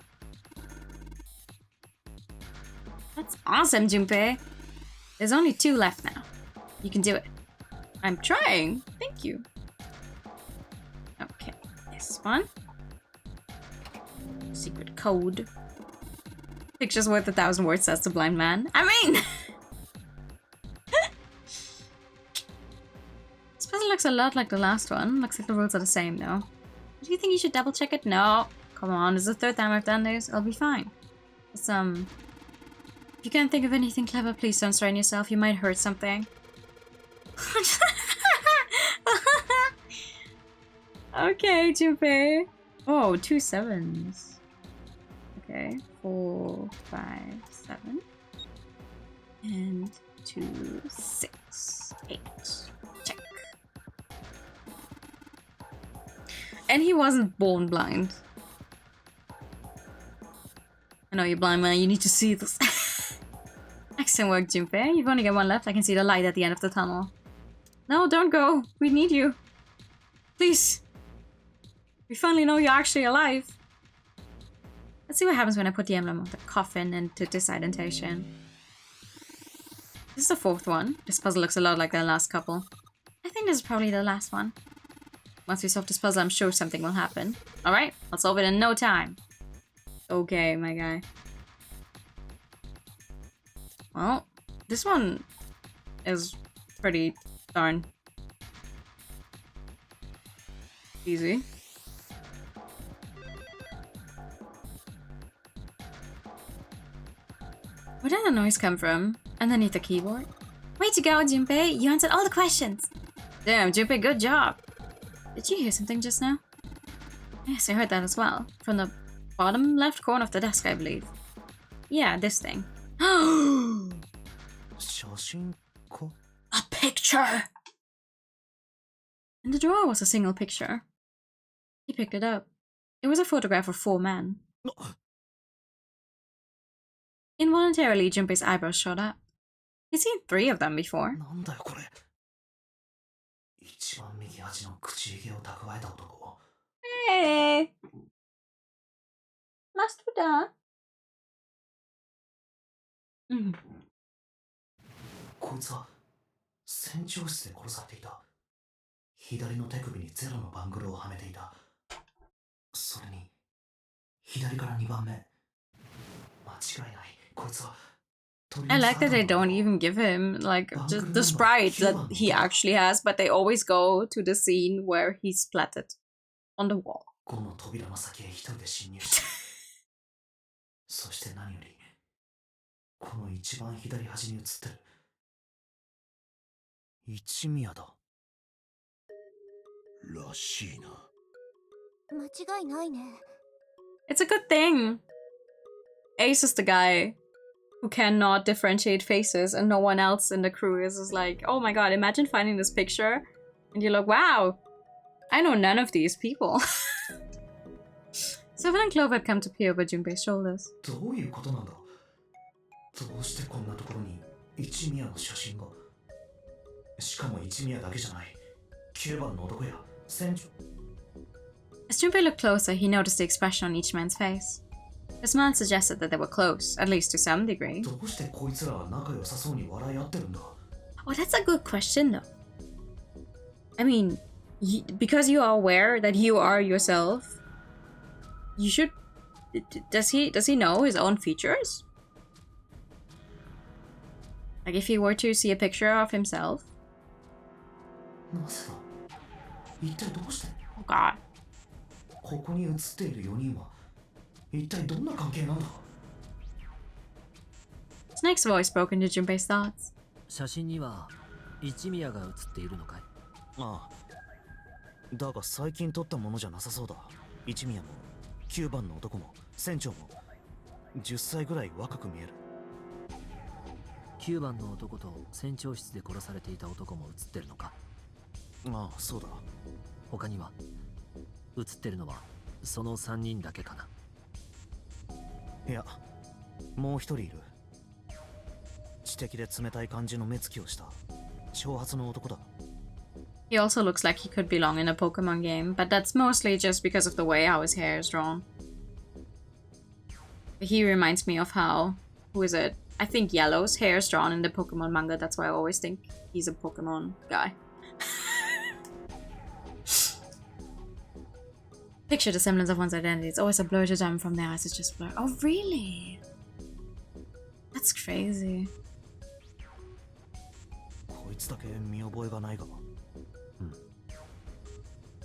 That's awesome, Junpei. There's only 2 left now. You can do it. I'm trying. Thank you. Okay, this one. Secret code. Picture's worth 1,000 words, says the blind man. I mean! This puzzle looks a lot like the last one. Looks like the rules are the same, though. Do you think you should double check it? No. Come on, this is the 3rd time I've done this. I'll be fine. It's, if you can't think of anything clever, please don't strain yourself. You might hurt something. Okay, Junpei. Oh, 2 7s. Okay, 4, 5, 7. And 2, 6, 8. Check. And he wasn't born blind. I know you're blind, man. You need to see this. Excellent work, Junpei. You've only got 1 left. I can see the light at the end of the tunnel. No, don't go. We need you. Please. We finally know you're actually alive. Let's see what happens when I put the emblem of the coffin into this indentation. This is the 4th one. This puzzle looks a lot like the last couple. I think this is probably the last one. Once we solve this puzzle, I'm sure something will happen. Alright, I'll solve it in no time. Okay, my guy. Well, this one is pretty darn easy. Where did the noise come from? Underneath the keyboard? Way to go, Junpei! You answered all the questions! Damn, Junpei, good job! Did you hear something just now? Yes, I heard that as well. From the bottom left corner of the desk, I believe. Yeah, this thing. A picture! In the drawer was a single picture. He picked it up. It was a photograph of 4 men. Involuntarily, Junpei's eyebrows shot up. He's seen 3 of them before. Hey! Must we done? こいつは船長室で殺されていた。左の手首にゼロのバングルをはめていた。それに左から2番目。間違いない。こいつは I like that they don't even give him like just the sprite that he actually has, but they always go to the scene where he's splattered on the wall. 5の扉の先へ一人で侵入しそして何よりこの一番左端に映ってる一宮だらしいな。間違いないね。 It's a good thing. Ace is the guy who cannot differentiate faces, and no one else in the crew is just like, oh my god, imagine finding this picture and you're like, wow, I know none of these people. Sylvan and Clover had come to peer over Junpei's shoulders. どういうことなんだどうしてこんなところに一宮の写真がしかも一宮だけじゃない9番の男や船長 As Junpei looked closer, he noticed the expression on each man's face. The smile suggested that they were close, at least to some degree. どうしてこいつらは仲良さそうに笑い合ってるんだ Oh, that's a good question, though. I mean, because you are aware that you are yourself, you should. Does he know his own features? Like, if he were to see a picture of himself. なぜだ一体どうして Oh God. ここに写っている4人は一体どんな関係なんだ Snake's voice broke into Junpei's thoughts. 写真には一宮が写っているのかいああだが最近撮ったものじゃなさそうだ一宮も9番の男も船長も10歳ぐらい若く見える9番の男と船長室で殺されていた男も写ってるのかああそうだ他には写ってるのはその3人だけかないやもう一人いる知的で冷たい感じの目つきをした長髪の男だ He also looks like he could belong in a Pokemon game, but that's mostly just because of the way how his hair is drawn. He reminds me of how... Who is it? I think Yellow's hair is drawn in the Pokemon manga, that's why I always think he's a Pokemon guy. Picture the semblance of one's identity. It's always a blur to them from their eyes. It's just blur. Oh, really? That's crazy. こいつだけ見覚えがないが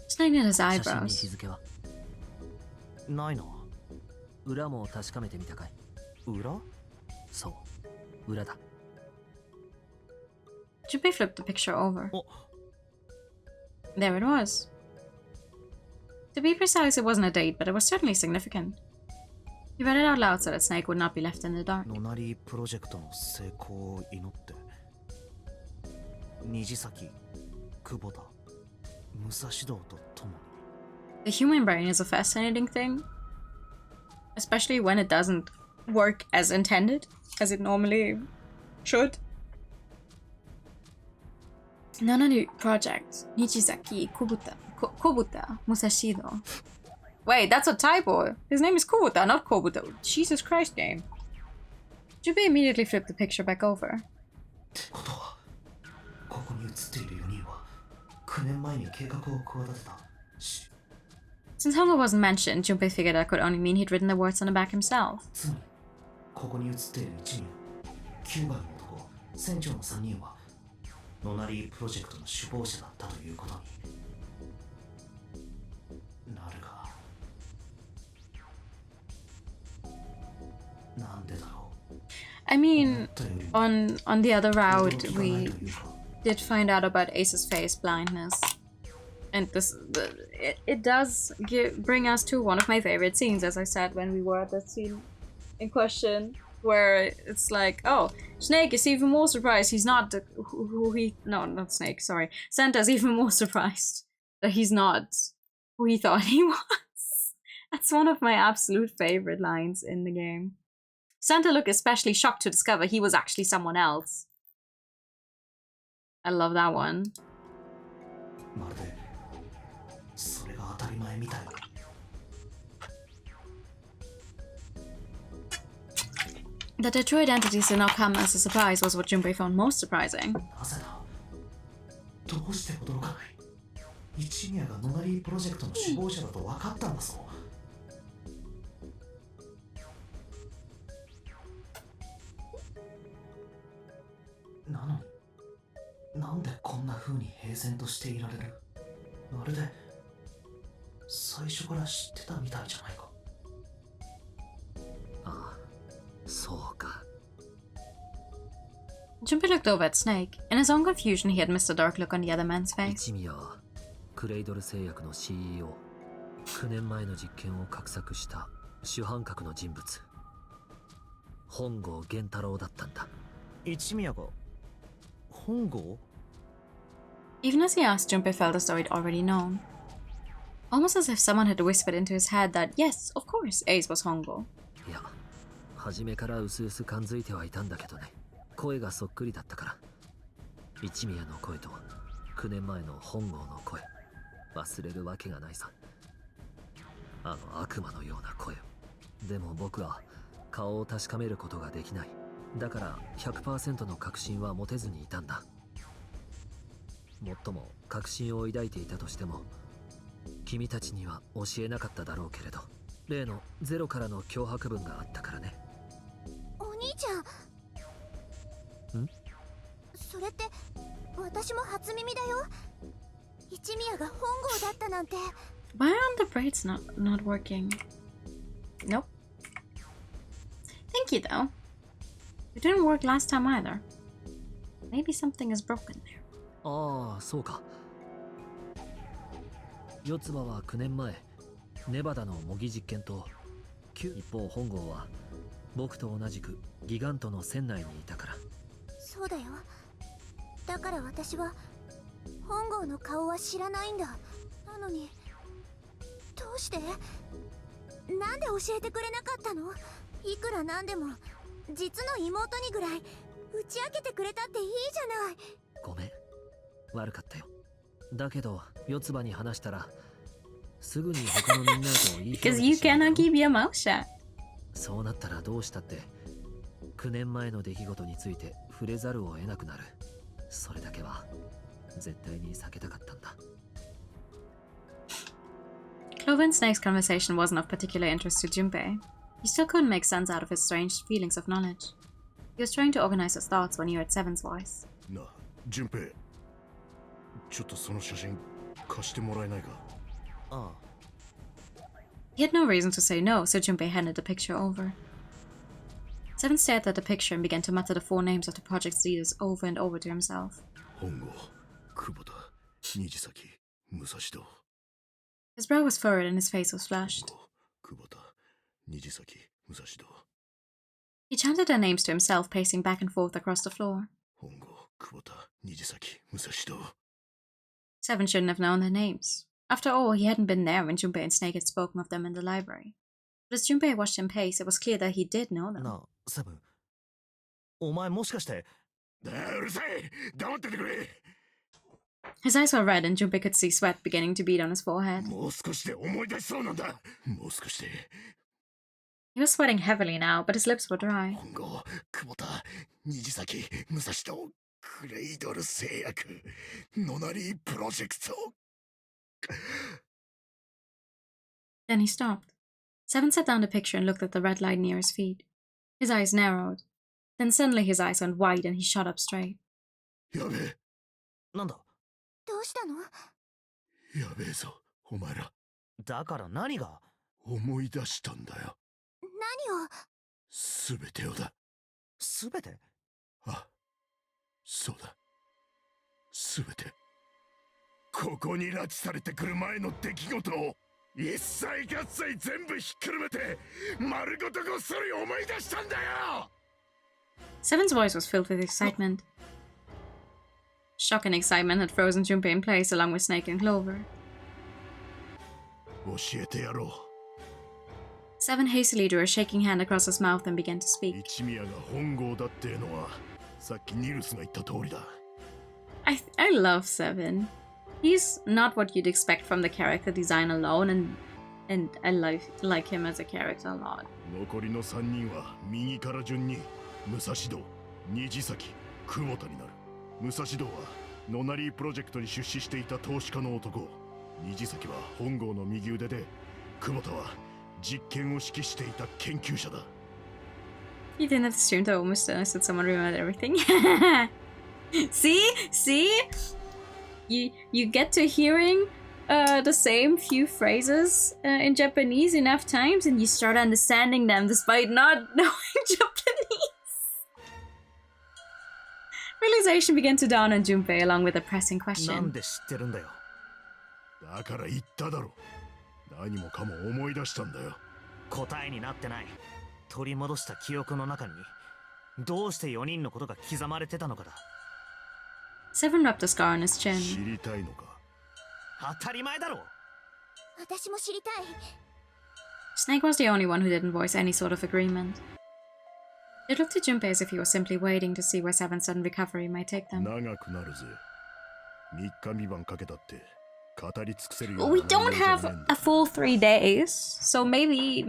Just looking at his 写真に eyebrows. 日付はないな裏も確かめてみたかい裏そう裏だ Junpei flipped the picture over. Oh. There it was. To be precise, it wasn't a date, but it was certainly significant. He read it out loud so that Snake would not be left in the dark. ノナリープロジェクトの成功を祈って虹崎久保田武蔵道とともに The human brain is a fascinating thing, especially when it doesn't work as intended, as it normally should. Nanani Project, Nijizaki, Kobuta, Musashido. Wait, that's a typo. His name is Kobuta, not Kobuta. Jesus Christ game. Junpei immediately flipped the picture back over. ってことはここに写っている4人は9年前に計画を企てた Since hunger wasn't mentioned, Junpei figured that could only mean he'd written the words on the back himself. つまりここに写っている1人9番の男船長の3人はノナリープロジェクトの首謀者だったということになるがなんでだろう I mean, 思ったより on the other 驚 route, きがない we というか did find out about Ace's face blindness. And it does bring us to one of my favorite scenes, as I said when we were at that scene in question, where it's like, oh, Snake is even more surprised he's not not Snake, sorry. Santa's even more surprised that he's not who he thought he was. That's one of my absolute favorite lines in the game. Santa looked especially shocked to discover he was actually someone else. I love that one. まるでそれが当たり前みたいな That their true identities did not come as a surprise was what Junpei found most surprising. なぜだどうして驚かない一宮がノナリープロジェクトの首謀者だと分かったんだぞんな風に平然としていられる。まるで最初から知ってたみたいじゃないか。ああ、そうか。Junpei looked over at Snake. In his own confusion, he had missed a dark look on the other man's face. 一宮はクレイドル製薬の CEO、9年前の実験を画策した主犯格の人物、本郷源太郎だったんだ。一宮が本郷？ Even as he asked, Junpei felt as though he'd already known. Almost as if someone had whispered into his head that, yes, of course, Ace was Hongo. いや、初めからうすうす感づいてはいたんだけどね。声がそっくりだったから。一宮の声と9年前の本郷の声、忘れるわけがないさ。あの悪魔のような声。でも僕は顔を確かめることができない。だから 100% の確信は持てずにいたんだ。もっとも確信を抱いていたとしても、君たちには教えなかっただろうけれど、例のゼロからの脅迫文があったからね。お兄ちゃん。それって私も初耳だよ。一宮が本郷だったなんて。Why aren't the braids not working? Nope. Thank you, though. It didn't work last time either. Maybe something is broken there. ああ、そうか。四つ葉は9年前、ネバダの模擬実験と、一方本郷は僕と同じくギガントの船内にいたから。そうだよ。だから私は本郷の顔は知らないんだ。なのにどうして？なんで教えてくれなかったの？いくらなんでも実の妹にぐらい打ち明けてくれたっていいじゃない。ごめん、悪かったよ。だけど四つ葉に話したらすぐに他のみんなと言い Because you cannot keep your mouth shut. そうなったらどうしたって9年前の出来事について触れざるを得なくなる。それだけは絶対に避けたかったんだ。Clover and Snake's conversation wasn't of particular interest to Junpei. He still couldn't make sense out of his strange feelings of knowledge. He was trying to organize his thoughts when he heard Seven's voice. なあ、順平。ちょっとその写真貸してもらえないか？ああ。 He had no reason to say no, so Junpei handed the picture over. Seven stared at the picture and began to mutter the four names of the project's leaders over and over to himself. 本郷、久保田、虹崎、武蔵堂。 His brow was furrowed and his face was flushed. 久保田、虹崎、武蔵堂。 He chanted their names to himself, pacing back and forth across the floor. 本郷、久保田、虹崎、武蔵堂。 Seven shouldn't have known their names. After all, he hadn't been there when Junpei and Snake had spoken of them in the library. But as Junpei watched him pace, it was clear that he did know them. なあ、セブン。お前もしかして。うるさい！黙っててくれ！ His eyes were red and Junpei could see sweat beginning to bead on his forehead. もう少しで思い出しそうなんだ。もう少しで。 He was sweating heavily now, but his lips were dry. 本郷、久保田、虹崎、武蔵堂、クレイドル製薬、ノナリープロジェクト。 Then he stopped. Seven set down the picture and looked at the red light near his feet. His eyes narrowed. Then suddenly his eyes went wide and he shot up straight. やべえ。なんだ？どうしたの？やべえぞ、お前ら。だから何が？思い出したんだよ。何を？すべてをだ。すべて？あ、そうだ。すべて。ここに拉致されてくる前の出来事を一切合切全部ひっくるめて丸ごとこっそり思い出したんだよ。 Seven's voice was filled with excitement. Shock and excitement had frozen Junpei in place along with Snake and Clover. 教えてやろう。 Seven hastily drew a shaking hand across his mouth and began to speak. 一宮が本郷だってのはさっきニルスが言った通りだ。I love Seven. He's not what you'd expect from the character design alone, and I like him as a character a lot. 残りの3人は右から順に武蔵堂、虹崎、久保田になる。武蔵堂はノナリープロジェクトに出資していた投資家の男。虹崎は本郷の右腕で、久保田は実験を指揮していた研究者だ。 You didn't have to stream to almost understood someone remembered everything. See? you get to hearing the same few phrases in Japanese enough times, and you start understanding them despite not knowing Japanese. Realization began to dawn on Junpei along with a pressing なん question. で知ってるんだよ。だから言っただろ。何もかも思い出したんだよ。答えになってない。取り戻した記憶の中にどうして4人のことが刻まれてたのかだ。 Seven rubbed a scar on his 知 chin. りたいのか。当たり前だろ。私も知りたい。 Snake was the only one who didn't voice any sort of agreement. It looked to Junpei as if he was simply waiting to see where Seven's sudden recovery might take them. 長くなるぜ。3日3晩かけたって語り尽くせるよう We な don't 内容じゃ have ねえん a だ。 full 3 days, so maybe,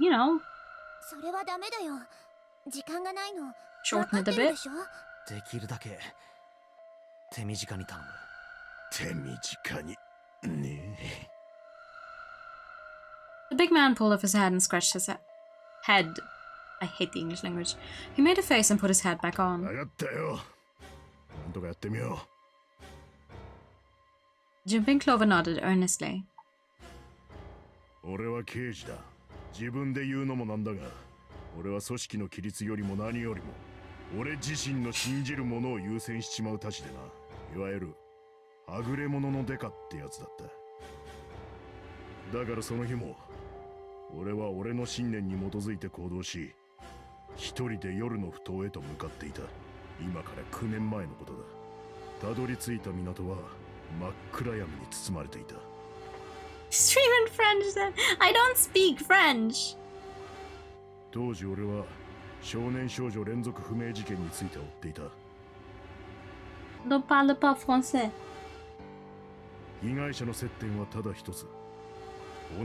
you know, それはダメだよ。時間がないの。 shorten it a 分かってる bit. でしょ。できるだけ手短に頼む。手短にねえ。 The big man pulled off his hat and scratched his head. I hate the English language. He made a face and put his hat back 分 on. かったよ。なんとかやってみよ Junpei Clover nodded earnestly. う。俺は刑事だ。自分で言うのもなんだが、俺は組織の規律よりも何よりも俺自身の信じるものを優先しちまうたちでな。いわゆるはぐれ者のデカってやつだった。だからその日も俺は俺の信念に基づいて行動し、一人で夜の埠頭へと向かっていた。今から9年前のことだ。たどり着いた港は真っ暗闇に包まれていた。 Stream in French then. I don't speak French. 当時俺は少年少女連続不明事件について追っていた。 Ne parle pas français. 被害者の接点はただ一つ。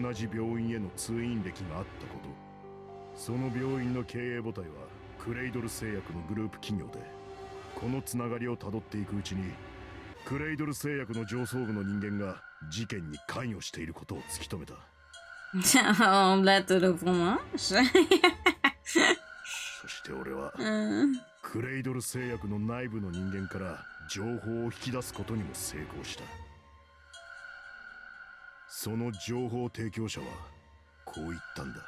同じ病院への通院歴があったこと。その病院の経営母体はクレイドル製薬のグループ企業で、このつながりをたどっていくうちにクレイドル製薬の上層部の人間が事件に関与していることを突き止めた。 Omelette de fromage. そして俺は Mm. クレイドル製薬の内部の人間から情報を引き出すことにも成功した。その情報提供者はこう言ったんだ。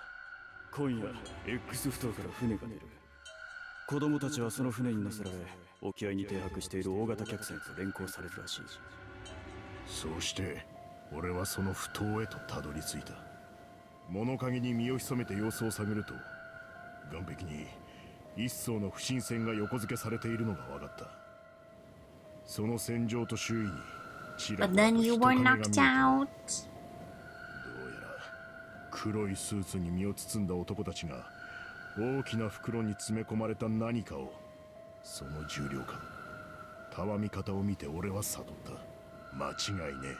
今夜 X 埠頭から船が出る。子供たちはその船に乗せられ沖合に停泊している大型客船と連行されるらしい。そうして俺はその埠頭へとたどり着いた。物陰に身を潜めて様子を探ると、岸壁に一艘の不審船が横付けされているのが分かった。その船上と周囲にちら But ほら then と you 人 were 影が見 knocked えた。 out. どうやら黒いスーツに身を包んだ男たちが大きな袋に詰め込まれた何かを、その重量感、たわみ方を見て俺は悟った。間違いね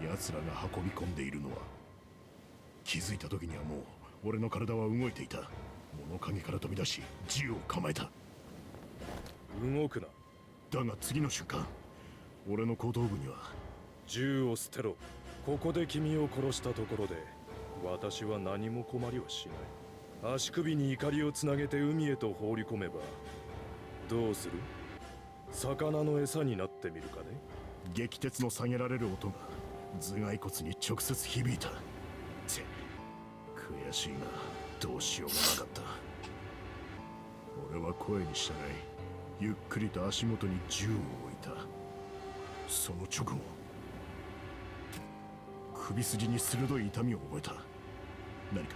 え。奴らが運び込んでいるのは、気づいた時にはもう俺の体は動いていた。物陰から飛び出し銃を構えた。動くな。だが次の瞬間、俺の後頭部には銃を捨てろ。ここで君を殺したところで私は何も困りはしない。足首に怒りをつなげて海へと放り込めばどうする？魚の餌になってみるかね。激鉄の下げられる音が頭蓋骨に直接響いた。って悔しいがどうしようもなかった。俺は声に従いゆっくりと足元に銃を置いた。その直後、首筋に鋭い痛みを覚えた。何か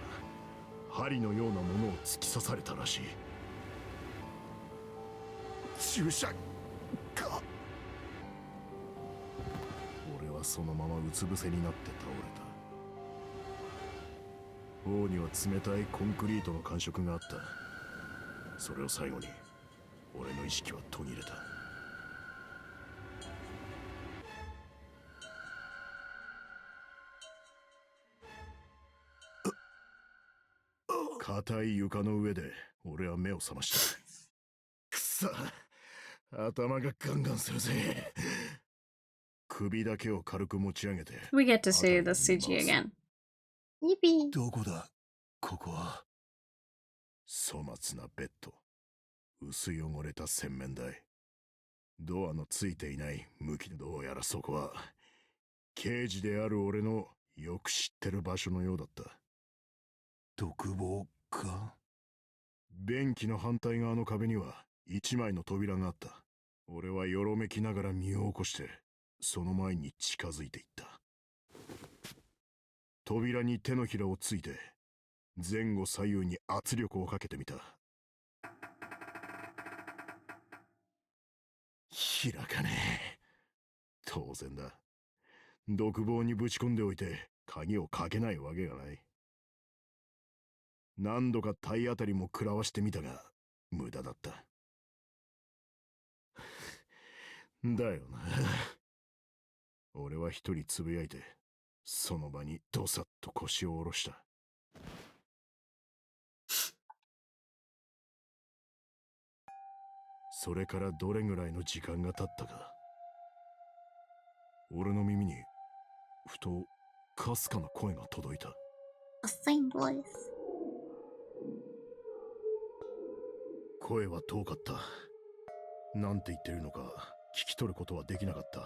針のようなものを突き刺されたらしい。注射か。俺はそのままうつ伏せになって倒れた。頬には冷たいコンクリートの感触があった。それを最後に俺の意識は途切れた。硬い床の上で俺は目を覚ました。くそ、頭がガンガンするぜ。首だけを軽く持ち上げて。 We get to see the CG again. Yippee. どこだここは。粗末なベッド、薄汚れた洗面台、ドアのついていない向きで、どうやらそこは刑事である俺のよく知ってる場所のようだった。独房か？便器の反対側の壁には一枚の扉があった。俺はよろめきながら身を起こしてその前に近づいていった。扉に手のひらをついて前後左右に圧力をかけてみた。開かねえ。当然だ。独房にぶち込んでおいて鍵をかけないわけがない。何度か体当たりも食らわしてみたが無駄だった。だよな。俺は一人つぶやいてその場にどさっと腰を下ろした。それからどれぐらいの時間が経ったか、俺の耳にふとかすかな声が届いた。 A faint voice. 声は遠かった。なんて言ってるのか聞き取ることはできなかった。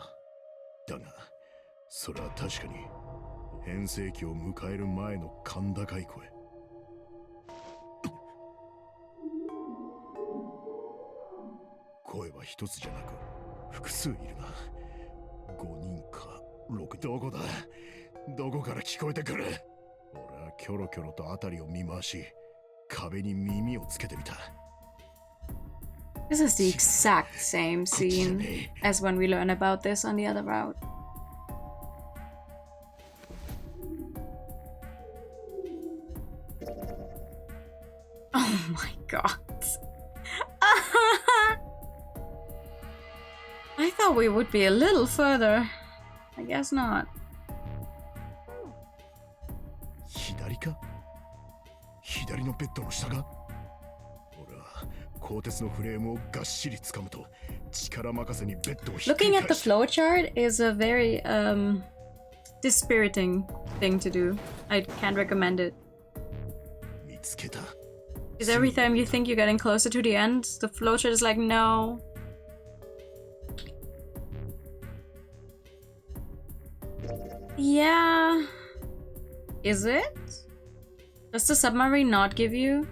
だがそれは確かに変声期を迎える前の甲高い声。声は一つじゃなく複数いるな。5人か6。どこだ？どこから聞こえてくる？俺はキョロキョロと辺りを見回し壁に耳をつけてみた。 This is the exact same scene as when we learn about this on the other route. Oh my god. I thought we would be a little further. I guess not. 左か？左のベッドの下か？俺は鋼鉄のフレームをがっしり掴むと力任せにベッドをひっくり Looking 返 at the した。 flowchart is a very dispiriting thing to do. I can't recommend it. 見つけた。 Because every time you think you're getting closer to the end, the flowchart is like, no. Yeah. Is it? Does the submarine not give you?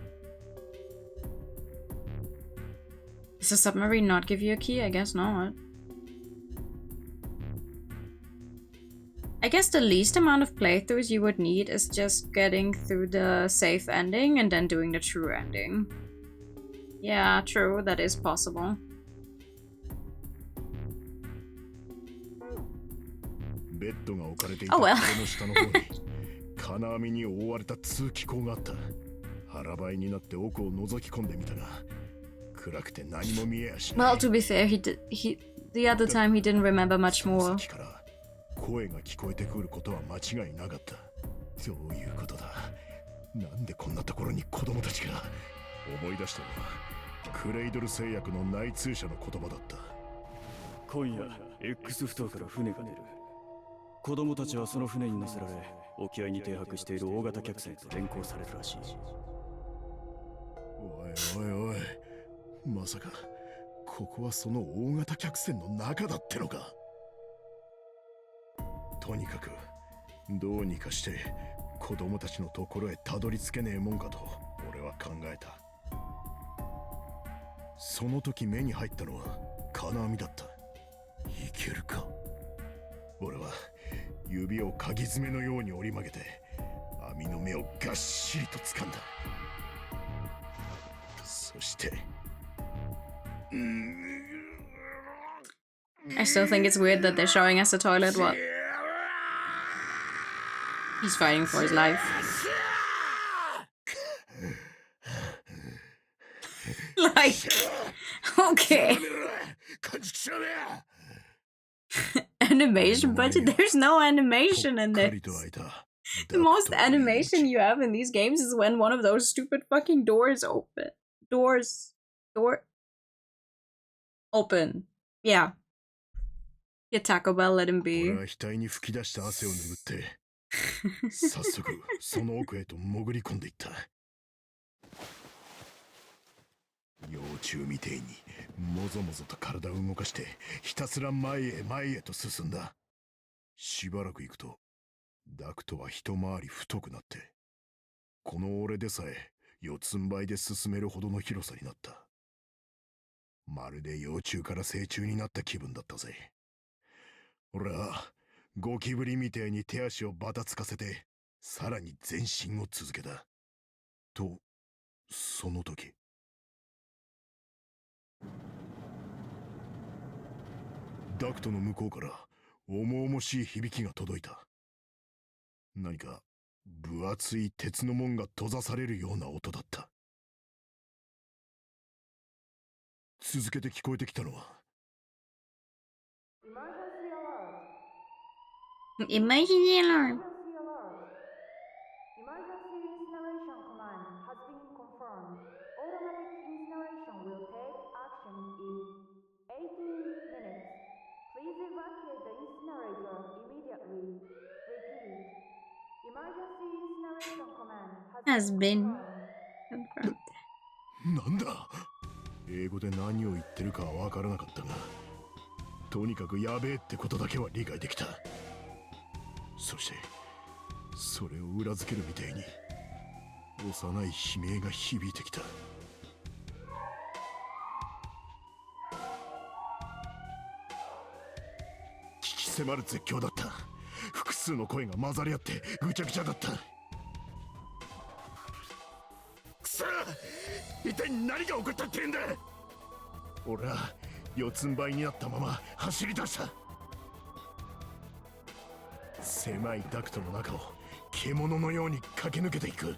Does the submarine not give you a key? I guess not. I guess the least amount of playthroughs you would need is just getting through the safe ending and then doing the true ending. Yeah, true, that is possible. ベッドが置かれていた Oh well. 壁の下の方に金網に覆われた通気口があった。腹ばいになって奥を覗き込んでみたが暗くて何も見えやしない。 Well, to be fair, the other time he didn't remember much その more. 先から声が聞こえてくることは間違いなかった。どういうことだ？なんでこんなところに子供たちが？思い出したのはクレイドル製薬の内通者の言葉だった。今夜 X 埠頭から船が出る。子供たちはその船に乗せられ沖合に停泊している大型客船と連行されるらしい。おいおいおい、まさかここはその大型客船の中だってのか？とにかくどうにかして子供たちのところへたどり着けねえもんかと俺は考えた。その時目に入ったのは金網だった。いけるか？俺は指を鍵爪のように折り曲げて網の目をがっしりと掴んだ。そしてI still think it's weird that they're showing us the toilet. What? He's fighting for his life. Like, okay. Animation budget? There's no animation in this. The most animation you have in these games is when one of those stupid fucking doors open. Open. Yeah. Yeah, Taco Bell, let him be. 俺は額に吹き出した汗を拭って早速その奥へと潜り込んでいった。幼虫みてえにもぞもぞと体を動かしてひたすら前へ前へと進んだ。しばらく行くとダクトは一回り太くなって、この俺でさえ四つん這いで進めるほどの広さになった。まるで幼虫から成虫になった気分だったぜ。俺はゴキブリみてえに手足をバタつかせてさらに前進を続けた。とその時、ダクトの向こうから重々しい響きが届いた。何か分厚い鉄の門が閉ざされるような音だった。続けて聞こえてきたのは、Emergency alarm. Emergency incineration command has been confirmed. Automatic incineration will take action in 18 minutes. Please evacuate the incinerator immediately. Repeat. Emergency incineration command Has been confirmed. confirmed. なんだ、英語で何を言ってるかは分からなかったが、とにかくやべえってことだけは理解できた。そしてそれを裏付けるみたいに幼い悲鳴が響いてきた。聞き迫る絶叫だった。複数の声が混ざり合ってぐちゃぐちゃだった。くそ、一体何が起こったって言うんだ。俺は四つん這いになったまま走り出した。狭いダクトの中を獣のように駆け抜けていく。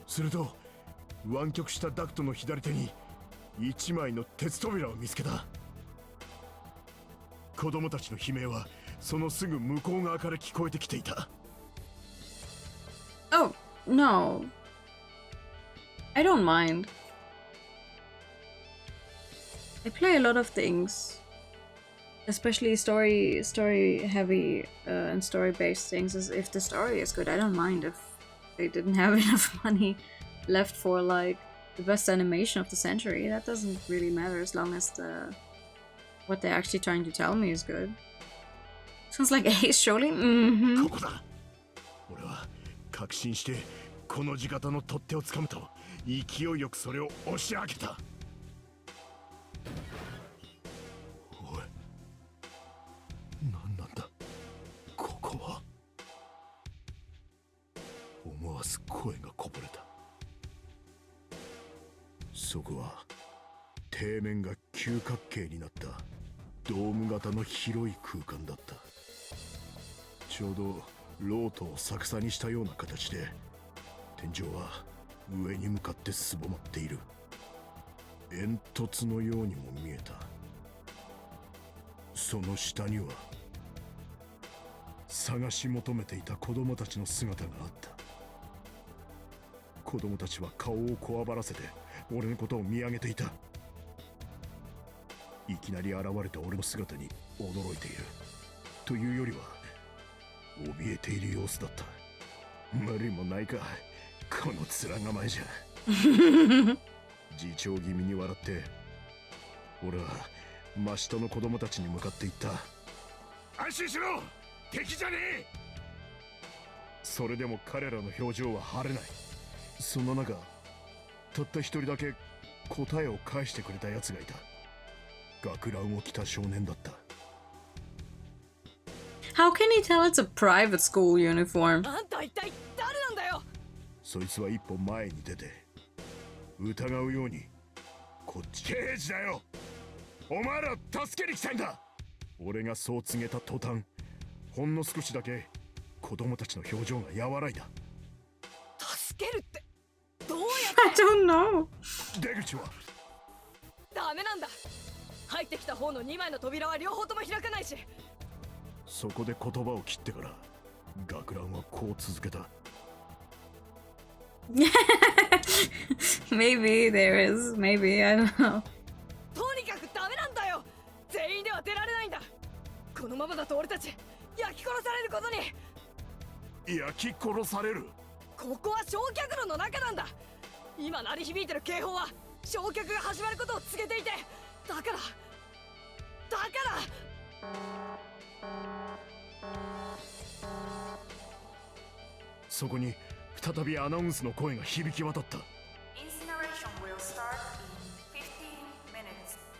すると湾曲したダクトの左手に一枚の鉄扉を見つけた。子供たちの悲鳴はそのすぐ向こう側から聞こえてきていた。 Oh, no. I don't mind. I play a lot of things, especially story heavy and story based things. As if the story is good, I don't mind if they didn't have enough money left for like the best animation of the century. That doesn't really matter as long as what they're actually trying to tell me is good. Sounds like Ace surely. ここだ。俺は確信してこの地形の取っ手をつかむと勢いよくそれを押し上げた。おい、何なんだここは。思わず声がこぼれた。そこは底面が九角形になったドーム型の広い空間だった。ちょうどロートを逆さにしたような形で、天井は上に向かってすぼまっている。煙突のようにも見えた。その下には探し求めていた子供たちの姿があった。子供たちは顔をこわばらせて俺のことを見上げていた。いきなり現れた俺の姿に驚いているというよりは怯えている様子だった。無理もないか、この面構えじゃ。自重気味に笑って俺は真下の子供たちに向かって言った。安心しろ、敵じゃねえ。それでも彼らの表情は晴れない。その中、たった一人だけ答えを返してくれたやつがいた。学ランを着た少年だった。How can he tell it's a private school uniform? あんた一体誰なんだよ。そいつは一歩前に出て疑うように、こっち刑事だよ、お前ら助けに来たんだ。俺がそう告げた途端、ほんの少しだけ子供たちの表情が和らいだ。助けるってどうやI don't know. 出口はダメなんだ。入ってきた方の2枚の扉は両方とも開かないし。そこで言葉を切ってから学ランはこう続けた。Maybe there is, maybe, I don't know. とにかくダメなんだよ。全員では出られないんだ。このままだと俺たち焼き殺されることに。焼き殺される。ここは焼却炉の中なんだ。今鳴り響いてる警報は焼却が始まることを告げていて、だからそこに再びアナウンスの声が響き渡った。 Incineration will start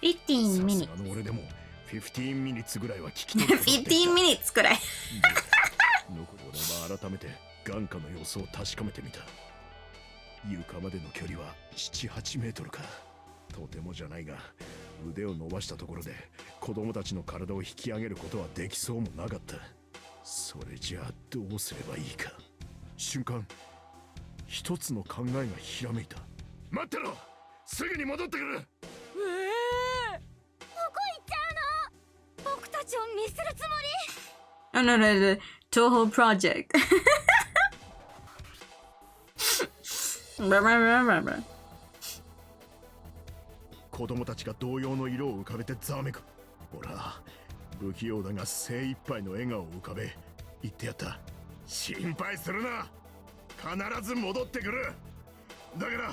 in 15 15 minutes. minutes さすがの俺でも15ミニッツぐらいは聞き取ることができた。15 minutes くらい残る俺は改めて眼下の様子を確かめてみた。床までの距離は7、8メートルか。とてもじゃないが、腕を伸ばしたところで子供たちの体を引き上げることはできそうもなかった。それじゃあどうすればいいか。瞬間、一つの考えがひらめいた。待ってろ、すぐに戻ってくる。どこ行っちゃうの？僕たちを見捨てるつもり？ Oh no, no, the Toho project. 子供たちが動揺の色を浮かべてざわめく。ほら、不器用だが精一杯の笑顔を浮かべ言ってやった。心配するな、必ず戻ってくる。だから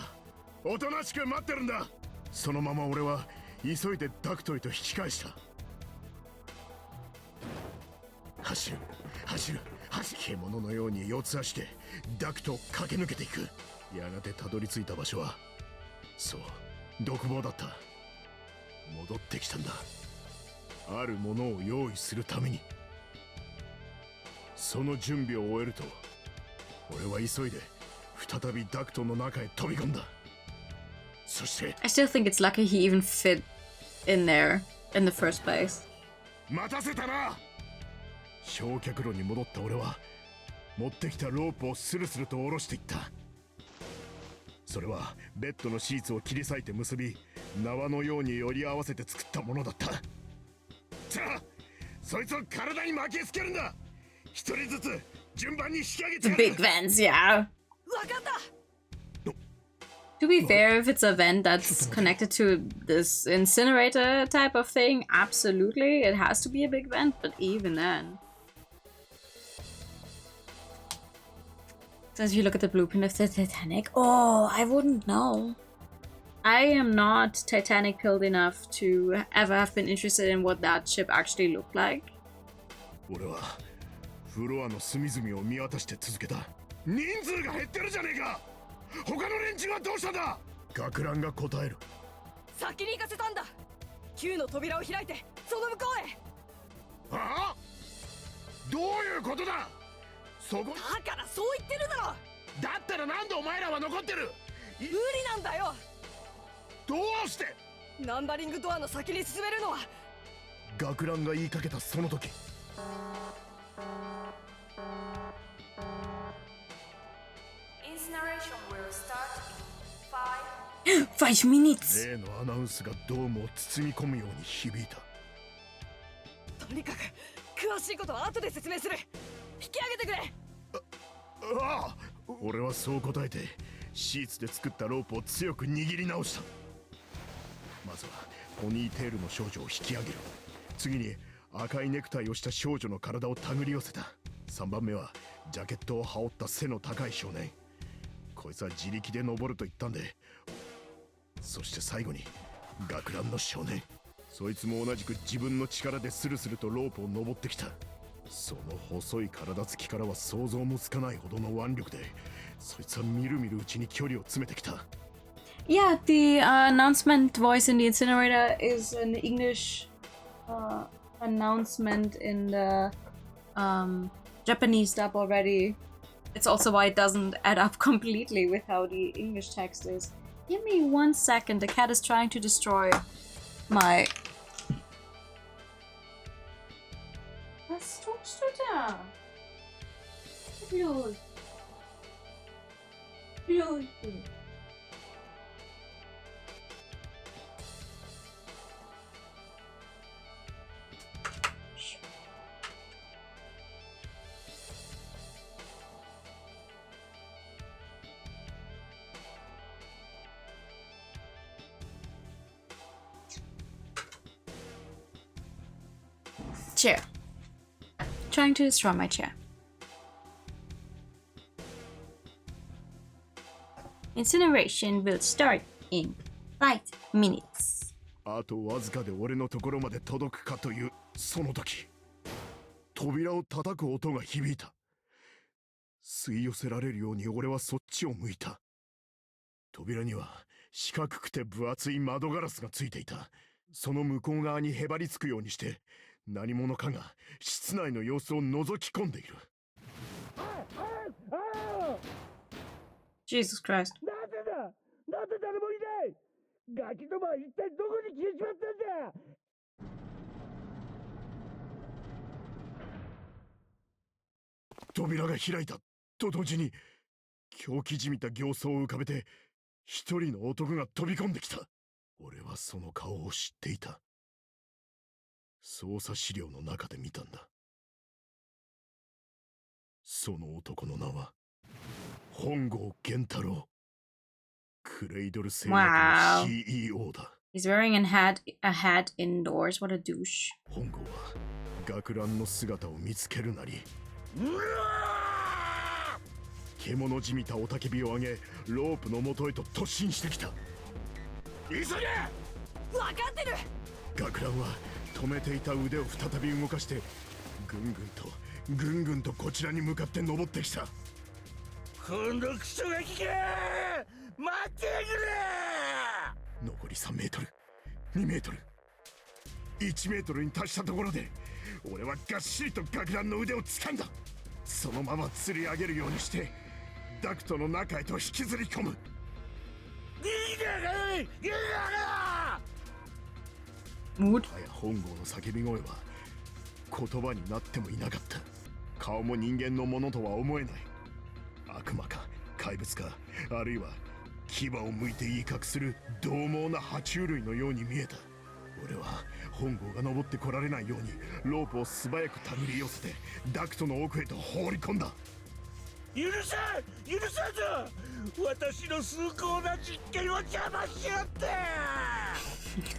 おとなしく待ってるんだ。そのまま俺は急いでダクトへと引き返した。走る走る走る、獣のように四つ足でダクトを駆け抜けていく。やがてたどり着いた場所は、そう独房だった。戻ってきたんだ、あるものを用意するために。その準備を終えると俺は急いで再びダクトの中へ飛び込んだ。そして I still think it's lucky he even fit in there in the first place. 待たせたな。焼却炉に戻った俺は持ってきたロープをスルスルと下ろしていった。それはベッドのシーツを切り裂いて結び、縄のようにより合わせて作ったものだった。じゃあそいつを体に巻きつけるんだ。一人ずつ順番に引き上げて The やる。 big vents, yeah. わかった。 To be fair, if it's a vent that's connected to this incinerator type of thing, absolutely, it has to be a big vent, but even then. So if you look at the blueprint of the Titanic, oh, I wouldn't know. I am not Titanic pilled enough to ever have been interested in what that ship actually looked like. 俺はフロアの隅々を見渡して続けた。人数が減ってるじゃねえか。他の連中はどうしたんだ。学ランが答える。先に行かせたんだ。9の扉を開いてその向こうへ。ああ、どういうことだ。そこだからそう言ってるだろ。だったらなんでお前らは残ってる。無理なんだよ。どうして。ナンバリングドアの先に進めるのは。学ランが言いかけたその時、 Incineration will start in 5 5 minutes! 例のアナウンスがドームを包み込むように響いた。とにかく詳しいことは後で説明する。引き上げてくれ。ああ、俺はそう答えてシーツで作ったロープを強く握り直した。まずはポニーテールの少女を引き上げる。次に赤いネクタイをした少女の体を手繰り寄せた。3番目はジャケットを羽織った背の高い少年。こいつは自力で登ると言ったんで。そして最後に学ランの少年。そいつも同じく自分の力でスルスルとロープを登ってきた。その細い体つきからは想像もつかないほどの腕力で、そいつはみるみるうちに距離を詰めてきた。Yeah, the announcement voice in the incinerator is an English announcement in the Japanese dub already. It's also why it doesn't add up completely with how the English text is. Give me 1 second, the cat is trying to destroy my... Was tust du da? Los. Los. Chair. Trying to destroy my chair. Incineration will start in 5 minutes. あとわずかで俺のところまで届くかというその時、扉を叩く音が響いた。吸い寄せられるように俺はそっちを向いた。扉には四角くて分厚い窓ガラスがついていた。その向こう側にへばりつくようにして何者かが室内の様子を覗き込んでいる。Jesus Christ. なんでだ、なんで誰もいない。ガキどもは一体どこに消えちまったんだ。扉が開いたと同時に狂気じみた形相を浮かべて一人の男が飛び込んできた。俺はその顔を知っていた。捜査資料の中で見たんだ。その男の名は本郷源太郎。クレイドル製薬の CEO だ。He's wearing a hat indoors. What a douche. 本郷は学ランの姿を見つけるなり、獣じみた雄たけびを上げロープの元へと突進してきた。急げ！分かってる！学ランは止めていた腕を再び動かしてぐんぐんとこちらに向かって登ってきた。今度クソガキか！待ってくれ！残り3メートル、2メートル、1メートルに達したところで俺はがっしりと学ランの腕を掴んだ。そのまま吊り上げるようにしてダクトの中へと引きずり込む。もはや本郷の叫び声は言葉になってもいなかった。顔も人間のものとは思えない。悪魔か怪物か、あるいは牙を向いて威嚇する獰猛な爬虫類のように見えた。俺は本郷が登ってこられないようにロープを素早く手繰り寄せてダクトの奥へと放り込んだ。許さんぞ！私の崇高な実験を邪魔しやって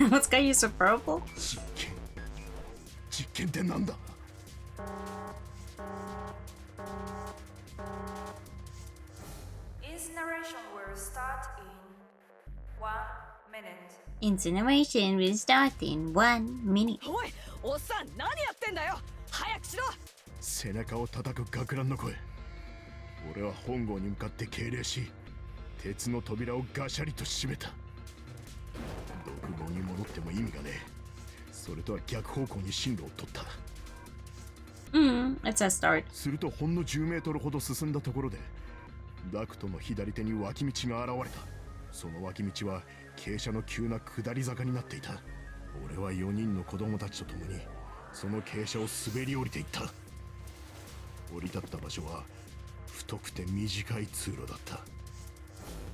！What's got you so purple? 実験ってなんだ？Incineration will start in 1 minute. Incineration will start in 1 minute. おい、おっさん、何やってんだよ！早くしろ！背中を叩く学ランの声。俺は本郷に向かって敬礼し、鉄の扉をガシャリと閉めた。独房に戻っても意味がねえ。それとは逆方向に進路を取った。It's a start. するとほんの10メートルほど進んだところでダクトの左手に脇道が現れた。その脇道は傾斜の急な下り坂になっていた。俺は4人の子供たちと共にその傾斜を滑り降りていった。降り立った場所は太くて短い通路だった。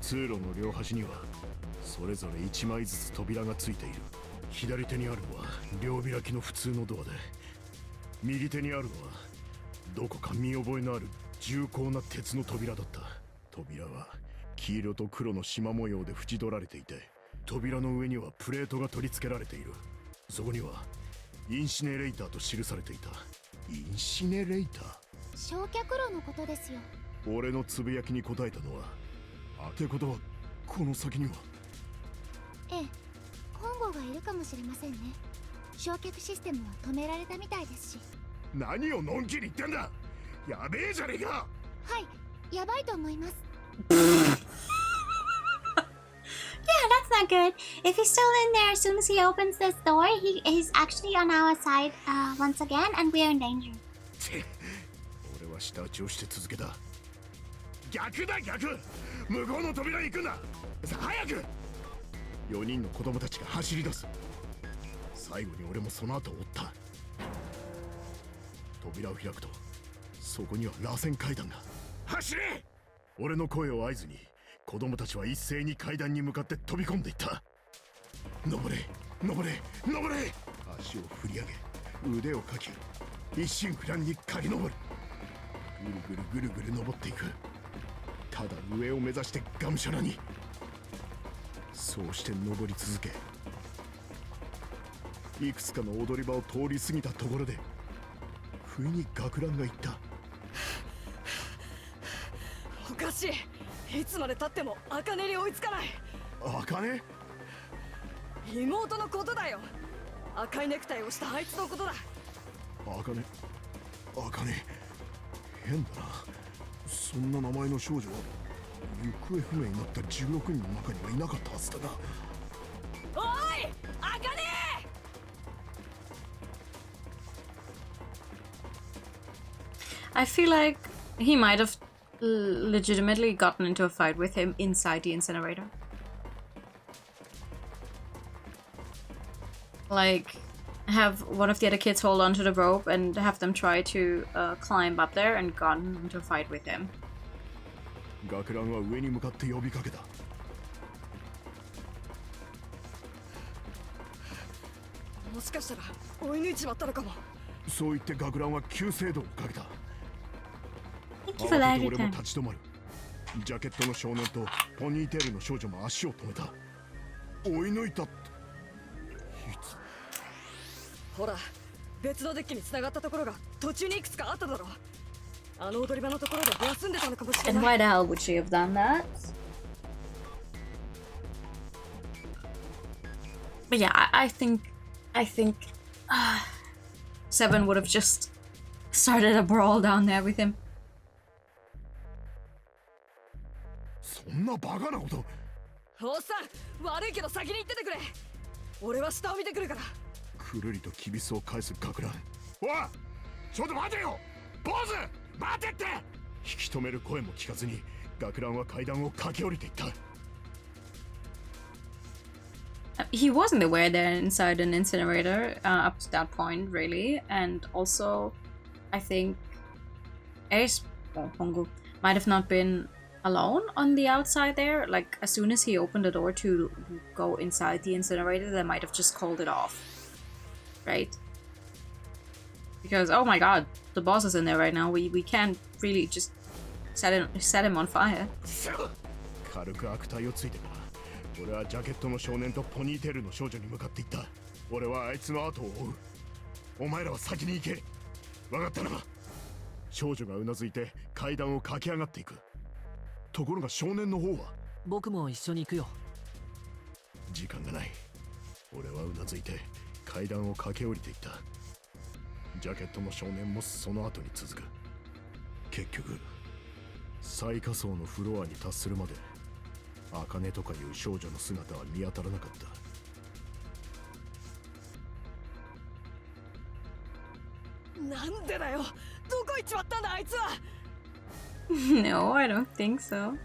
通路の両端にはそれぞれ1枚ずつ扉がついている。左手にあるのは両開きの普通のドアで、右手にあるのはどこか見覚えのある重厚な鉄の扉だった。扉は黄色と黒の縞模様で縁取られていて、扉の上にはプレートが取り付けられている。そこにはインシネレーターと記されていた。インシネレーター？焼却炉のことですよ。俺のつぶやきに答えたのは、ってことはこの先には。ええ、本郷がいるかもしれませんね。焼却システムは止められたみたいですし。何をのんきに言ってんだ。やべえじゃねえか。はい、やばいと思います。Yeah, that's not good. If he's still in there as soon as he opens this door, he's actually on our side once again, and we are in danger. 俺は舌打ちをして続けた。逆だ逆！向こうの扉に行くんだ。さあ早く！ 4人の子供たちが走り出す。最後に俺もその後を追った。扉を開くとそこには螺旋階段が。走れ！俺の声を合図に子供たちは一斉に階段に向かって飛び込んでいった。登れ登れ登れ！足を振り上げ腕をかき一心不乱に駆け上る。ぐるぐる登っていく。ただ上を目指してがむしゃらに。そうして登り続け、いくつかの踊り場を通り過ぎたところで不意に学ランが言った。おかしい。いつまで経っても茜に追いつかない。茜？妹のことだよ。赤いネクタイをしたあいつのことだ。茜変だな。そんな名前の少女は行方不明になった16人の中にはいなかったはずだな。おい茜。I feel like he might have legitimately gotten into a fight with him inside the incinerator. Like, have one of the other kids hold onto the rope and have them try to climb up there and gotten into a fight with him. 学ランは上に向かって呼びかけた。もしかしたら追い抜いちまったのかも。そう言って学ランは急制度をかけた。 Thank you for that. 俺も立ち止まる。ジャケットの少年とポニーテールの少女も足を止めた。追い抜いたって。ほら、別のデッキに繋がったところが途中にいくつかあっただろう。あの踊り場のところで休んでたのかもしれ And ない。 why the hell would she have done that? But yeah, I think Seven would have just started a brawl down there with him. そんなバカなこと。おっさん、悪いけど先に行っててくれ。俺は下を見てくるから。くるりときびすを返す学ラン。おい、ちょっと待てよ、坊主、待てって。引き止める声も聞かずに学ランは階段を駆け下りていった。 He wasn't aware they're inside an incinerator up to that point, really. And also, I think Ace Hongo might have not been alone on the outside there. Like, as soon as he opened the door to go inside the incinerator, they might have just called it off. Right? Because, oh my god, the boss is in there right now. We can't really just set him on fire. 軽く悪態をついてから、俺はジャケットの少年とポニーテールの少女に向かっていった。俺はあいつの後を追う。お前らは先に行け。分かったな。少女がうなずいて階段を駆け上がっていく。ところが少年の方は、僕も一緒に行くよ。時間がない。俺はうなずいて階段を駆け下りていった。ジャケットの少年もその後に続く。結局最下層のフロアに達するまで茜とかいう少女の姿は見当たらなかった。なんでだよ。どこ行っちまったんだあいつは。No, I don't think so.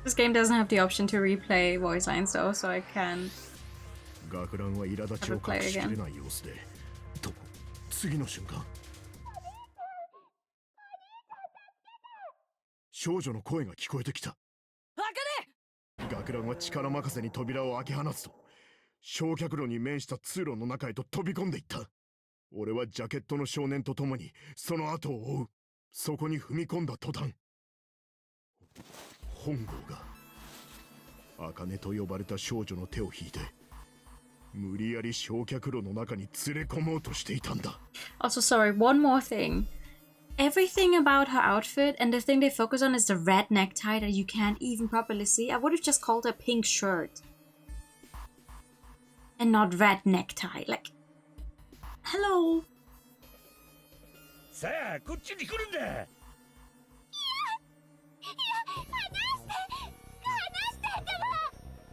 This game doesn't have the option to replay voice lines though, so I can 学ランは苛立ちを隠しきれない様子で、と次の瞬間、少女の声が聞こえてきた。学ランは力任せに扉を開け放つと、焼却炉に面した通路の中へと飛び込んでいった。俺はジャケットの少年と共にその後を追う。そこに踏み込んだ途端、本郷が茜と呼ばれた少女の手を引いて無理やり焼却炉の中に連れ込もうとしていたんだ。 Also, sorry, one more thing. Everything about her outfit and the thing they focus on is the red necktie that you can't even properly see. I would have just called her pink shirt. And not red necktie. Like, hello. さあ、こっちに来るんだ。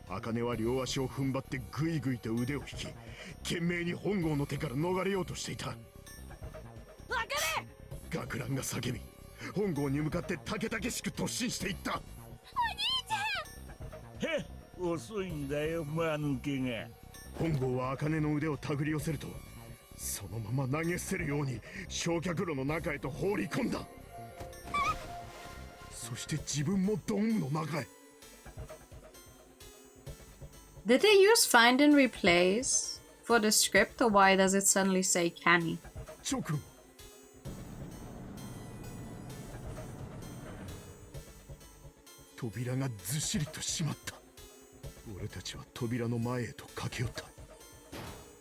茜は両足を踏ん張ってグイグイと腕を引き、懸命に本郷の手から逃れようとしていた。学ランが叫び、本郷に向かって竹々しく突進していった。へっ、遅いんだよ、間抜けが。本郷は茜の腕を手繰り寄せると、そのまま投げ捨てるように焼却炉の中へと放り込んだ。そして自分もドームの中へ。Did they use find and replace for the script, or why does it suddenly say canny? 直後、扉がずっしりと閉まった。俺たちは扉の前へと駆け寄った。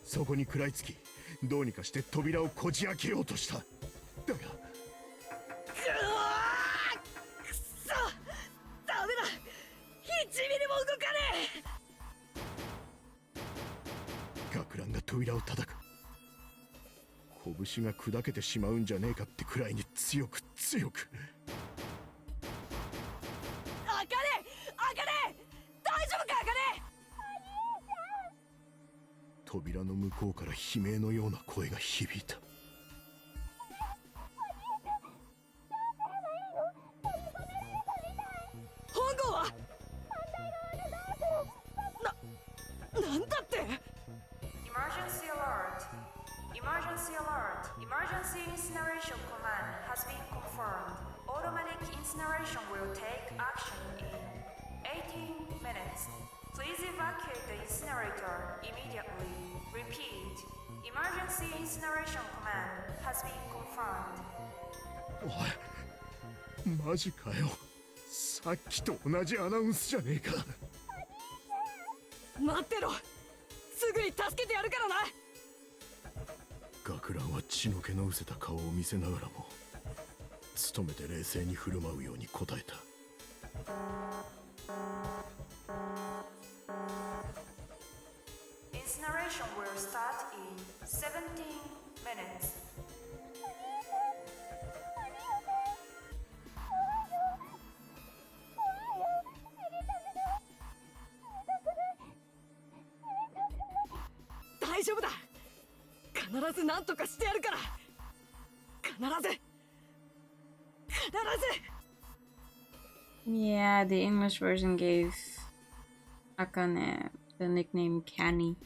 そこに食らいつき、どうにかして扉をこじ開けようとした。だが、くそ扉を叩く。拳が砕けてしまうんじゃねえかってくらいに強く強く。あかね、大丈夫か、あかね。扉の向こうから悲鳴のような声が響いた。本郷はなんだって。 Emergency alert! Emergency alert! Emergency incineration command has been confirmed. Automatic incineration will take action in 18 minutes. Please evacuate the incinerator immediately. Repeat. Emergency incineration command has been confirmed. おい、マジかよ。さっきと同じアナウンスじゃねえか。待ってろ、すぐに助けてやるからな。学ランは血の気の失せた顔を見せながらも努めて冷静に振る舞うように答えた。Incineration will start in 17 minutes. 大丈夫だ、必ず何とかしてやるから。必ず。 Yeah, the English version gave Akane the nickname Canny.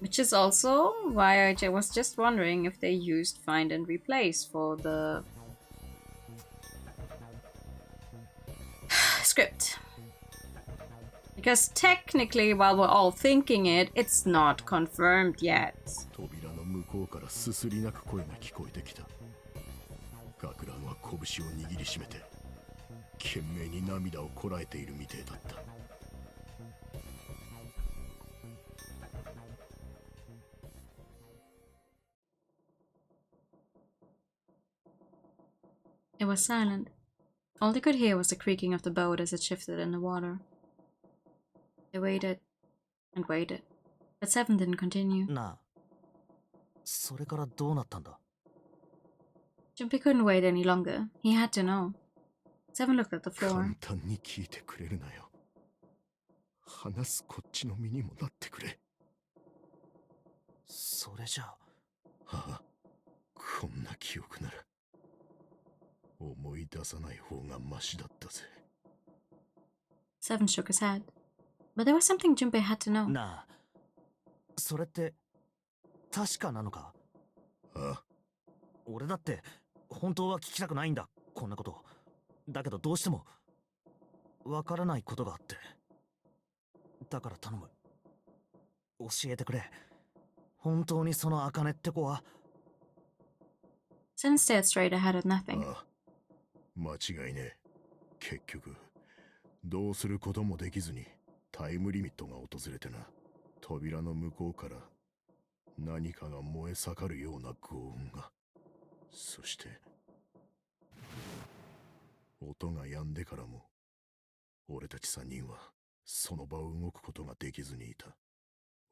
Which is also why I was just wondering if they used find and replace for the script. Because technically, while we're all thinking it, it's not confirmed yet. 扉の向こうからすすり泣く声が聞こえてきた。学ランは拳を握りしめて懸命に涙をこらえているみてえだった。It was silent. All they could hear was the creaking of the boat as it shifted in the water. They waited and waited, but Seven didn't continue. なあ、それからどうなったんだ。 Junpei couldn't wait any longer. He had to know. Seven looked at the 簡 floor. 単に聞いてくれるなよ。話すこっちの身にもなってくれ。それじゃあ。はあ、こんな記憶なら思い出さない方がマシだったぜ。Seven shook his head. But there was something Junpei had to know. なあ、それって確かなのか。ああ、俺だって本当は聞きたくないんだ、こんなこと。だけどどうしてもわからないことがあって。だから頼む、教えてくれ。本当にその茜って子は。 Seven stared straight ahead at nothing. ああ、間違いねえ。結局どうすることもできずにタイムリミットが訪れてな。扉の向こうから何かが燃え盛るような轟音が。そして音が止んでからも俺たち3人はその場を動くことができずにいた。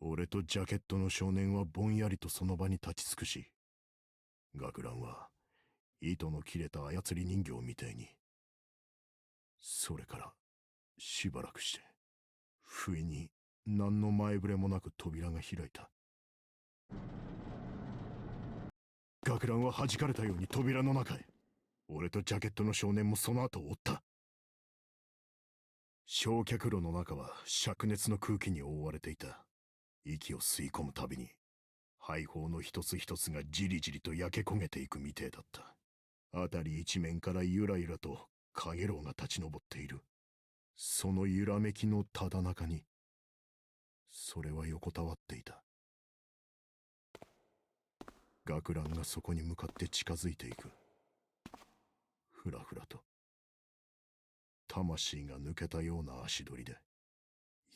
俺とジャケットの少年はぼんやりとその場に立ち尽くし、学ランは糸の切れた操り人形みたいに。それからしばらくして不意に何の前触れもなく扉が開いた。学ランは弾かれたように扉の中へ。俺とジャケットの少年もその後を追った。焼却炉の中は灼熱の空気に覆われていた。息を吸い込むたびに肺胞の一つ一つがじりじりと焼け焦げていくみてえだった。辺り一面からゆらゆらと陽炎が立ち上っている。その揺らめきのただ中にそれは横たわっていた。学ランがそこに向かって近づいていく。ふらふらと魂が抜けたような足取りで、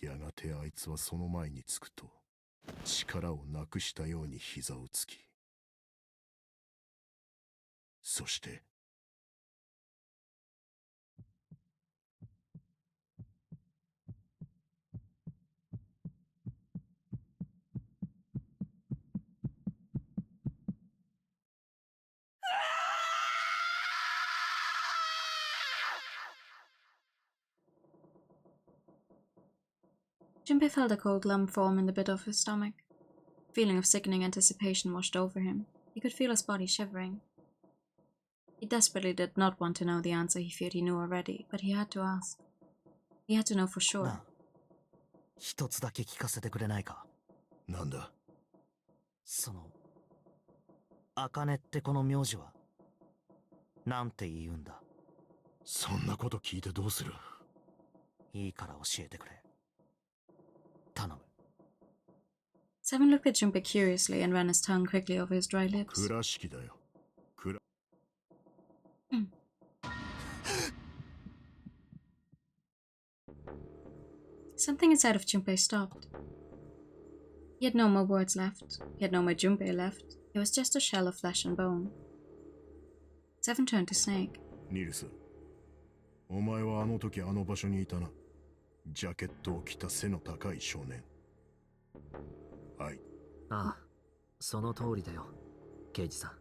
やがてあいつはその前につくと力をなくしたように膝をつき、そして Junpei felt a cold lump form in the pit of his stomach. A feeling of sickening anticipation washed over him. He could feel his body shivering. He desperately did not want to know the answer he feared he knew already, but he had to ask. He had to know for sure. 一つだけ聞かせてくれないか。なんだ。その、茜ってこの名字はなんて言うんだ。そんなこと聞いてどうする。いいから教えてくれ。頼む。Seven looked at Junpei curiously and ran his tongue quickly over his dry lips. 倉敷だよ。Something inside of Junpei stopped. He had no more words left. He had no more Junpei left. He was just a shell of flesh and bone. Seven turned to Snake. ニルス、お前はあの時あの場所にいたな。ジャケットを着た背の高い少年。はい。ああ、その通りだよ、刑事さん。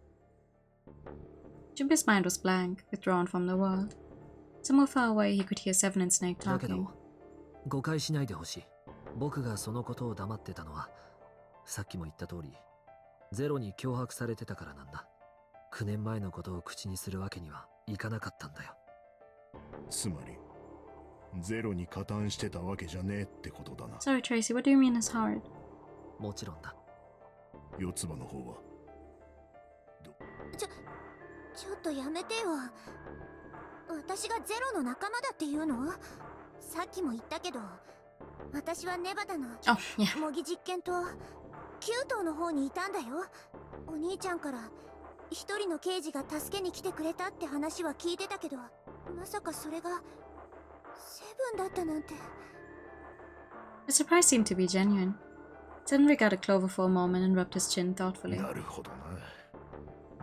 Junpei's mind was blank, withdrawn from the world. Somewhere far away, he could hear Seven and Snake だけ talking. ど、誤解しないでほしい。僕がそのことを黙ってたのは、さっきも言った通り、ゼロに脅迫されてたからなんだ。9年前のことを口にするわけにはいかなかったんだよ。つまり、ゼロに加担してたわけじゃねえってことだな。Sorry, Tracy, what do you mean is hard? もちろんだ。四つ葉の方はちょっとやめてよ。私がゼロの仲間だっていうの？さっきも言ったけど、私はネバダの模擬実験とキュートの方にいたんだよ。お兄ちゃんから一人の刑事が助けに来てくれたって話は聞いてたけど、まさかそれがセブンだったなんて。The surprise seemed to be genuine. Seven regarded Clover for a moment and rubbed his chin thoughtfully. なるほどな。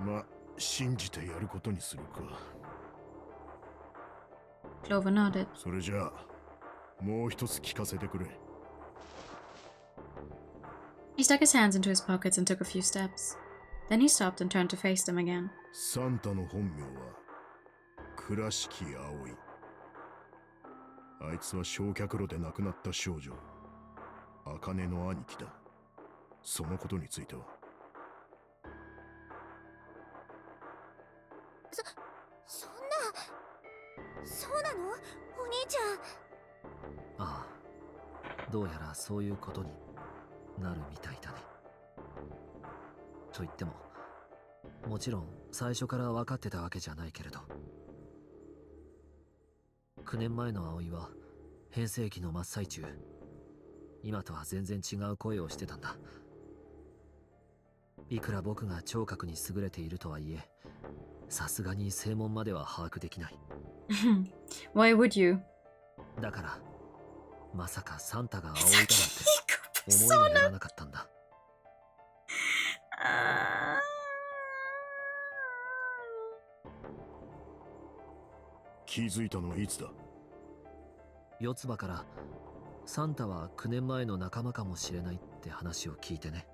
まあ、信じてやることにするか。Clover nodded. それじゃあ、もう一つ聞かせてくれ。He stuck his hands into his pockets and took a few steps. Then he stopped and turned to face them again. サンタの本名は倉敷葵。あいつは焼却炉で亡くなった少女、茜の兄貴だ。そのことについては。そうなの？お兄ちゃん。ああ、どうやらそういうことになるみたいだね。と言っても、もちろん最初から分かってたわけじゃないけれど、9年前の葵は変声期の真っ最中、今とは全然違う声をしてたんだ。いくら僕が聴覚に優れているとはいえ、さすがに声紋までは把握できない。Why would you? だから、まさかサンタが葵だなんて思いもやらなかったんだ。気づいたのはいつだ？四つ葉からサンタは9年前の仲間かもしれないって話を聞いてね。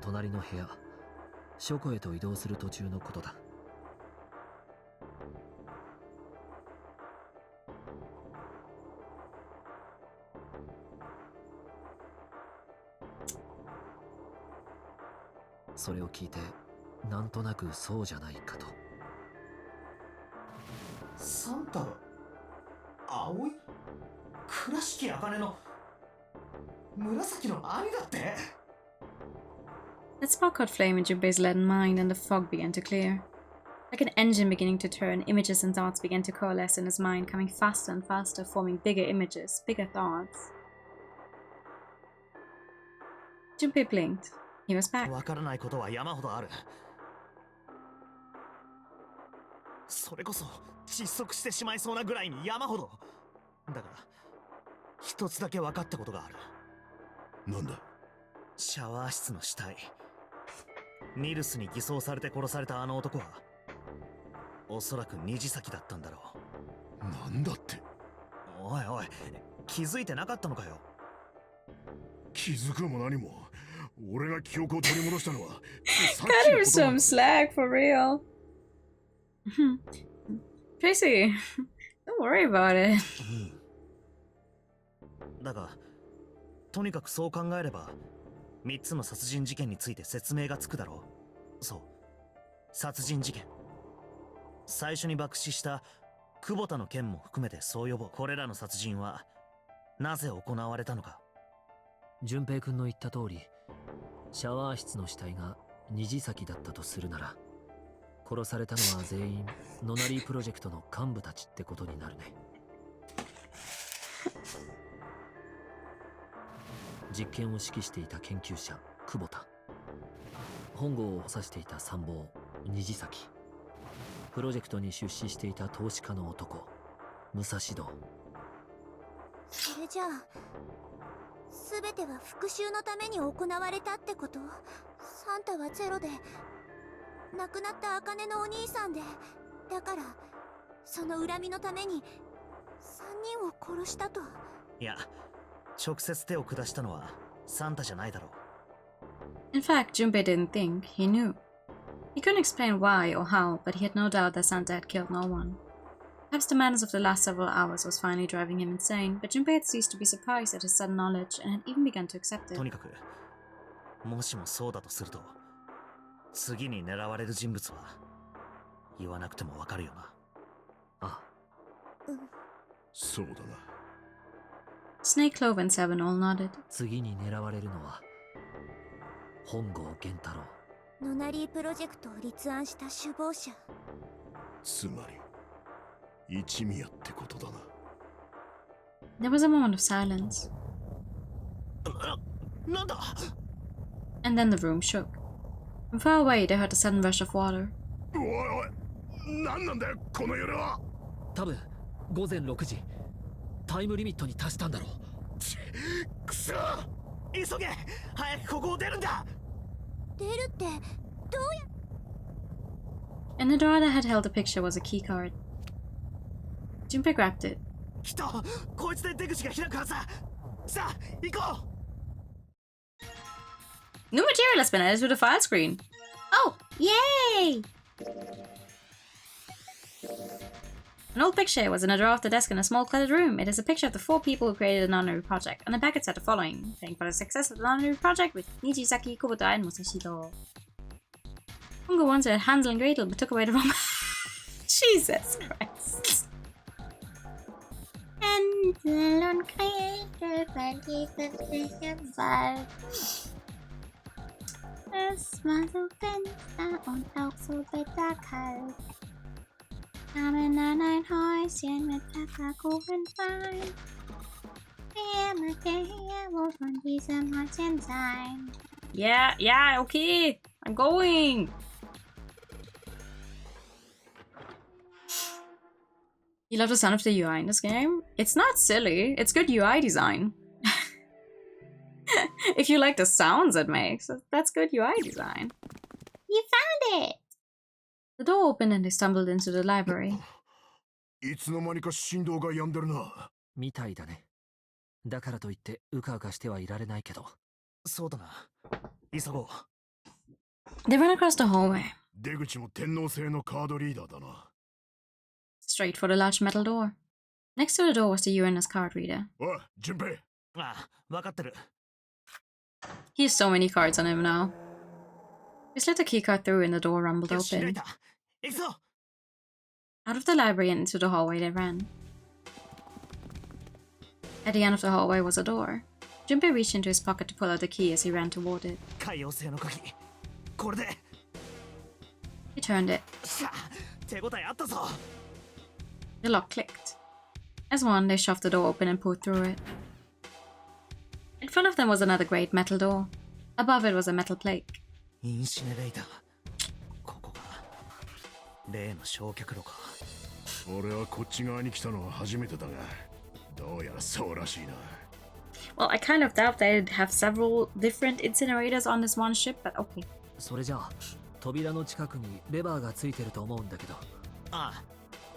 隣の部屋、書庫へと移動する途中のことだ。それを聞いて、なんとなくそうじゃないかと。サンタが葵？倉敷茜の紫の兄だって？ That spark caught flame in Junpei's leaden mind, and the fog began to clear. Like an engine beginning to turn, images and thoughts began to coalesce in his mind, coming faster and faster, forming bigger images, bigger thoughts. Junpei blinked. He was back. わからないことは山ほどある。それこそ窒息してしまいそうなぐらいに山ほど。だから一つだけ分かったことがある。なんだ？シャワー室の死体。ニルスに偽装されて殺されたあの男はおそらく虹崎だったんだろう。なんだって？おいおい、気づいてなかったのかよ。気づくも何も。俺が記憶を取り戻したのは Cut him some slack for real. Tracy, Don't worry about it. だがとにかくそう考えれば3つの殺人事件について説明がつくだろう。そう、殺人事件。最初に爆死した久保田の件も含めてそう呼ぼう。これらの殺人はなぜ行われたのか。順平君の言った通り、シャワー室の死体が虹崎だったとするなら、殺されたのは全員ノナリープロジェクトの幹部たちってことになるね。実験を指揮していた研究者久保田、本郷を補佐していた参謀虹崎、プロジェクトに出資していた投資家の男武蔵堂。それじゃあ全ては復讐のために行われたってこと？サンタはゼロで亡くなった茜のお兄さんで、だからその恨みのために3人を殺したと。いや、直接手を下したのはサンタじゃないだろう。 In fact, Junpei didn't think, he knew. He couldn't explain why or how, but he had no doubt that Santa had killed no one. Perhaps the madness of the last several hours was finally driving him insane, but Junpei had ceased to be surprised at his sudden knowledge and had even begun to accept it. とにかくもしもそうだとすると、次に狙われる人物は言わなくてもわかるよな。あ、そうだな。Snake, Clover, and Seven all nodded. 次に狙われるのは本郷源太郎。ノナリープロジェクトを立案した首謀者。つまり一味やってことだな。There was a moment of silence. なんだ? And then the room shook. From far away, they heard a sudden rush of water. おいおい、何なんだよこの夜は。多分午前6時、タイムリミットに達したんだろう。くそ、急げ、早くここを出るんだ。出るってどうや。 In the drawer that had held the picture was a key card. Junpei grabbed it. きっとこいつで出口が開くはずだ。さあ行こう。 New material has been added to the file screen. Oh, yay! An old picture was in a drawer of the desk in a small cluttered room. It is a picture of the 4 people who created the non-honorary project. On the back it said the following: praying for the success of the non-honorary project with Nijisaki, Kubota, and Musashido. Hongo once had Hansel and Gretel but took away the wrong... Jesus Christ. Hänsel und Gretel verließen sich im Wald. Es war so finster und auch so bitterkalt. Kamen an ein Häuschen mit Pfefferkuchenfein. Wer mag der hier wohl von diesem Häuschen sein? Yeah, okay. I'm going. You love the sound of the UI in this game? It's not silly. It's good UI design. If you like the sounds it makes, that's good UI design. You found it! The door opened and they stumbled into the library. いつの間にか振動が止んでるな。みたいだね。だからといってうかうかしてはいられないけど。そうだな。急ごう。 They ran across the hallway. 出口も天皇制のカードリーダーだな。 Straight for the large metal door. Next to the door was the Uranus card reader. おい、順平。ああ、わかってる。 He has so many cards on him now. He slid the keycard through and the door rumbled よし、開い open. た。行くぞ。 Out of the library and into the hallway they ran. At the end of the hallway was a door. Junpei reached into his pocket to pull out the key as he ran toward it. 海洋性の鍵。これで。 He turned it. しゃ、手応えあったぞ。 The lock clicked. As one, they shoved the door open and pulled through it. In front of them was another great metal door. Above it was a metal plate. インシネレーター。ここが例の焼却炉か。俺はこっち側に来たのは初めてだが、どうやらそうらしいな。 Well, I kind of doubt they'd have several different incinerators on this one ship, but okay. それじゃあ扉の近くにレバーがついてると思うんだけど。あ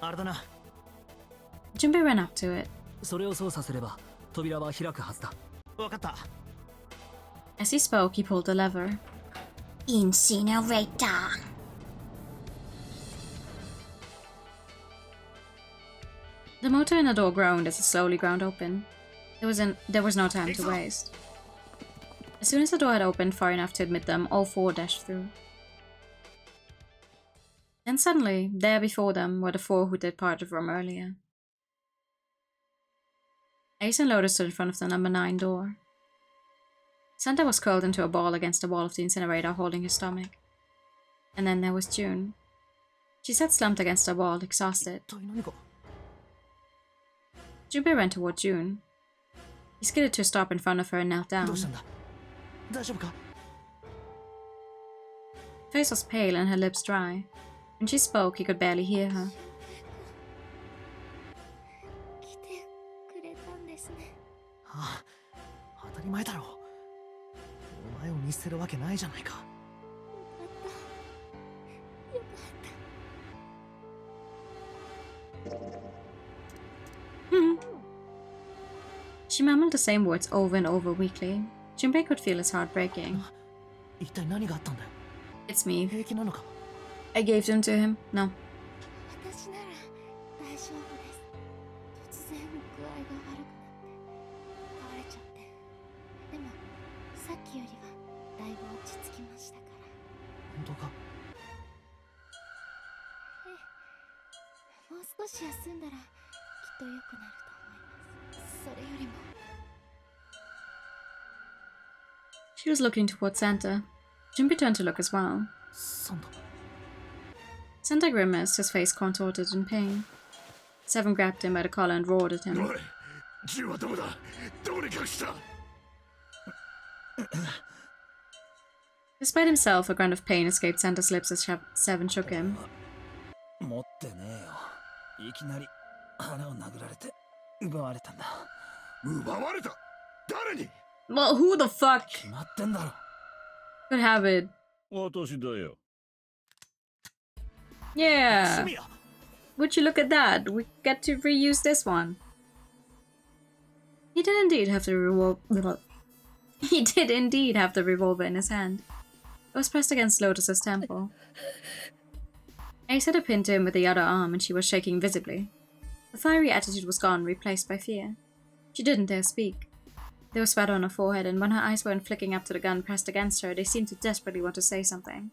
あ、あれだな。 Junpei ran up to it. それを操作すれば扉は開くはずだ。わかった。 As he spoke, he pulled the lever. Incinerator. The motor in the door groaned as it slowly ground open. There was no time to waste. As soon as the door had opened far enough to admit them, all four dashed through. Then suddenly, there before them were the four who did part of the room earlier. Ace and Lotus stood in front of the number 9 door. Santa was curled into a ball against the wall of the incinerator, holding his stomach. And then there was June. She sat slumped against the wall, exhausted. Junpei ran toward June. He skidded to a stop in front of her and knelt down. Her face was pale and her lips dry. When she spoke, he could barely hear her. She mumbled the same words over and over weakly. Junpei could feel his heart breaking. It's me. I gave them to him. No. She was looking toward Santa. Junpei turned to look as well. Santa grimaced, his face contorted in pain. Seven grabbed him by the collar and roared at him. Despite himself, a grunt of pain escaped Santa's lips as Seven shook him. Well, who the fuck could have it? Yeah. Would you look at that? We get to reuse this one. He did indeed have the revolver. He did indeed have the revolver in his hand. It was pressed against Lotus's temple. Ace had a pin to him with the other arm, and she was shaking visibly. The fiery attitude was gone, replaced by fear. She didn't dare speak. There was sweat on her forehead, and when her eyes weren't flicking up to the gun pressed against her, they seemed to desperately want to say something.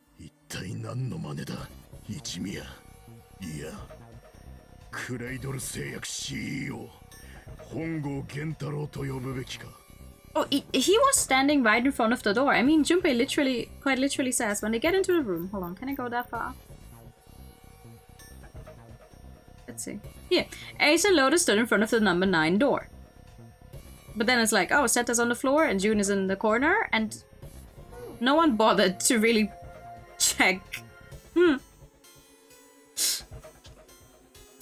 Oh, he was standing right in front of the door. I mean, Junpei quite literally says, when they get into the room... Hold on, can I go that far? Let's see. Here. Ace and Lotus stood in front of the number 9 door. But then it's like, oh, Santa's on the floor and June is in the corner, and no one bothered to really check.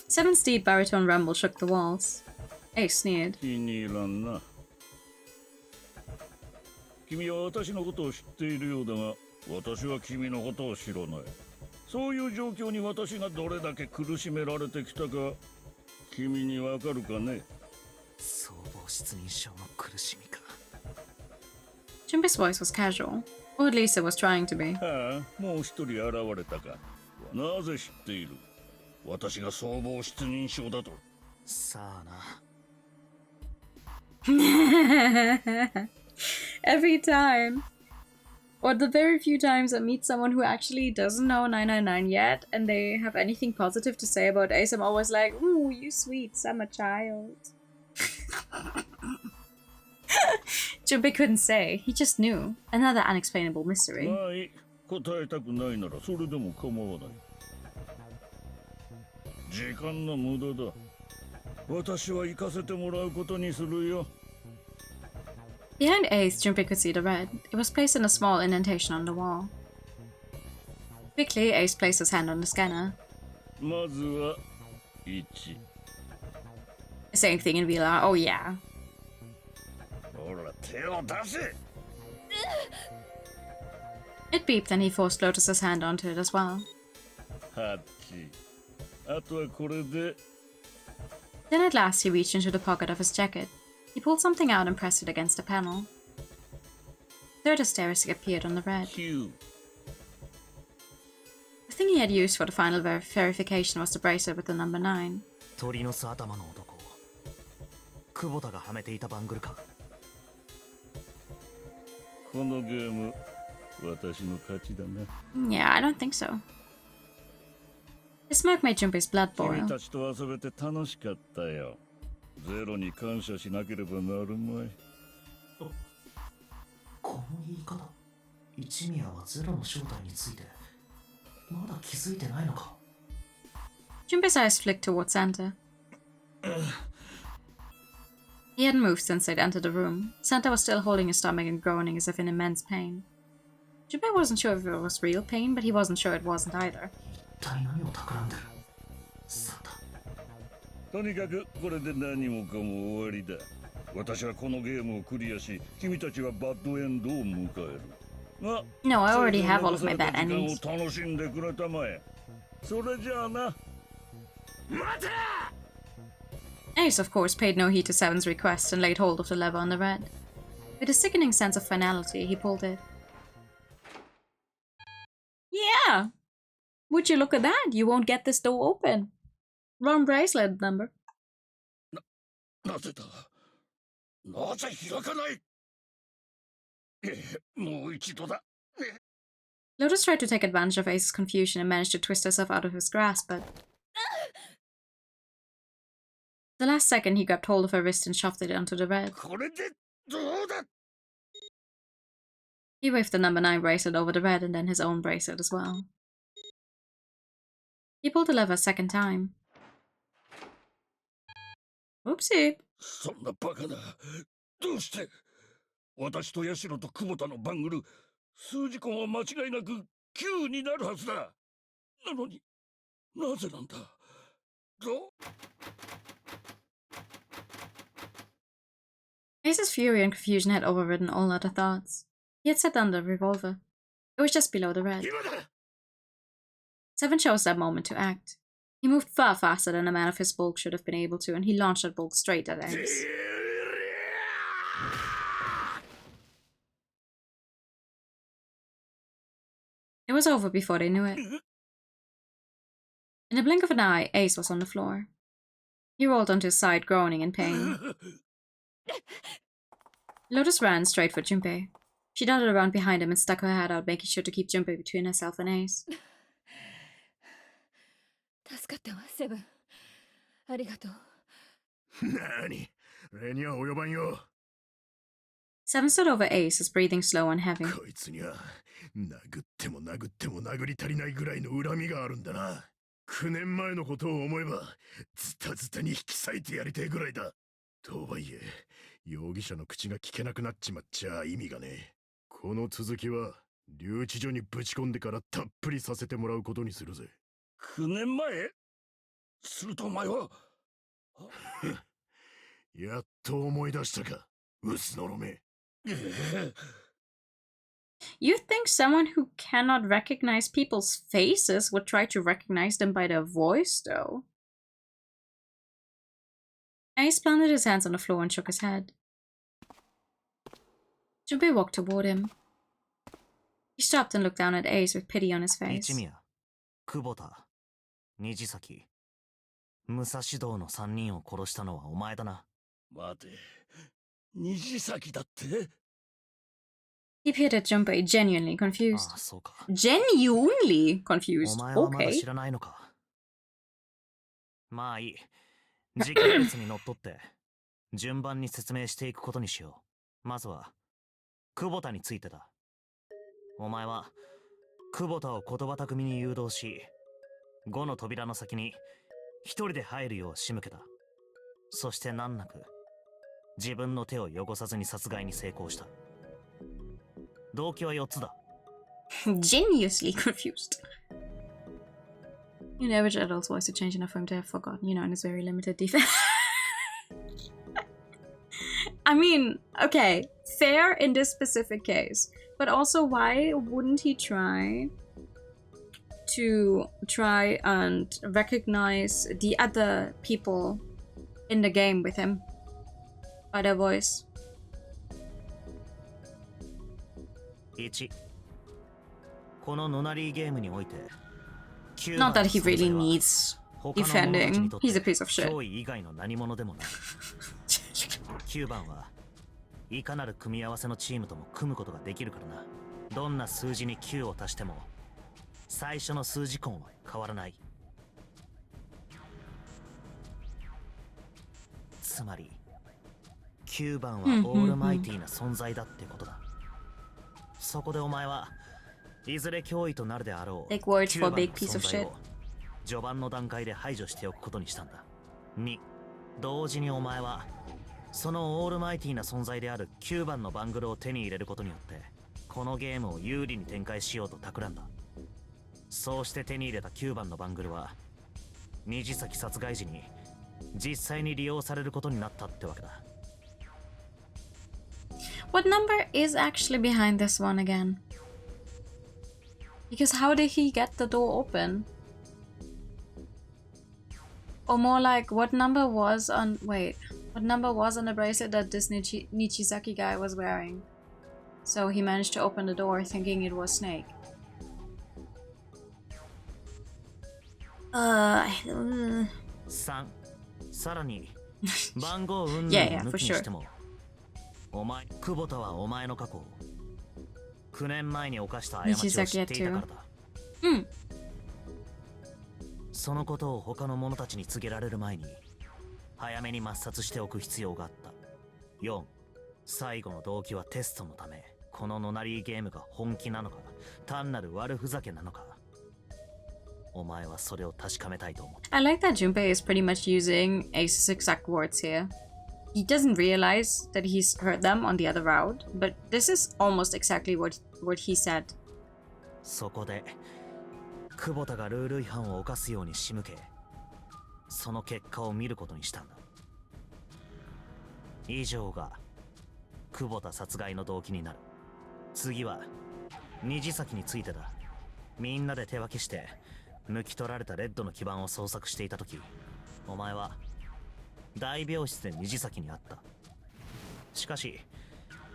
Seven's deep baritone rumble shook the walls. Ace sneered. 君は私のことを知っているようだが、私は君のことを知らない。そういう状況に私がどれだけ苦しめられてきたか、君にわかるかね? Junpei's voice was casual, or at least it was trying to be. はあ、もう一人現れたか。なぜ知っている？私が総合失認症だと。さあな。Every time. Or the very few times I meet someone who actually doesn't know 999 yet and they have anything positive to say about Ace, I'm always like, ooh, you sweet summer child. Junpei couldn't say. He just knew. Another unexplainable mystery. 答えたくないならそれでも構わない。時間の無駄だ。私は行かせてもらうことにするよ。Behind Ace, Junpei could see the red. It was placed in a small indentation on the wall. Quickly, Ace placed his hand on the scanner. まずは1。Same thing in VR. Oh yeah. ほら、手を出せ! It beeped and he forced Lotus's hand onto it as well. 8。あとはこれで。Then at last he reached into the pocket of his jacket. He pulled something out and pressed it against a panel. Third asterisk appeared on the red. Q. The thing he had used for the final verification was the bracelet with the number 9. 鳥の巣頭の男、久保田がはめていたバングルか。このゲーム、私の勝ちだな。 Yeah, I don't think so. The smoke made Junpei's blood 君 boil. たちと遊べて楽しかったよ。ゼロに感謝しなければなるまい。この言い方、一宮はゼロの正体についてまだ気づいてないのか。 Junpei's eyes flicked towards Santa. He hadn't moved since they'd entered the room. Santa was still holding his stomach and groaning as if in immense pain. Junpei wasn't sure if it was real pain, but he wasn't sure it wasn't either. 一体何を企んでる。サタ。とにかくこれで何もかも終わりだ。私はこのゲームをクリアし、君たちはバッドエンドを迎える。が、 No, I already have all of my bad endings. 時間を楽しんでくれたまえ。それじゃあな。待て！ Ace, of course, paid no heed to Seven's request and laid hold of the lever on the red. With a sickening sense of finality, he pulled it. Yeah! Would you look at that? You won't get this door open. Wrong bracelet number. なぜだ？なぜ開かない？もう一度だ。 Lotus tried to take advantage of Ace's confusion and managed to twist herself out of his grasp, but... The last second, he grabbed hold of her wrist and shoved it onto the red. これでどうだ？ He waved the number 9 bracelet over the red and then his own bracelet as well. He pulled the lever a second time. Oopsie. そんなバカな。どうして？私とヤシロと久保田のバングル、数字根は間違いなく9になるはずだ。なのになぜなんだ？Ace's fury and confusion had overridden all other thoughts. He had set down the revolver. It was just below the red. Seven chose that moment to act. He moved far faster than a man of his bulk should have been able to, and he launched that bulk straight at Ace. It was over before they knew it. In the blink of an eye, Ace was on the floor. He rolled onto his side, groaning in pain. Lotus ran straight for Junpei. She darted around behind him and stuck her head out, making sure to keep Junpei between herself and Ace. 助かったわ、セブン。ありがとう。何？礼には及ばんよ。 Seven stood over Ace, his breathing slow and heavy. こいつには殴っても殴っても殴り足りないぐらいの恨みがあるんだな。9年前のことを思えばズタズタに引き裂いてやりてえぐらいだ。とはいえ容疑者の口が聞けなくなっちまっちゃ意味がねえ。この続きは留置所にぶち込んでからたっぷりさせてもらうことにするぜ。9年前？するとお前はやっと思い出したか、ウスのろめ。You think someone who cannot recognize people's faces would try to recognize them by their voice, though? Ace planted his hands on the floor and shook his head. Junpei walked toward him. He stopped and looked down at Ace with pity on his face. 一宮、久保田、虹崎、武蔵道の3人を殺したのはお前だな。待て、虹崎だって？ He peered at Junpei, genuinely confused. ああ、そうか。Genuinely confused. お前はまだ Okay. 知らないのか。まあいい。時系列にのっとって順番に説明していくことにしよう。まずは久保田についてだ。お前は久保田を言葉巧みに誘導し、5の扉の先に一人で入るよう仕向けた。そして難なく自分の手を汚さずに殺害に成功した。動機は4つだ。Genuinely confused. The average adult's voice to change enough for him to have forgotten, you know, in his very limited defense. I mean, okay, fair in this specific case, but also why wouldn't he try and recognize the other people in the game with him by their voice? 1、このノナリーゲームにおいて Not that he really needs defending. He's a piece of shit. 脅威以外の何者でもない。9番はいかなる組み合わせのチームとも組むことができるからな。どんな数字に9を足しても最初の数字根は変わらない。つまり9番はオールマイティーな存在だってことだ。そこでお前はいずれ脅威となるであろう Like words for 9 big 番の piece 存 of 在 shit. を序盤の段階で排除しておくことにしたんだ。2、同時にお前はそのオールマイティーな存在である9番のバングルを手に入れることによってこのゲームを有利に展開しようと企んだ。そうして手に入れた9番のバングルは虹崎殺害時に実際に利用されることになったってわけだ。 What number is actually behind this one again? Because how did he get the door open? Or more like, what number was on... Wait. What number was on the bracelet that this Nichizaki guy was wearing? So he managed to open the door thinking it was Snake. 3、さらに番号云々を Yeah, 抜 for きに sure. してもお前久保田はお前の過去を9年前に犯した過ちを知っていたからだ。そのことを他の者たちに告げられる前に早めに抹殺しておく必要があった。4、最後の動機はテストのため。このノナリーゲームが本気なのか単なる悪ふざけなのかお前はそれを確かめたいと思う。 I like that Junpei is pretty much using Ace's exact words here. He doesn't realize that he's heard them on the other route, but this is almost exactly what he said. そこで久保田がルール違反を犯すように仕向けその結果を見ることにしたんだ。以上が久保田殺害の動機になる。次は虹崎についてだ。みんなで手分けして抜き取られたレッドの基盤を捜索していた時お前は大病室で虹崎に会った。しかし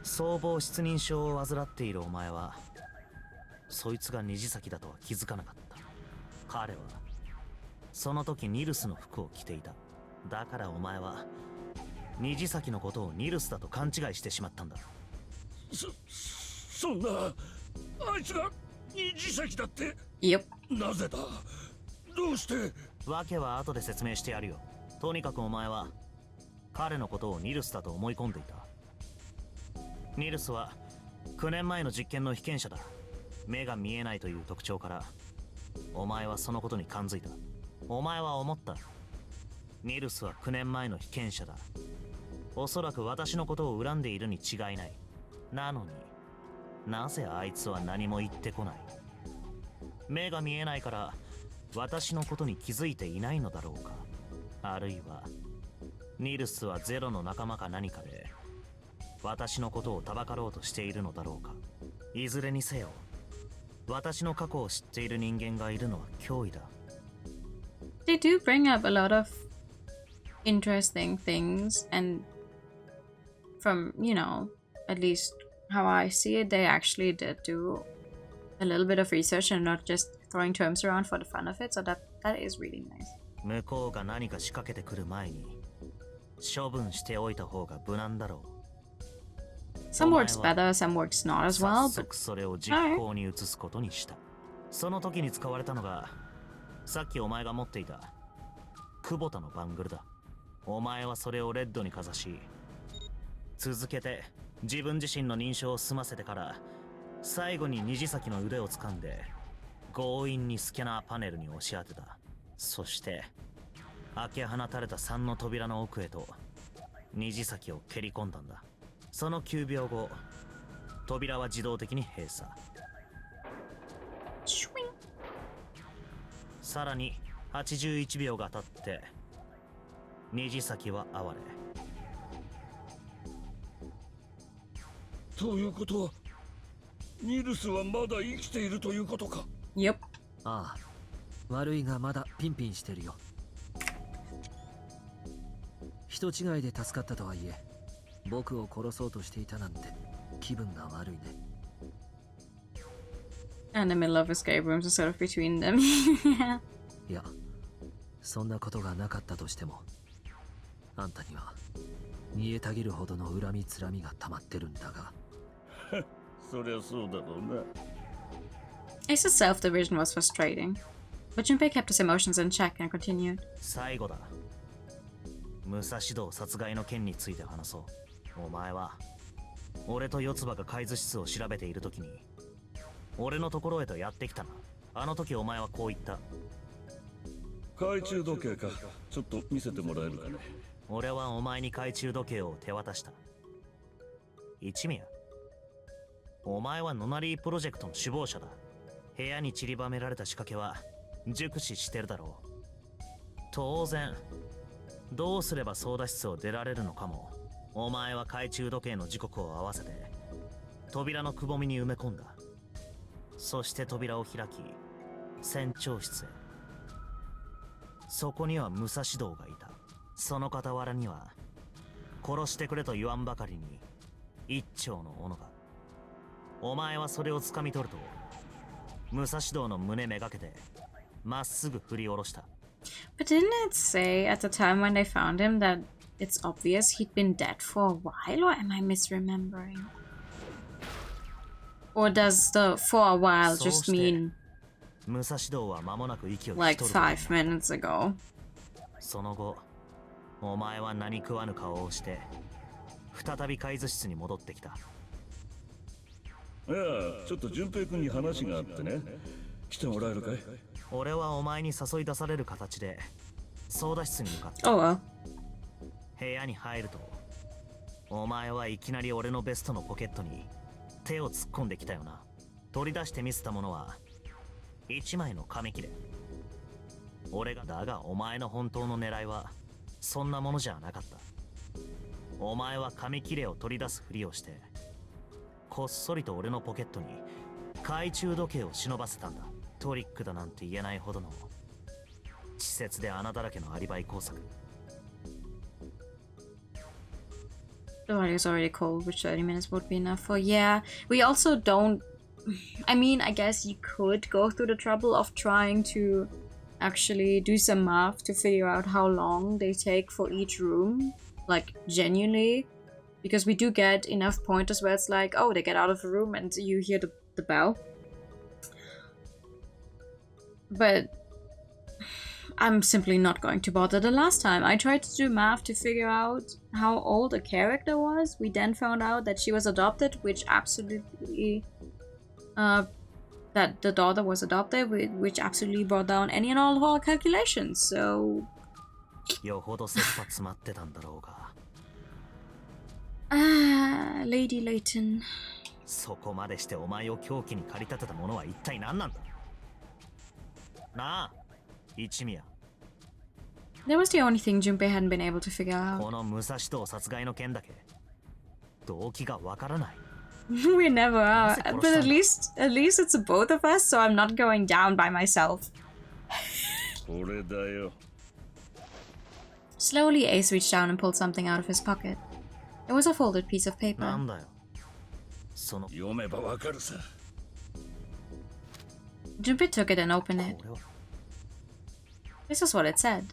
総合失認症を患っているお前はそいつが虹崎だとは気づかなかった。彼はその時ニルスの服を着ていた。だからお前は虹崎のことをニルスだと勘違いしてしまったんだ。そんなあいつが虹崎だって。Yep. なぜだ。どうして。訳は後で説明してやるよ。とにかくお前は彼のことをニルスだと思い込んでいた。ニルスは9年前の実験の被験者だ。目が見えないという特徴からお前はそのことに感づいた。お前は思った。ニルスは9年前の被験者だ。おそらく私のことを恨んでいるに違いない。なのになぜあいつは何も言ってこない。目が見えないから私のことに気づいていないのだろうか。あるいはニルスはゼロの仲間か何かで私のことをたばかろうとしているのだろうか。いずれにせよ私の過去を知っている人間がいるのは脅威だ。 They do bring up a lot of interesting things, and from, you know, at least how I see it, they actually did do a little bit of research and not just throwing terms around for the fun of it, so that is really nice. 向こうが何か仕掛けてくる前に処分しておいた方が無難だろう。 Some works better, some works not as well, 早 but 速それを実行に移すことにした。その時に使われたのがさっきお前が持っていた久保田のバングルだ。お前はそれをレッドにかざし続けて自分自身の認証を済ませてから最後に虹崎の腕を掴んで強引にスキャナーパネルに押し当てた。そして開け放たれた3の扉の奥へと虹崎を蹴り込んだんだ。その9秒後扉は自動的に閉鎖。さらに81秒が経って虹崎は哀れ。ということはニルスはまだ生きているということか。 Yep. ああ、悪いがまだピンピンしてるよ。人違いで助かったとはいえ僕を殺そうとしていたなんて気分が悪いね。 And the middle of escape rooms are sort of between them. Yeah. いや、そんなことがなかったとしても、あんたには煮えたぎるほどの恨みつらみが溜まってるんだが。そりゃそうだろうな。Ace's self-division was frustrating, but Junpei kept his emotions in check and continued. 最後だ。武蔵道殺害の件について話そう。お前は俺と四つ葉が海図室を調べている時に俺のところへとやってきたな。あの時お前はこう言った。懐中時計か。ちょっと見せてもらえるかね。俺はお前に懐中時計を手渡した。一宮、お前はノナリープロジェクトの首謀者だ。部屋に散りばめられた仕掛けは熟知してるだろう。当然どうすれば操舵室を出られるのかもお前は懐中時計の時刻を合わせて扉のくぼみに埋め込んだ。そして扉を開き船長室へ。そこには武蔵道がいた。その傍らには殺してくれと言わんばかりに一丁の斧が。お前はそれを掴み取ると武蔵道の胸めがけてまっすぐ振り下ろした。 But didn't it say at the time when they found him that it's obvious he'd been dead for a while, or am I misremembering? Or does the for a while just mean 武蔵道は間もなく息を引き like 取る。 5 minutes ago? その後お前は何食わぬ顔をして再び海図室に戻ってきた。いや、ちょっと順平君に話があってね。来てもらえるかい？俺はお前に誘い出される形で操舵室に向かった。 Oh well. 部屋に入るとお前はいきなり俺のベストのポケットに手を突っ込んできたよな。取り出して見せたものは一枚の紙切れ。俺がだがお前の本当の狙いはそんなものじゃなかった。お前は紙切れを取り出すふりをしてこっそりと俺のポケットに懐中時計を忍ばせたんだ。トリックだなんて言えないほどの稚拙で穴だらけのアリバイ工作。 The audio's already cold, which 30 minutes would be enough for. Yeah, we also don't. I mean, I guess you could go through the trouble of trying to actually do some math to figure out how long they take for each room, like genuinely, because we do get enough pointers where it's like, oh, they get out of the room and you hear the bell. But I'm simply not going to bother. The last time I tried to do math to figure out how old a character was, we then found out that she was adopted, which absolutely that the daughter was adopted, which absolutely brought down any and all of our calculations. So よほど切羽詰まってたんだろうが。Lady Layton. そこまでしてお前を凶器に駆り立てたものは一体何なんだ。なあ、一宮。That was the only thing Junpei hadn't been able to figure out. この武蔵道殺害の件だけ動機がわからない。We never are, but at least it's both of us, so I'm not going down by myself. 俺だよ。 Slowly, Ace reached down and pulled something out of his pocket. It was a folded piece of paper. なんだよ。その読めばわかるさ。 Junpei took it and opened it. This is what it said.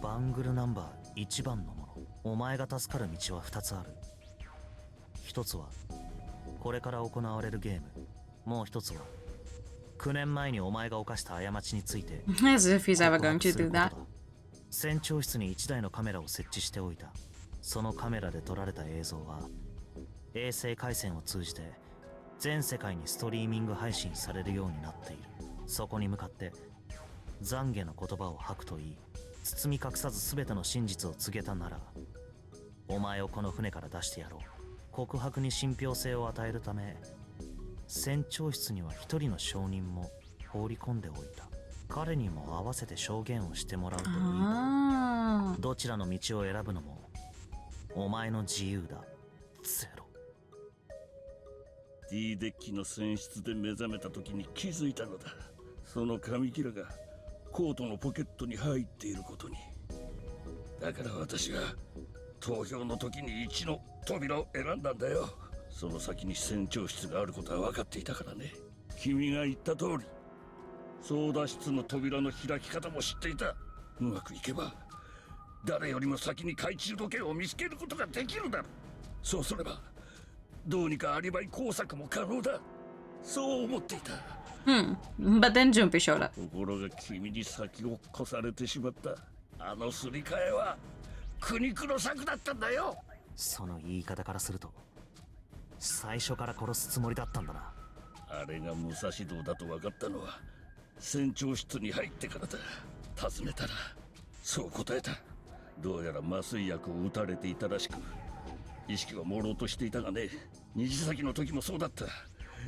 バングルナンバー1番のもの。お前が助かる道は2つある。1つはこれから行われるゲーム。もう1つは9年前にお前が犯した過ちについて。As if he's ever going to do that. 船長室に1台のカメラを設置しておいた。そのカメラで撮られた映像は衛星回線を通じて全世界にストリーミング配信されるようになっている。そこに向かって懺悔の言葉を吐くといい。包み隠さず全ての真実を告げたならお前をこの船から出してやろう。告白に信憑性を与えるため船長室には一人の証人も放り込んでおいた。彼にも合わせて証言をしてもらうといい。どちらの道を選ぶのもお前の自由だ。ゼロ。 D デッキの船室で目覚めた時に気づいたのだ。その紙切れがコートのポケットに入っていることに。だから私が投票の時に1の扉を選んだんだよ。その先に船長室があることは分かっていたからね。君が言った通り操舵室の扉の開き方も知っていた。うまくいけば誰よりも先に懐中時計を見つけることができるだろう。そうすればどうにかアリバイ工作も可能だ。そう思っていた。But then Junpei showed up. ところが君に先を越されてしまった。あのすり替えは苦肉の策だったんだよ。その言い方からすると最初から殺すつもりだったんだな。あれが武蔵道だと分かったのは船長室に入ってからだ。尋ねたらそう答えた。どうやら麻酔薬を打たれていたらしく意識は朦朧としていたがね。虹咲の時もそうだった。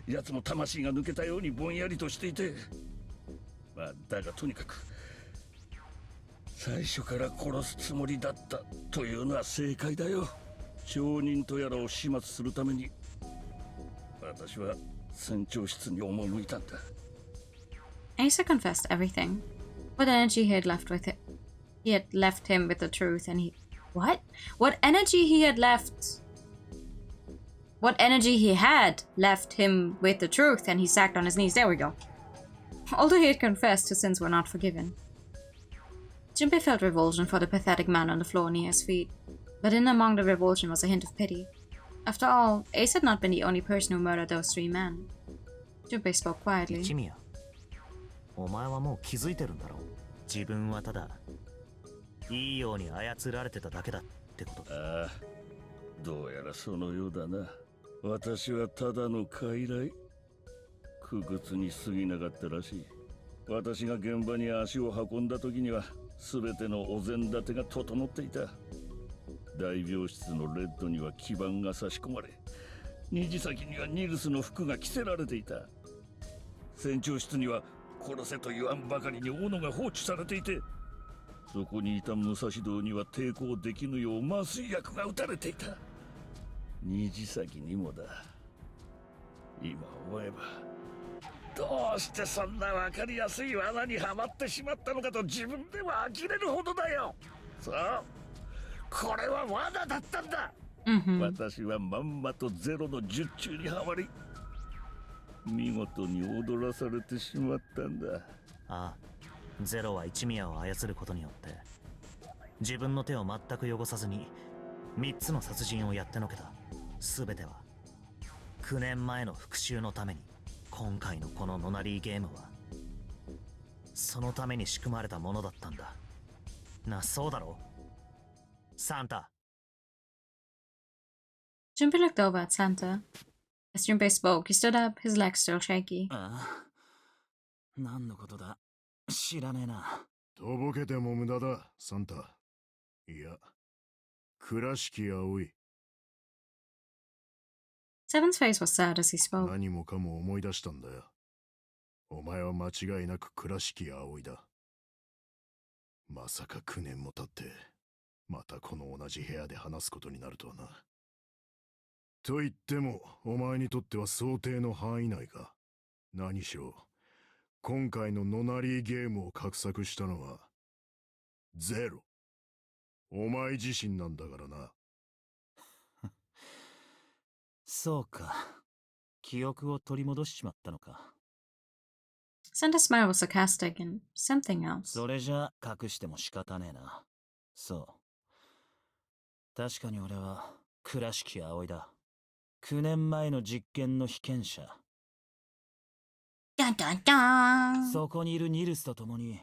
奴も魂が抜けたようにぼんやりとしていて、まあだがとにかく最初から殺すつもりだったというのは正解だよ。証人とやらを始末するために私は船長室に赴いたんだ。Asa confessed everything. What energy he had left with it. He had left him with the truth and he... What? What energy he had left... What energy he had left him with the truth and he sagged on his knees. There we go. Although he had confessed, his sins were not forgiven. Junpei felt revulsion for the pathetic man on the floor near his feet. But in among the revulsion was a hint of pity. After all, Ace had not been the only person who murdered those 3 men. Junpei spoke quietly. 一宮、お前はもう気づいてるんだろう。自分はただいいように操られてただけだってこと。ああ、どうやらそのようだな。私はただの傀儡。苦屈に過ぎなかったらしい。私が現場に足を運んだ時には全てのお膳立てが整っていた。大病室のレッドには基板が差し込まれ、虹先にはニルスの服が着せられていた。船長室には殺せと言わんばかりに斧が放置されていて、そこにいた武蔵道には抵抗できぬよう麻酔薬が打たれていた。虹先にもだ。今思えばどうしてそんな分かりやすい罠にはまってしまったのかと自分では呆れるほどだよ。そう、これは罠だったんだ。私はまんまとゼロの術中にはまり見事に踊らされてしまったんだ。ああ、ゼロは一宮を操ることによって自分の手を全く汚さずに3つの殺人をやってのけた。全ては9年前の復讐のために。今回のこのノナリーゲームはそのために仕組まれたものだったんだな。そうだろうサンタ。Junpei looked over at Santa. As Junpei spoke, he stood up, his legs still shaky. ああ、何のことだ知らねえな。とぼけても無駄だ、サンタ。いや、倉敷葵。Seven's face was sad as he spoke. 何もかも思い出したんだよ。お前は間違いなく倉敷葵だ。まさか9年も経ってまたこの同じ部屋で話すことになるとはな。と言ってもお前にとっては想定の範囲内か。何しろ今回のノナリーゲームを画策したのはゼロ。お前自身なんだからな。そうか。記憶を取り戻しちまったのか。Santa's smile was sarcastic and something else. それじゃ隠しても仕方ねえな。そう。確かに俺は倉敷葵だ。9年前の実験の被験者。ダンダンダン。そこにいるニルスと共に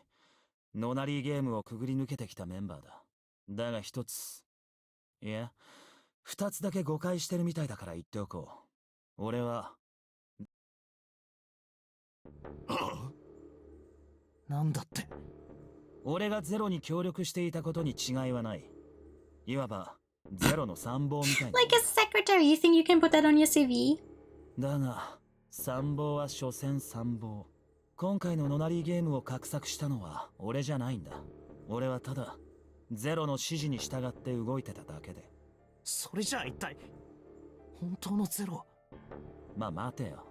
ノナリーゲームをくぐり抜けてきたメンバーだ。だが一つ、いや2つだけ誤解してるみたいだから言っておこう。俺はなんだって。俺がゼロに協力していたことに違いはない。いわばゼロの参謀みたいな。Like a secretary, you think you can put that on your CV? だが参謀は所詮参謀。今回のノナリーゲームを画策したのは俺じゃないんだ。俺はただゼロの指示に従って動いてただけで。それじゃあ一体本当のゼロ。まあ待てよ。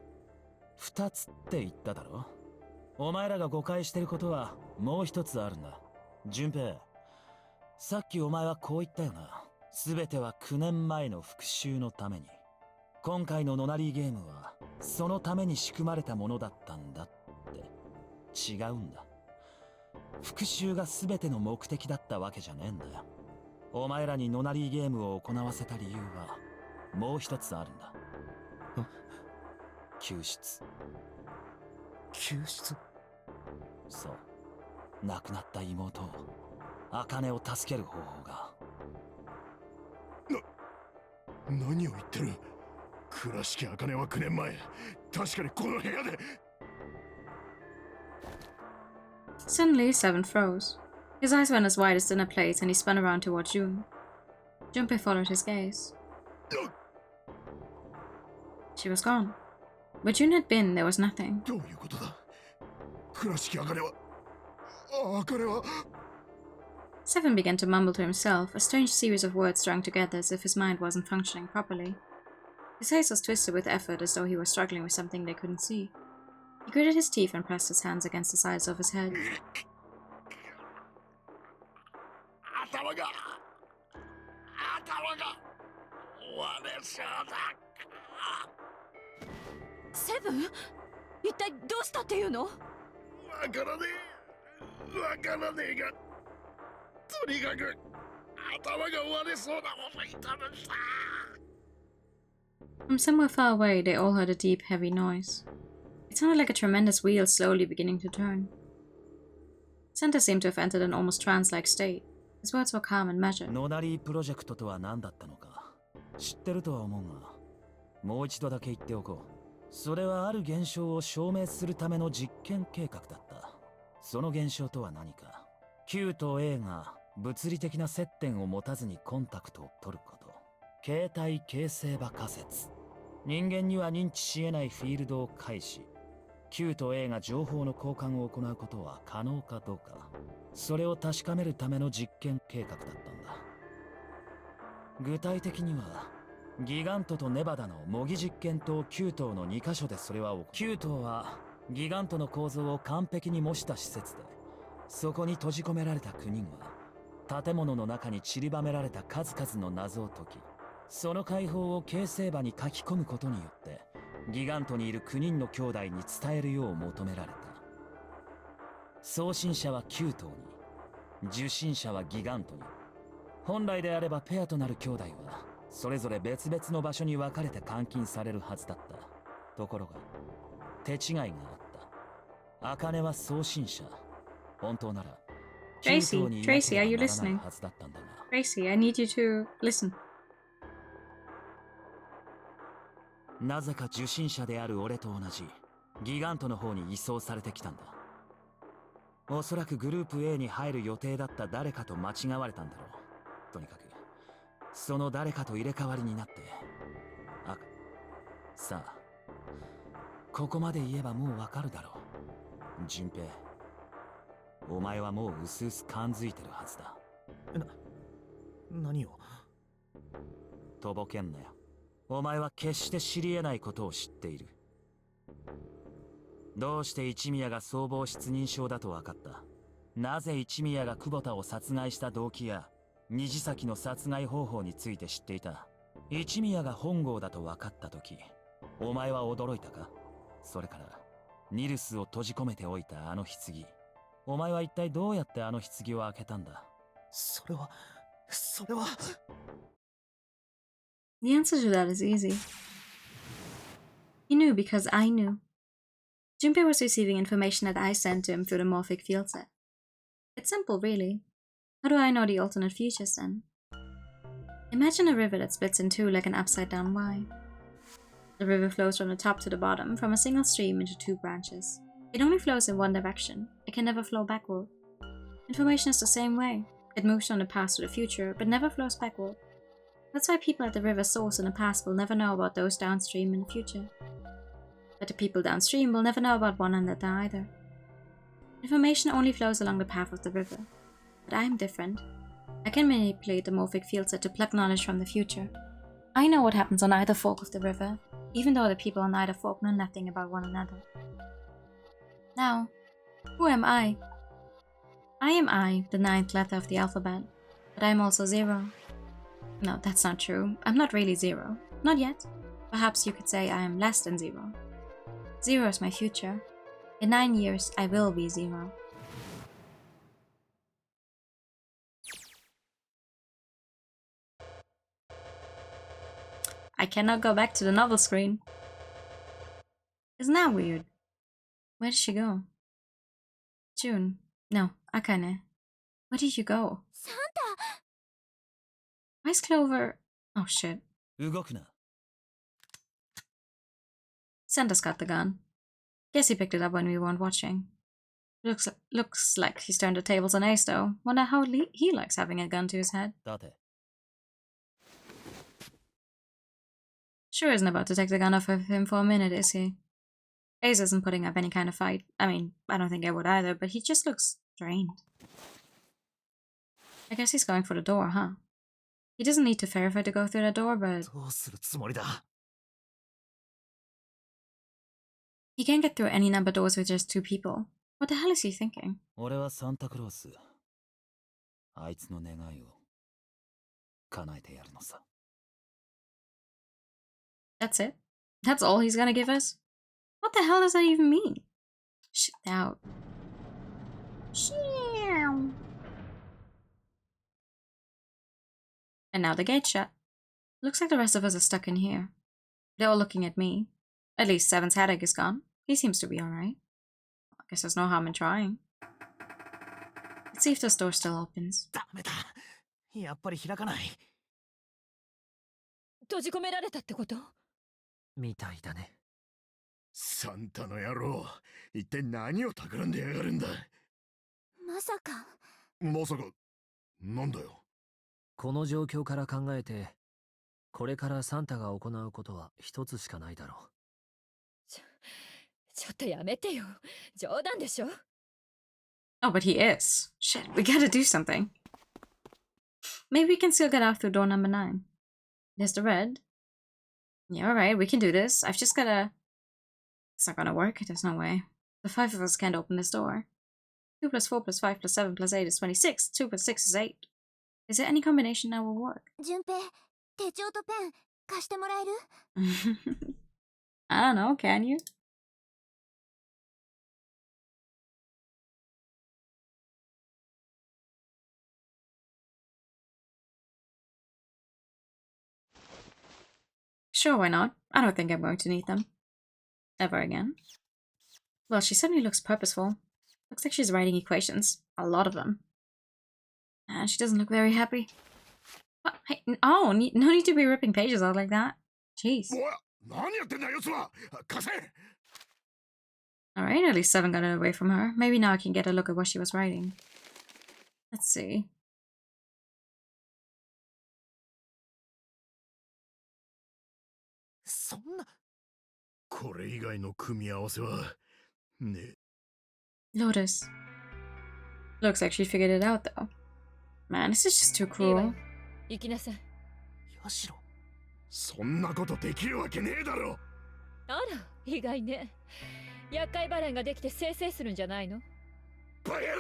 2つって言っただろ。お前らが誤解してることはもう一つあるんだ。順平、さっきお前はこう言ったよな。全ては9年前の復讐のために。今回のノナリーゲームはそのために仕組まれたものだったんだって。違うんだ。復讐が全ての目的だったわけじゃねえんだよ。お前らにノナリーゲームを行わせた理由はもう一つあるんだ。救出。救出？そう、亡くなった妹を、茜を助ける方法が。何を言ってる。倉敷茜は9年前、確かにこの部屋で。Suddenly, Seven froze. His eyes went as wide as dinner plates, and he spun around towards June. Junpei followed his gaze. She was gone. Where June had been, there was nothing. どういうことだ。倉敷茜は、茜は。Seven began to mumble to himself, a strange series of words strung together as if his mind wasn't functioning properly. His face was twisted with effort as though he were struggling with something they couldn't see. He gritted his teeth and pressed his hands against the sides of his head. Seven? 一体どうしたっていうの？わからねえが、とにかく頭が割れそうなほど痛めた。From somewhere far away, they all heard a deep, heavy noise. It sounded like a tremendous wheel slowly beginning to turn. Santa seemed to have entered an almost trance-like state. His words were calm and measured. ノナリープロジェクトとは何だったのか知ってるとは思うが、もう一度だけ言っておこう。それはある現象を証明するための実験計画だった。その現象とは何か。Q と A が物理的な接点を持たずにコンタクトを取ること。携帯形成場仮説。人間には認知し得ないフィールドを介し、Q と A が情報の交換を行うことは可能かどうか、それを確かめるための実験計画だったんだ。具体的には、ギガントとネバダの模擬実験棟9棟の2カ所でそれは9棟はギガントの構造を完璧に模した施設で、そこに閉じ込められた9人は建物の中に散りばめられた数々の謎を解き、その解放を形成場に書き込むことによってギガントにいる9人の兄弟に伝えるよう求められた。送信者は9棟に、受信者はギガントに。本来であればペアとなる兄弟はそれぞれ別々の場所に分かれて監禁されるはずだった。ところが手違いがあった。茜は送信者。本当なら Tracy, are you listening? Tracy, I need you to listen. なぜか受信者である俺と同じギガントの方に移送されてきたんだ。おそらくグループ A に入る予定だった誰かと間違われたんだろう。とにかくその誰かと入れ替わりになって、さあ、ここまで言えばもうわかるだろう。順平、お前はもう薄々感づいてるはずだ。何を？とぼけんなよ。お前は決して知り得ないことを知っている。どうして一宮が総合失認症だと分かった？なぜ一宮が久保田を殺害した動機や虹崎の殺害方法について知っていた？一宮が本郷だと分かった時、お前は驚いたか？それからニルスを閉じ込めておいたあの棺、お前は一体どうやってあの棺を開けたんだ？それは The answer to that is easy. He knew because I knew. Junpei was receiving information that I sent to him through the morphic field set. It's simple, really. How do I know the alternate futures then? Imagine a river that splits in two like an upside-down Y. The river flows from the top to the bottom, from a single stream into two branches. It only flows in one direction. It can never flow backward. Information is the same way. It moves from the past to the future, but never flows backward. That's why people at the river's source in the past will never know about those downstream in the future. But the people downstream will never know about one another either. Information only flows along the path of the river. But I'm different. I can manipulate the morphic field set to pluck knowledge from the future. I know what happens on either fork of the river, even though the people on either fork know nothing about one another. Now, who am I? I am I, the 9th letter of the alphabet, but I'm also 0. No, that's not true. I'm not really 0. Not yet. Perhaps you could say I am less than 0. 0 is my future. In 9 years, I will be 0. I cannot go back to the novel screen. Isn't that weird? Where did she go? June. No, Akane. Where did you go? Santa! Why is Clover... Oh shit. 動くな。 Santa's got the gun. Guess he picked it up when we weren't watching. Looks like he's turned the tables on Ace though. Wonder how he likes having a gun to his head. 立て。 Sure isn't about to take the gun off of him for a minute, is he? Ace isn't putting up any kind of fight. I mean, I don't think I would either, but he just looks drained. I guess he's going for the door, huh? He doesn't need to verify to go through the door, but... どうするつもりだ。 He can't get through any number doors with just 2 people. What the hell is he thinking? 俺はサンタクロース。あいつの願いを叶えてやるのさ。 That's it? That's all he's gonna give us? What the hell does that even mean? Shit out. And now the gate's shut. Looks like the rest of us are stuck in here. They're all looking at me. At least Seven's headache is gone. He seems to be alright. I guess there's no harm in trying. Let's see if this door still opens. ダメだ。やっぱり開かない。閉じ込められたってこと？みたいだね。サンタの野郎、一体何を企んでやがるんだ。まさか。まさか、なんだよ。この状況から考えて、これからサンタが行うことは一つしかないだろう。ちょっとやめてよ。冗談でしょ？ Oh, but he is. Shit, we gotta do something. Maybe we can still get out through door number 9. There's the red. Yeah, alright, we can do this. I've just gotta... It's not gonna work, there's no way. The 5 of us can't open this door. 2 plus 4 plus 5 plus 7 plus 8 is 26. 2 plus 6 is 8. Is there any combination that will work? 順平、手帳とペン貸してもらえる？ I don't know, can you? Sure, why not? I don't think I'm going to need them. Ever again. Well, she certainly looks purposeful. Looks like she's writing equations. A lot of them. And she doesn't look very happy. What? Hey, oh, no need to be ripping pages out like that. Jeez. Alright, at least 7 got it away from her. Maybe now I can get a look at what she was writing. Let's see. Lotus. Looks like she figured it out though. Man, this is just too cruel. 行きなさい。ヤシロ。そんなことできるわけねえだろ。あら、意外ね。厄介払いができてせいせいするんじゃないの？バカ野郎！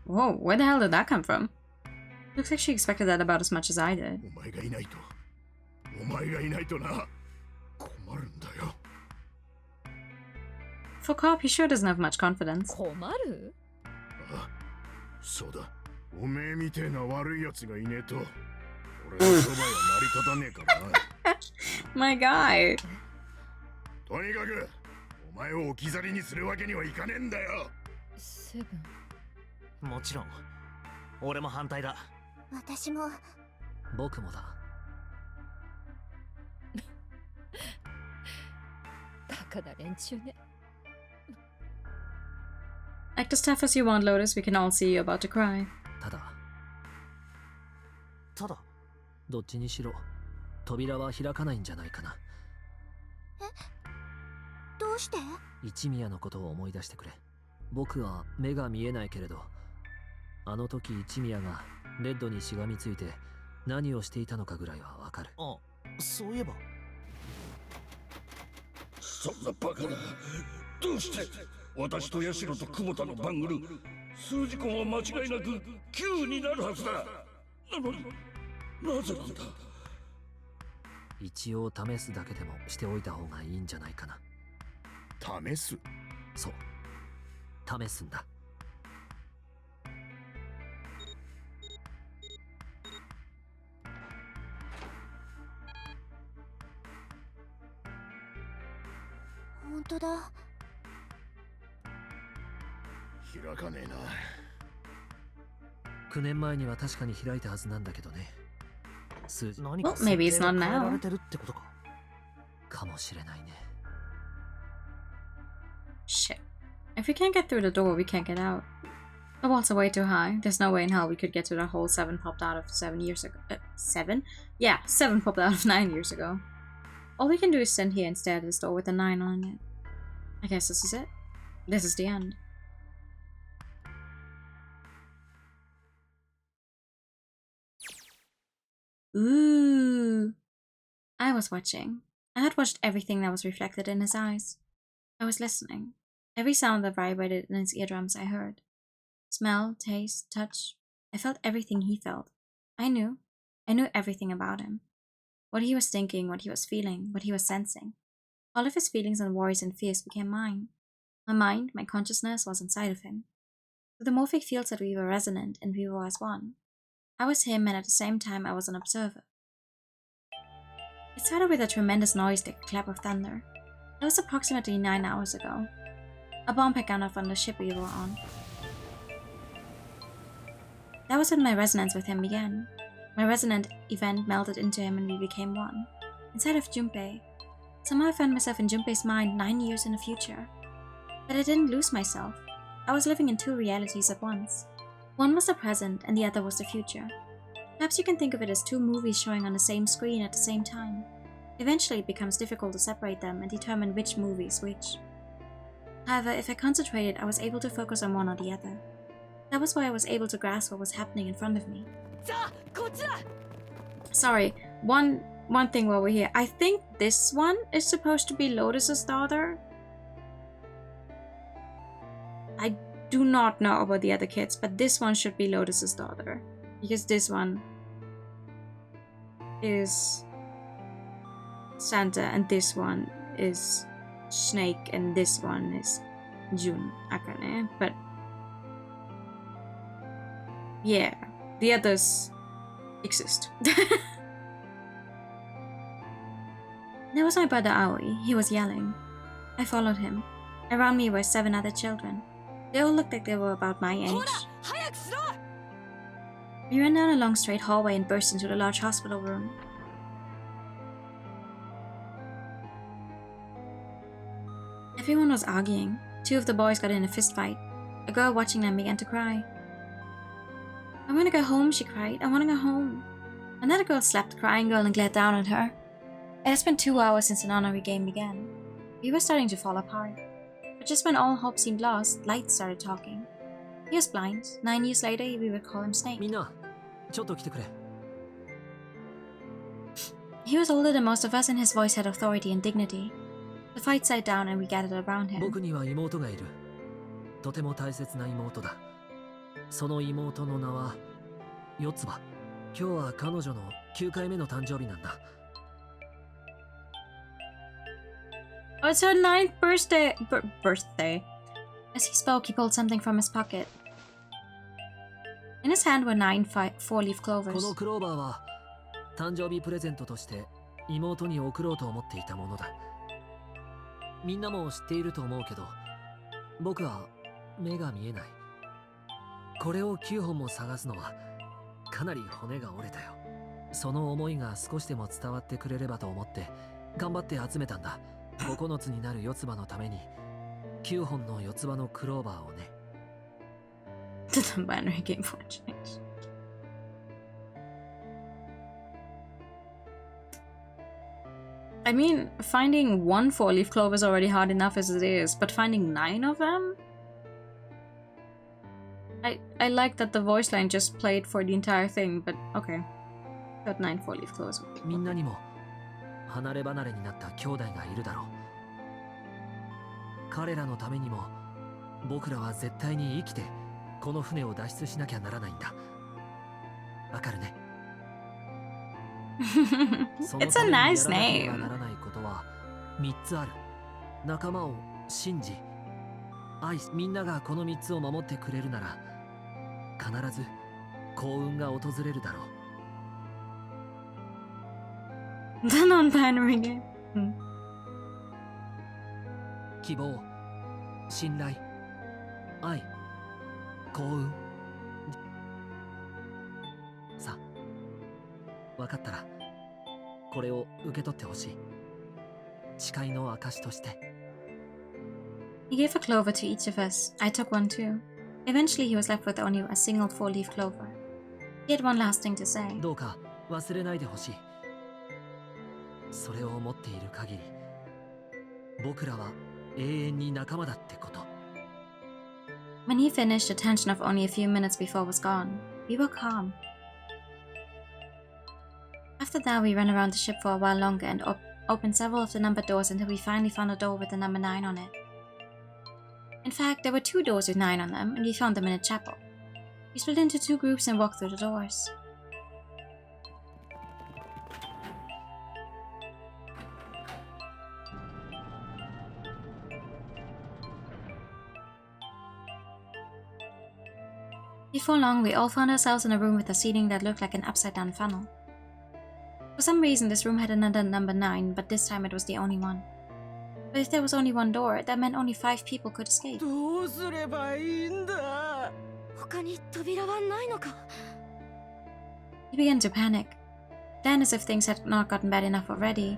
Whoa, where the hell did that come from? Looks like she expected that about as much as I did. お前がいないとな。困るんだよ。 For Cop, he sure doesn't have much confidence. 困る？あ、そうだ。おめえみてえな悪いやつがいねえと、俺のそばや成り立たねえからな。My guy. とにかく、お前を置き去りにするわけにはいかねえんだよ。セブン。もちろん。俺も反対だ。私も。僕もだ。バカな連中ね。Act as tough as you want, Lotus. We can all see you about to cry. ただどっちにしろ扉は開かないんじゃないかな。え、どうして？一宮のことを思い出してくれ。僕は目が見えないけれど、あの時一宮がレッドにしがみついて何をしていたのかぐらいはわかる。あ、そういえば。そんなバカな。どうして私とヤシロと久保田のバングル、数字痕は間違いなく9になるはずだ。なぜなんだ。一応試すだけでもしておいた方がいいんじゃないかな。試す？そう、試すんだ。本当だ。開かねえな。9年前には確かに開いたはずなんだけどね。数字 Well, maybe it's not 変えら now. れてるってことか。かもしれないね。Shit. If we can't get through the door, we can't get out. The walls are way too high. There's no way in hell we could get to that hole 7 popped out of 7 years ago. 7? Yeah, 7 popped out of 9 years ago. All we can do is stand here and stare at this door with a 9 on it. I guess this is it. This is the end. Ooh. I was watching. I had watched everything that was reflected in his eyes. I was listening. Every sound that vibrated in his eardrums I heard. Smell, taste, touch. I felt everything he felt. I knew. I knew everything about him. What he was thinking, what he was feeling, what he was sensing. All of his feelings and worries and fears became mine. My mind, my consciousness was inside of him. So the morphic field said we were resonant and we were as one. I was him, and at the same time I was an observer. It started with a tremendous noise like a clap of thunder. It was approximately 9 hours ago. A bomb had gone off on the ship we were on. That was when my resonance with him began. My resonant event melted into him and we became one. Inside of Junpei. Somehow I found myself in Junpei's mind 9 years in the future. But I didn't lose myself. I was living in 2 realities at once. One was the present and the other was the future. Perhaps you can think of it as 2 movies showing on the same screen at the same time. Eventually it becomes difficult to separate them and determine which movie is which. However, if I concentrated, I was able to focus on one or the other. That was why I was able to grasp what was happening in front of me. Sorry, one thing while we're here. I think this one is supposed to be Lotus's daughter. I do not know about the other kids, but this one should be Lotus's daughter. Because this one is Santa and this one is Snake and this one is Jun Akane. But yeah, the others exist. There was my brother Aoi. He was yelling. I followed him. Around me were 7 other children. They all looked like they were about my age. We ran down a long straight hallway and burst into the large hospital room. Everyone was arguing. 2 of the boys got in a fist fight. A girl watching them began to cry. I want to go home, she cried. I want to go home. Another girl slapped the crying girl and glared down at her. It has been 2 hours since an honorary game began. We were starting to fall apart. But just when all hope seemed lost, Light started talking. He was blind. 9 years later, we would call him Snake. He was older than most of us and his voice had authority and dignity. The fight died down and we gathered around him. 僕には妹がいる。とても大切な妹だ。その妹の名は四つ葉。今日は彼女の9回目の誕生日なんだ。Oh, it's her 9th birthday. Birthday. As he spoke, he pulled something from his pocket. In his hand were 9 4-leaf こ clovers. のクローバーは誕生日プレゼントとして妹に贈ろうと思っていたものだ。みんなも知っていると思うけど、僕は目が見えない。これを9本も探すのはかなり骨が折れたよ。その思いが少しでも伝わってくれればと思って頑張って集めたんだ。9つになる四つ葉のために9本の四つ葉のクローバーをね。The binary game for a change. I mean, finding 1 4-leaf clover is already hard enough as it is, but finding 9 of them? I like that the voice line just played for the entire thing, but okay. Got 9 4-leaf clovers. みんなにも離れ離れになった兄弟がいるだろう。彼らのためにも僕らは絶対に生きてこの船を脱出しなきゃならないんだ。わかるね。It's a nice な name. らないことは3つある。仲間を信じ、愛し、みんながこの3つを守ってくれるなら必ず幸運が訪れるだろう。The non-binary game. 希望、信頼、愛、幸運。さあ、分かったらこれを受け取ってほしい。誓いの証として。He gave a clover to each of us. I took one too. Eventually he was left with only a single 4-leaf clover. He had one last thing to say. どうか忘れないでほしい。それを持っている限り、僕らは永遠に仲間だってこと。When he finished, the tension of only a few minutes before was gone. We were calm. After that, we ran around the ship for a while longer and opened several of the numbered doors until we finally found a door with the number 9 on it. In fact, there were 2 doors with 9 on them, and we found them in a chapel. We split into 2 groups and walked through the doors. Before long, we all found ourselves in a room with a ceiling that looked like an upside-down funnel. For some reason, this room had another number 9, but this time it was the only one. But if there was only one door, that meant only 5 people could escape. He began to panic. Then, as if things had not gotten bad enough already,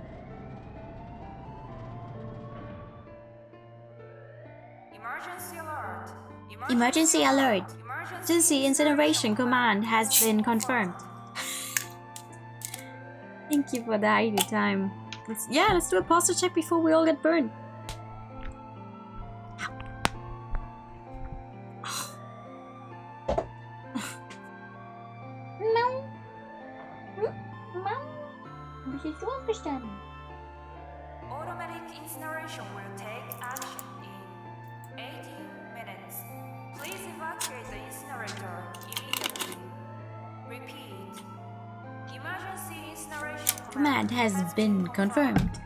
Emergency alert! Emergency alert! Emergency incineration command has been confirmed. Thank you for the ID time. Let's do a posture check before we all get burned. Automatic incineration will take action in 18 minutes. Please evacuate the incinerator immediately. Repeat. Emergency incineration Command has been confirmed.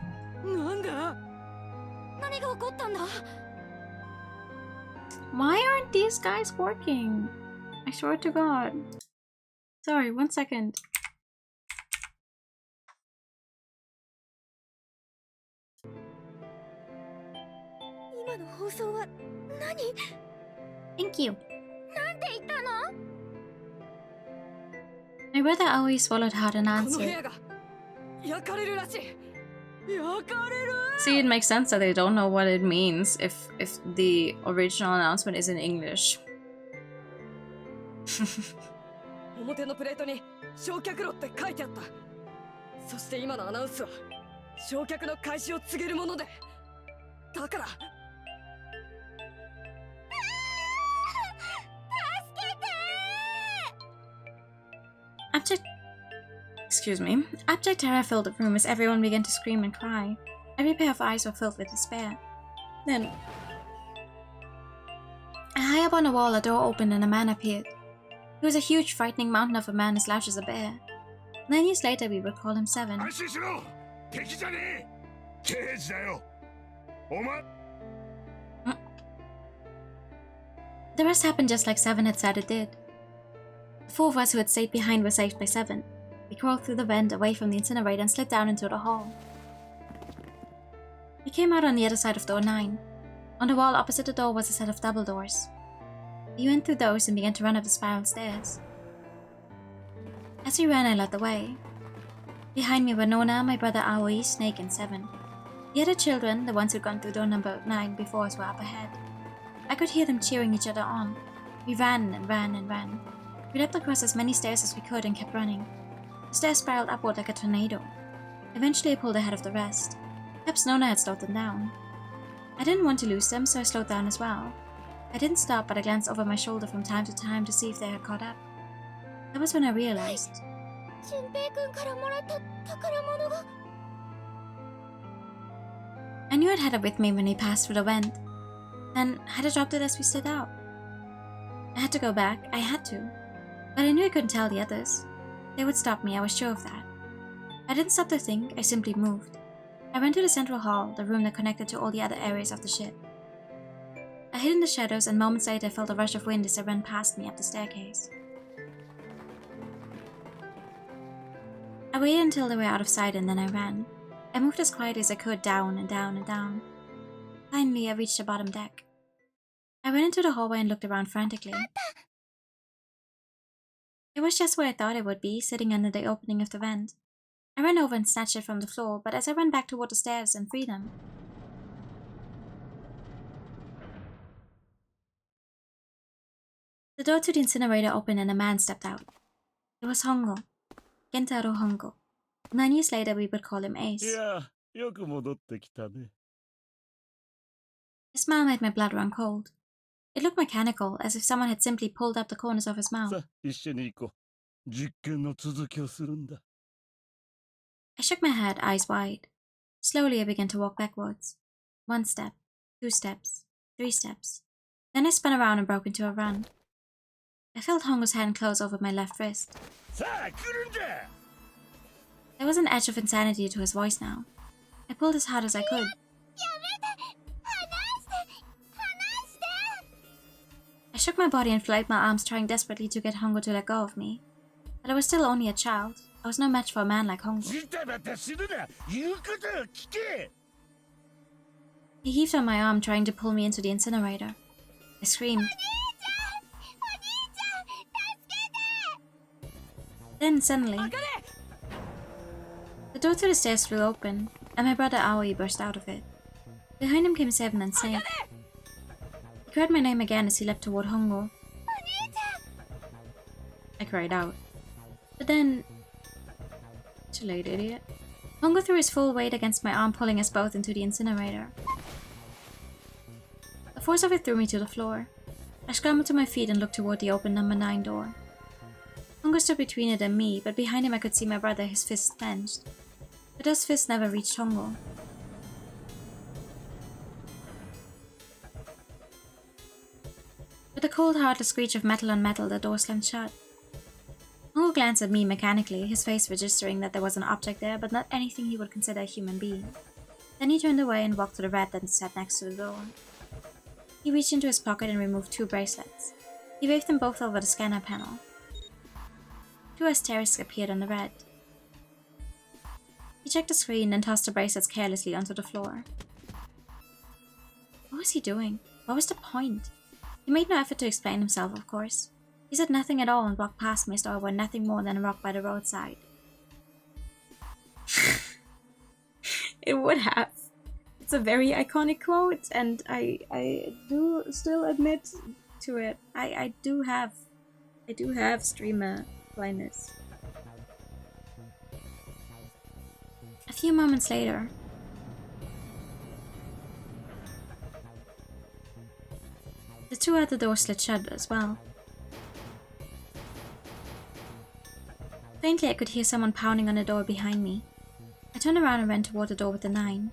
Why aren't these guys working? I swear to God. Sorry, 1 second. Thank you. My brother always swallowed hard and answered. See, it makes sense that they don't know what it means if the original announcement is in English. 表のプレートに焼却炉って書いてあった。そして今のアナウンスは焼却の開始を告げるもので、だから。Abject terror filled the room as everyone began to scream and cry. Every pair of eyes were filled with despair. Then, high up on the wall, a door opened and a man appeared. He was a huge, frightening mountain of a man as large as a bear. 9 years later, we would call him 7. The rest happened just like 7 had said it did. The 4 of us who had stayed behind were saved by 7. We crawled through the vent away from the incinerator and slid down into the hall. We came out on the other side of door 9. On the wall opposite the door was a set of double doors. We went through those and began to run up the spiral stairs. As we ran, I led the way. Behind me were Nona, my brother Aoi, Snake, and 7. The other children, the ones who'd gone through door number 9 before us, were up ahead. I could hear them cheering each other on. We ran and ran and ran. We leapt across as many stairs as we could and kept running. The stairs spiraled upward like a tornado. Eventually I pulled ahead of the rest. Perhaps Nona had slowed them down. I didn't want to lose them, so I slowed down as well. I didn't stop, but I glanced over my shoulder from time to time to see if they had caught up. That was when I realized. I knew I'd had it with me when he passed through the vent. Then, had I dropped it as we stood out? I had to go back, I had to. But I knew I couldn't tell the others. They would stop me, I was sure of that. I didn't stop to think, I simply moved. I went to the central hall, the room that connected to all the other areas of the ship. I hid in the shadows, and moments later I felt a rush of wind as it ran past me up the staircase. I waited until they were out of sight and then I ran. I moved as quietly as I could down and down and down. Finally, I reached the bottom deck. I went into the hallway and looked around frantically. It was just where I thought it would be, sitting under the opening of the vent. I ran over and snatched it from the floor, but as I ran back toward the stairs and freedom, the door to the incinerator opened and a man stepped out. It was Hongo. Gentaro Hongo. 9 years later, we would call him Ace. いや、よく戻ってきたね。 His smile made my blood run cold. It looked mechanical, as if someone had simply pulled up the corners of his mouth. さあ、一緒に行こう。実験の続きをするんだ。 I shook my head, eyes wide. Slowly, I began to walk backwards. 1 step, 2 steps, 3 steps. Then I spun around and broke into a run. I felt Hongo's hand close over my left wrist. さあ、来るんだ。 There was an edge of insanity to his voice now. I pulled as hard as I could. I shook my body and flailed my arms, trying desperately to get Hongo to let go of me. But I was still only a child. I was no match for a man like Hongo. ジタバタするな。言うことを聞け。 He heaved on my arm, trying to pull me into the incinerator. I screamed. Then suddenly, the door to the stairs flew open, and my brother Aoi burst out of it. Behind him came Seven and Snake. He cried my name again as he leapt toward Hongo. I cried out. But then... Too late, idiot. Hongo threw his full weight against my arm, pulling us both into the incinerator. The force of it threw me to the floor. I scrambled to my feet and looked toward the open number 9 door. Hongo stood between it and me, but behind him I could see my brother, his fists clenched. But those fists never reached Hongo. With a cold, heartless screech of metal on metal, the door slammed shut. Hongo glanced at me mechanically, his face registering that there was an object there, but not anything he would consider a human being. Then he turned away and walked to the rat that sat next to the door. He reached into his pocket and removed 2 bracelets. He waved them both over the scanner panel. 2 asterisks appeared on the red. He checked the screen and tossed the bracelets carelessly onto the floor. What was he doing? What was the point? He made no effort to explain himself, of course. He said nothing at all and walked past me as though I were nothing more than a rock by the roadside. It would have. It's a very iconic quote, and I do still admit to it. I do have streamer blindness. A few moments later, the 2 other doors slid shut as well. Faintly, I could hear someone pounding on the door behind me. I turned around and ran toward the door with the 9.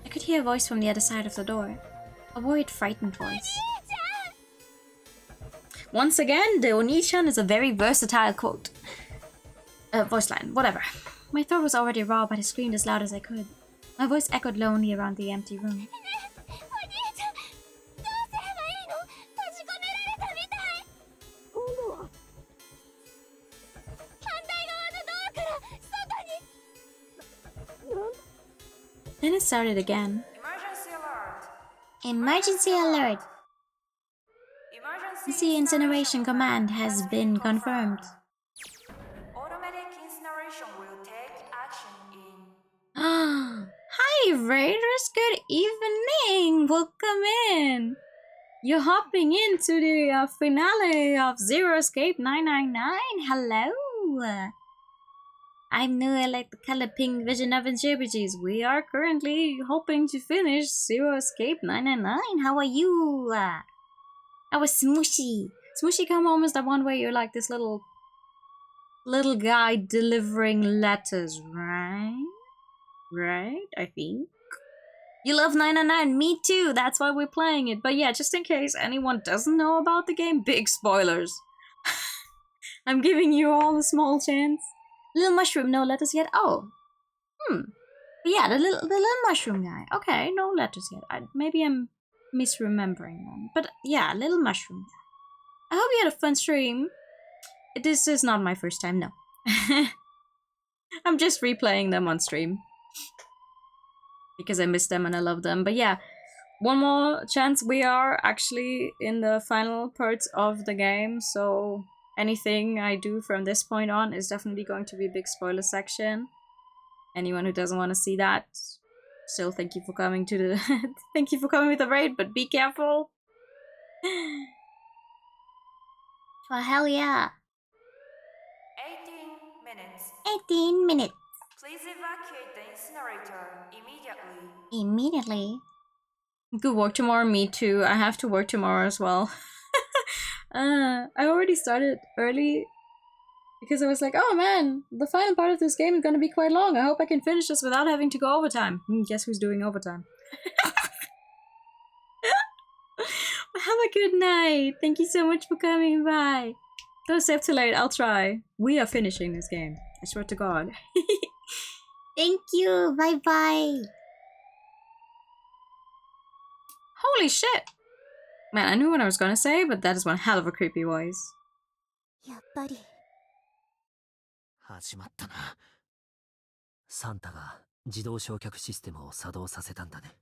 I could hear a voice from the other side of the door. A worried, frightened voice. Once again, the Oni-chan is a very versatile quote. Voice line, whatever. My throat was already raw, but I screamed as loud as I could. My voice echoed lonely around the empty room. Then it started again. Emergency alert! Emergency alert! The incineration command has been confirmed. Automatic incineration will take action in... Hi Raiders, good evening! Welcome in! You're hopping into the finale of Zero Escape 999. Hello! I'm new like the color pink vision of JRPGs. We are currently hoping to finish Zero Escape 999. How are you? I was Smooshy. Smooshy Come Home is the one where you're like this little guy delivering letters, right? Right, I think. You love 999, me too, that's why we're playing it. But yeah, just in case anyone doesn't know about the game, big spoilers. I'm giving you all a small chance. Little mushroom, no letters yet. Oh. But yeah, the little mushroom guy. Okay, no letters yet. Maybe I'm misremembering them. But yeah, little mushroom. I hope you had a fun stream. This is not my first time, no. I'm just replaying them on stream. because I miss them and I love them. But yeah, one more chance. We are actually in the final parts of the game, so anything I do from this point on is definitely going to be a big spoiler section. Anyone who doesn't want to see that, still thank you for coming to the thank you for coming with the raid, but be careful. Well, hell yeah. 18 minutes. 18 minutes. Please evacuate the incinerator immediately. Immediately. Good work tomorrow. Me too. I have to work tomorrow as well. I already started early because I was like, oh man, the final part of this game is gonna be quite long. I hope I can finish this without having to go overtime. Guess who's doing overtime? Have a good night. Thank you so much for coming by. Don't stay up too late. I'll try. We are finishing this game. I swear to God. Thank you. Bye bye. Holy shit. Man, I knew what I was gonna say, but that is one hell of a creepy voice. やっぱり始まったな。サンタが自動焼却システムを作動させたんだね。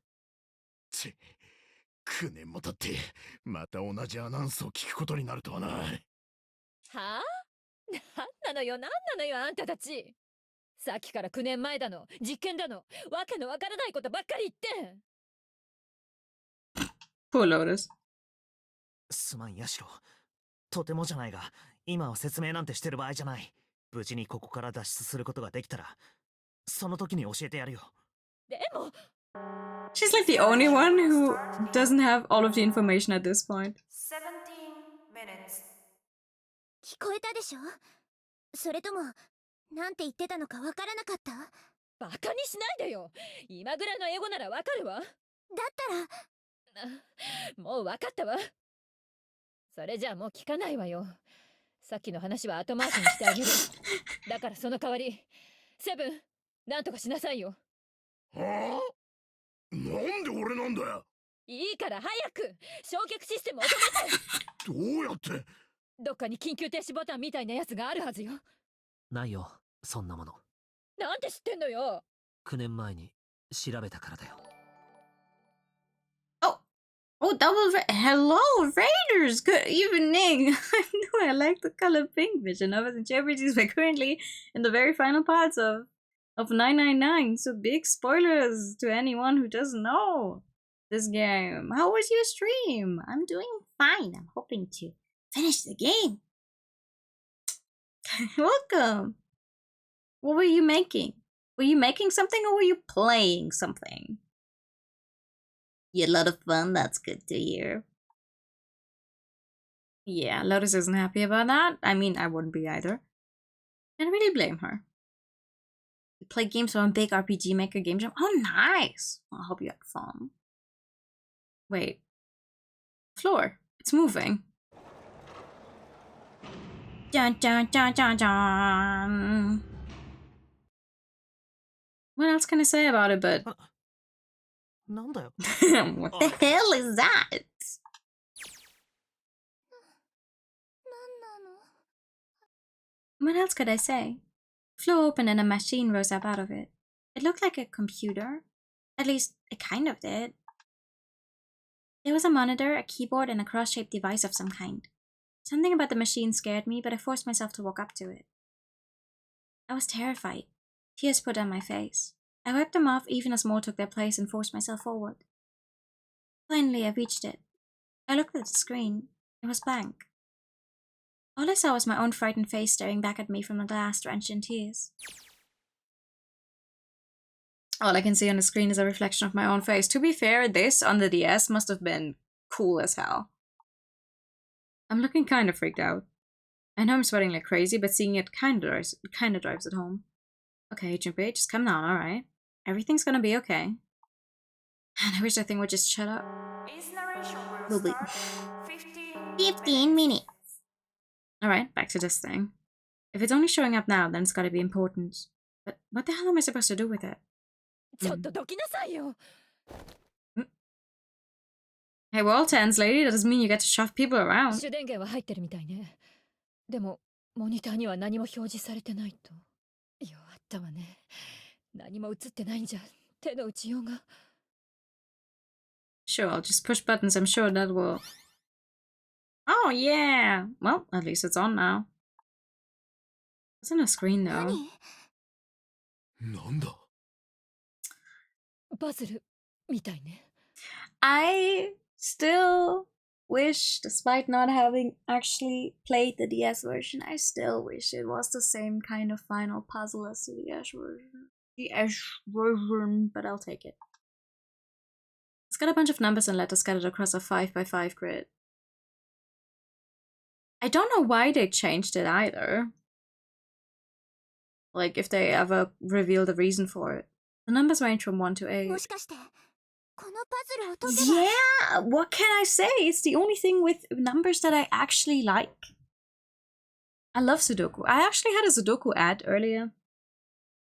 9年も経ってまた同じアナウンスを聞くことになるとはな。はあ？なんなのよ、なんなのよ、あんたたち。さっきから9年前だの、実験だの、わけのわからないことばっかり言って。Poor Lotus. すまん、ヤシロ。とてもじゃないが、今は説明なんてしてる場合じゃない。無事にここから脱出することができたら、その時に教えてやるよ。でも She's like the only one who doesn't have all of the information at this point. 17 minutes. 聞こえたでしょ？それともなんて言ってたのかわからなかった？バカにしないでよ。今ぐらいの英語ならわかるわ。だったらもうわかったわ。それじゃあもう聞かないわよ。さっきの話は後回しにしてあげる。だからその代わり、セブン、なんとかしなさいよ。はあ？なんで俺なんだよ。いいから早く焼却システムを止めて。どうやって？どっかに緊急停止ボタンみたいなやつがあるはずよ。ないよ、そんなもの。なんで知ってんのよ。9年前に調べたからだよ。Oh, hello, Raiders! Good evening! I knew I liked the color pink vision. I was in JRPGs, but currently in the very final parts of 999. So big spoilers to anyone who doesn't know this game. How was your stream? I'm doing fine. I'm hoping to finish the game. Welcome! What were you making? Were you making something or were you playing something? You had a lot of fun. That's good to hear. Yeah, Lotus isn't happy about that. I mean, I wouldn't be either. Can't really blame her. You play games from a big RPG Maker game jam? Oh, nice! I hope you had fun. Wait. Floor. It's moving. Dun dun dun dun dun! What else can I say about it but... なんだよ。What the hell is that? What else could I say? Floor opened and a machine rose up out of it. It looked like a computer. At least, it kind of did. There was a monitor, a keyboard, and a cross-shaped device of some kind. Something about the machine scared me, but I forced myself to walk up to it. I was terrified. Tears put on my face. I wiped them off even as more took their place and forced myself forward. Finally, I reached it. I looked at the screen. It was blank. All I saw was my own frightened face staring back at me from the glass, drenched in tears. All I can see on the screen is a reflection of my own face. To be fair, this on the DS must have been cool as hell. I'm looking kind of freaked out. I know I'm sweating like crazy, but seeing it kind of drives it home. Okay, Agent B, just come down, alright? Everything's gonna be okay. And I wish that thing would just shut up. Will be 15 minutes. Alright, back to this thing. If it's only showing up now, then it's gotta be important. But what the hell am I supposed to do with it? Hey, we're all tense, lady. That doesn't mean you get to shove people around. 主電源は入ってるみたいね。でも、モニターには何も表示されてないと。弱ったわね。何も映ってないんじゃ手の打ちようが。 Sure, I'll just push buttons. I'm sure that will... Oh, yeah! Well, at least it's on now. It's on a screen, though. なんだ パズルみたいね。 I still wish, despite not having actually played the DS version, I still wish it was the same kind of final puzzle as the DS version. But I'll take it. It's got a bunch of numbers and letters scattered across a 5x5 grid. I don't know why they changed it either. Like, if they ever reveal the reason for it. The numbers range from 1 to 8. Yeah, what can I say? It's the only thing with numbers that I actually like. I love Sudoku. I actually had a Sudoku ad earlier.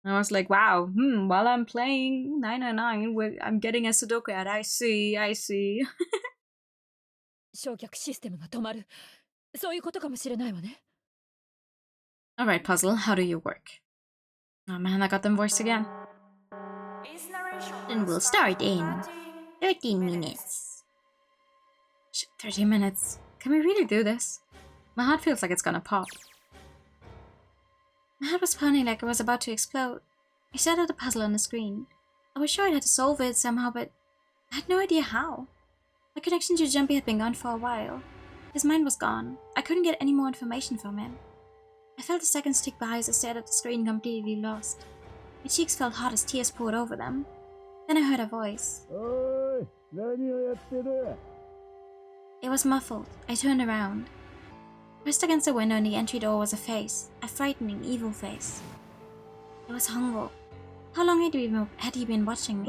And I was like, wow, while I'm playing 999, I'm getting a Sudoku ad. I see. 焼却システムが止まる。そういうことかもしれないわね。 Alright, puzzle, how do you work? Oh man, I got them voiced again. And we'll start in 13 minutes. Shit, 13 minutes. Can we really do this? My heart feels like it's gonna pop. My heart was pounding like it was about to explode. I stared at the puzzle on the screen. I was sure I had to solve it somehow, but I had no idea how. My connection to Jumpy had been gone for a while. His mind was gone. I couldn't get any more information from him. I felt the seconds tick by as I stared at the screen, completely lost. My cheeks felt hot as tears poured over them. Then I heard a voice. It was muffled. I turned around. Pressed against the window in the entry door was a face, a frightening, evil face. It was Hongo. How long had he been watching me?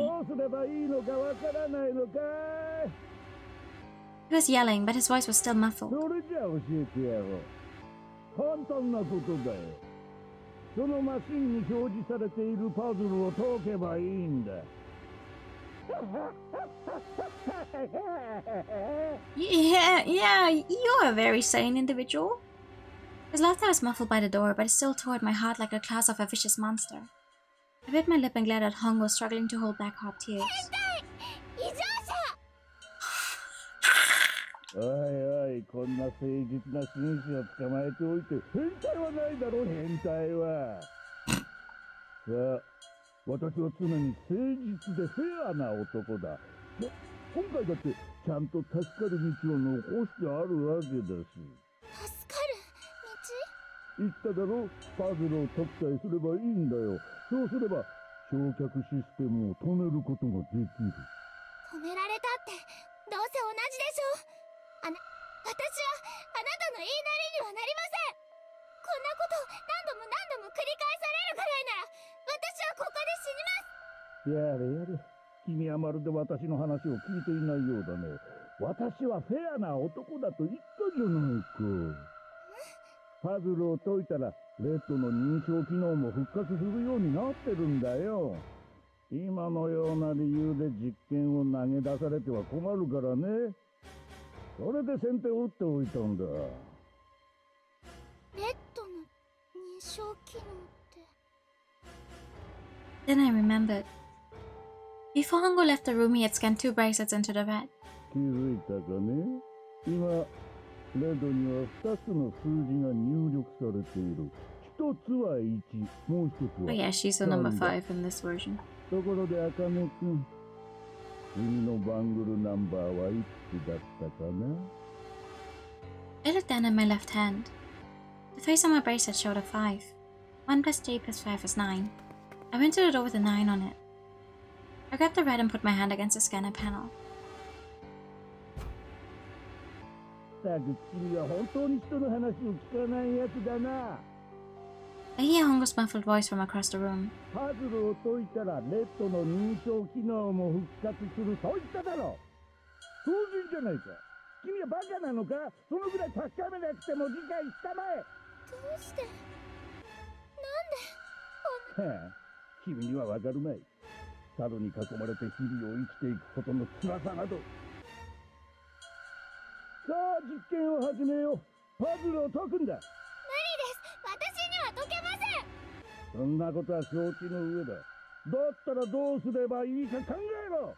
He was yelling, but his voice was still muffled. 簡単なことだよ。そのマシンに表示されているパズルを解けばいいんだ。Yeah, you're a very sane individual. His laughter was muffled by the door, but it still tore at my heart like the claws of a vicious monster. I bit my lip and glared at Hongo, struggling to hold back hot tears. おいおい、こんな誠実な紳士を捕まえておいて変態はないだろ、変態は。さあ、私は常に誠実でフェアな男だ。今回だってちゃんと助かる道を残してあるわけだし。助かる道？言っただろ、パズルを解きさえすればいいんだよ。そうすれば焼却システムを止めることができる。止められたってどうせ同じでしょ。私はあなたの言いなりにはなりません。こんなこと何度も何度も繰り返されるぐらいなら私はここで死にます。やれやれ、君はまるで私の話を聞いていないようだね。私はフェアな男だと言ったじゃないか。パズルを解いたらレッドの認証機能も復活するようになってるんだよ。今のような理由で実験を投げ出されては困るからね。それで先手を打っておいたんだ。レッドの認証機能って。 Then I remembered. Before Hongo left the room, he had scanned 2 bracelets into the red. 気づいたかね。今レッドには2つの数字が入力されている。一つは1、もう一つは Oh yeah, she's the number 5 in this version. ところで茜くん、君のバングルナンバーはいくつだったかな？ I looked down at my left hand. The face on my bracelet showed a 5. 1 plus 3 plus 5 is 9. I went to the door with a 9 on it. I grabbed the red and put my hand against the scanner panel. たく君は本当に人の話を聞かないやつだな。I hear Hongo's muffled voice from across the room. パズルを解いたらレッドの認証機能も復活すると言っただろう。当然じゃないか。君はバカなのか？そのぐらい確かめなくても理解したまえ。どうして？なんで？はあ、君にはわかるまい。猿に囲まれて日々を生きていくことの辛さなど。さあ、実験を始めよう。パズルを解くんだ。無理です。私には解けません。そんなことは承知の上だ。だったらどうすればいいか考えろ。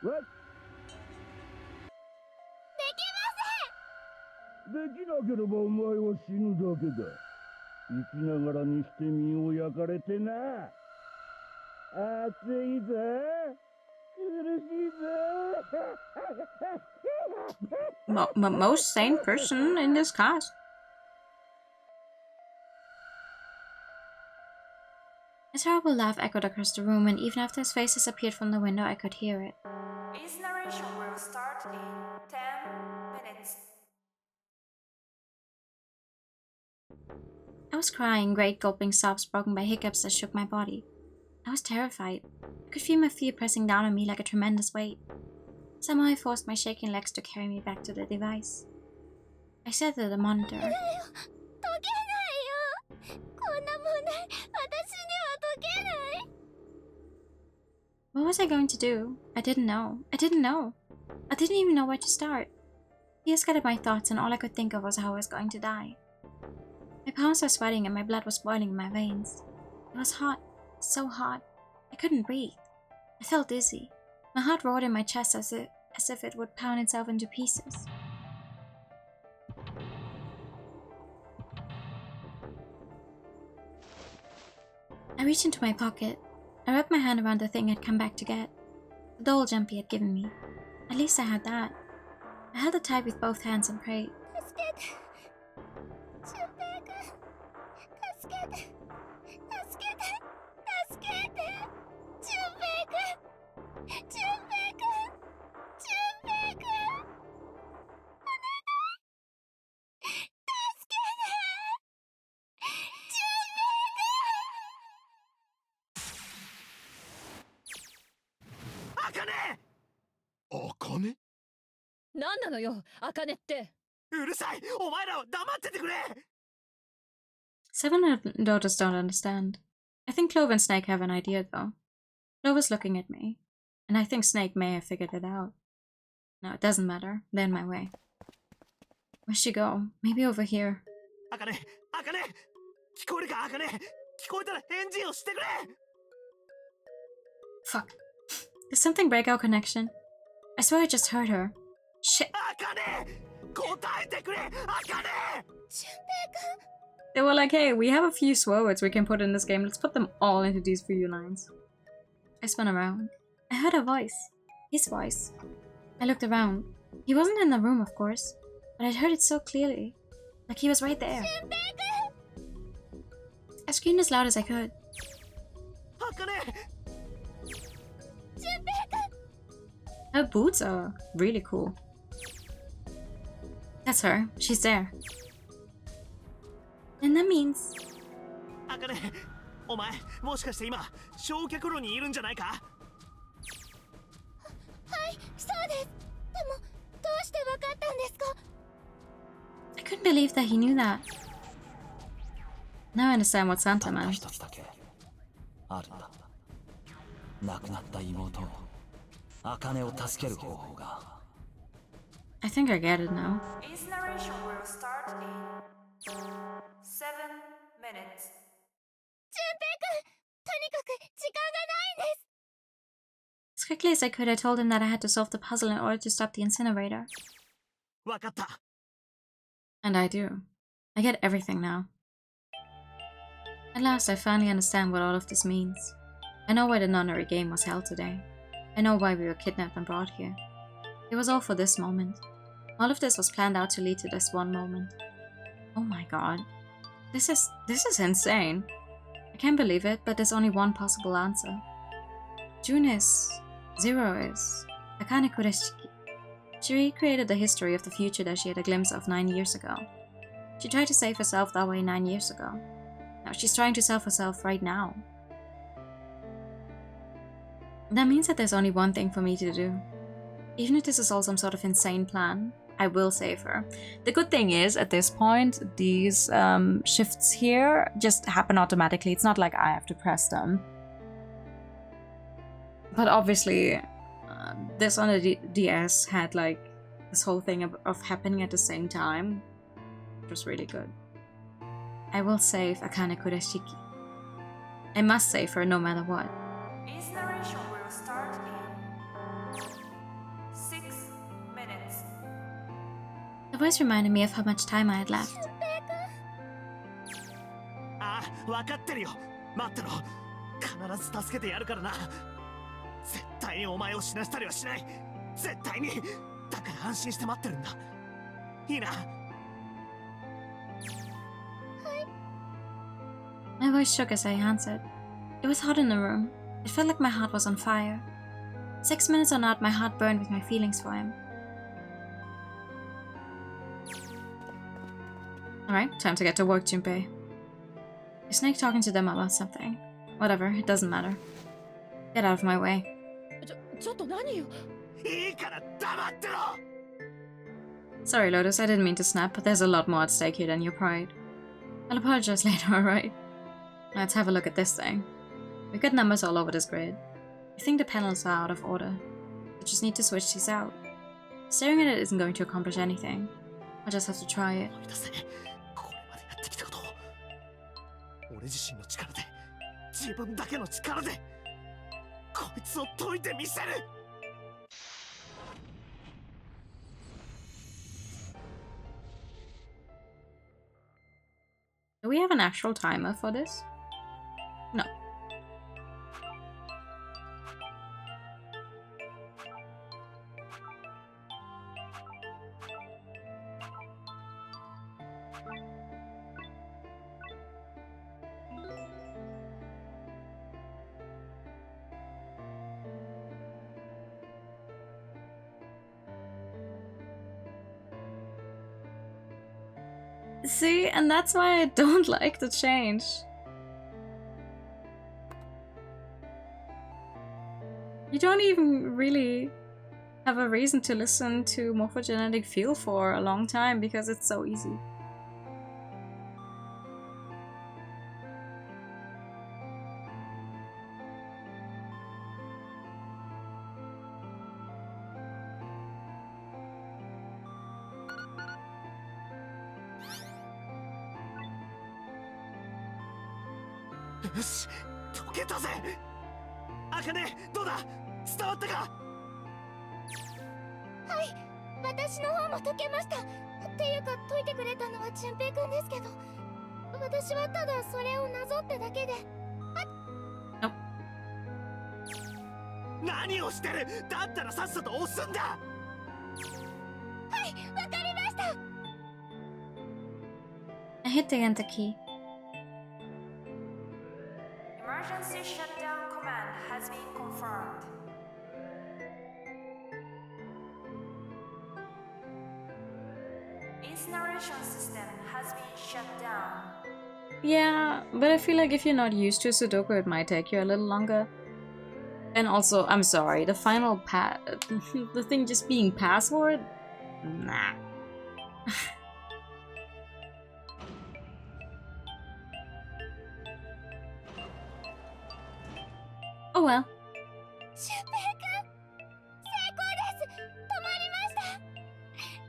わできなければお前は死ぬだけだ。生きながらにして身を焼かれてな。熱いぜ。苦しいぜ。Most sane person in this cast. A terrible laugh echoed across the room, and even after his face disappeared from the window, I could hear it. Its narration will start in 10 minutes. I was crying, great gulping sobs broken by hiccups that shook my body. I was terrified. I could feel my fear pressing down on me like a tremendous weight. Somehow I forced my shaking legs to carry me back to the device. I said to the monitor, what was I going to do? I didn't know. I didn't even know where to start. Fear scattered my thoughts, and all I could think of was how I was going to die. My palms were sweating and my blood was boiling in my veins. It was hot, so hot. I couldn't breathe. I felt dizzy. My heart roared in my chest as if it would pound itself into pieces. I reached into my pocket. I wrapped my hand around the thing I'd come back to get. The doll jump he had given me. At least I had that. I held it tight with both hands and prayed. Akane? 何なのよ、茜って。うるさい。お前らは黙っててくれ。Seven daughters don't understand. I think Clover and Snake have an idea, though. Clover's looking at me, and I think Snake may have figured it out. No, it doesn't matter. They're in my way. Where'd she go? Maybe over here. 茜、茜、聞こえるか、茜。聞こえたら返事をしてくれ。Fuck. Did something break our connection? I swear I just heard her. Shit. 茜、答えてくれ。茜。They were like, hey, we have a few swear words we can put in this game. Let's put them all into these few lines. I spun around. I heard a voice. His voice. I looked around. He wasn't in the room, of course, but I'd heard it so clearly. Like he was right there. I screamed as loud as I could. Her boots are really cool. That's her. She's there. And that means... 茜、お前、もしかして今、焼却炉にいるんじゃないか？はい、そうです。でも、どうしてわかったんですか？ I couldn't believe that he knew that. Now I understand what Santa meant. 一つだけあるんだ。亡くなった妹を、茜を助ける方法が。I think I get it now. Its narration will start in 7 minutes. 純平くん、とにかく時間がないんです。 As quickly as I could, I told him that I had to solve the puzzle in order to stop the incinerator. わかった。 And I do. I get everything now. At last, I finally understand what all of this means. I know why the nunnery game was held today. I know why we were kidnapped and brought here. It was all for this moment. All of this was planned out to lead to this one moment. Oh my god. This is insane. I can't believe it, but there's only one possible answer. June is... Zero is... Akane Kureshiki. She recreated the history of the future that she had a glimpse of 9 years ago. She tried to save herself that way 9 years ago. Now she's trying to save herself right now. That means that there's only one thing for me to do. Even if this is all some sort of insane plan, I will save her. The good thing is, at this point, these shifts here just happen automatically. It's not like I have to press them. But obviously, this on the DS had like this whole thing of happening at the same time. It was really good. I will save Akane Kureshiki. I must save her no matter what. Its narration will start in 6 minutes. The voice reminded me of how much time I had left. ああ、分かってるよ。待ってろ。必ず助けてやるからな。絶対にお前を死なしたりはしない。絶対に。だから安心して待ってるんだ。いいな。My voice shook as I answered. It was hot in the room. It felt like my heart was on fire. 6 minutes or not, my heart burned with my feelings for him. Alright, time to get to work, Junpei. Is Snake talking to them about something? Whatever, it doesn't matter. Get out of my way. ちょっと何よ。いいから黙ってろ。 Sorry, Lotus, I didn't mean to snap, but there's a lot more at stake here than your pride. I'll apologize later, alright? Let's have a look at this thing. We've got numbers all over this grid. I think the panels are out of order. We just need to switch these out. Staring at it isn't going to accomplish anything. I'll just have to try it. これまでやってきたことを俺自身の力で自分だけの力でこいつを解いてみせる。 Do we have an actual timer for this? No. See, and that's why I don't like the change. You don't even really have a reason to listen to Morphogenetic Feel for a long time because it's so easy.よし、解けたぜ。あかね、どうだ、伝わったか。はい、私の方も解けました。っていうか解いてくれたのは純平くんですけど、私はただそれをなぞっただけで。何をしてる。だったらさっさと押すんだ。はい、わかりました。I hit the enter key. Emergency shutdown command has been confirmed. Incineration system has been shut down. Yeah, but I feel like if you're not used to Sudoku, it might take you a little longer. And also, I'm sorry, the final the thing just being password? Nah. Oh well. シュウペイ君、成功です。止まりました。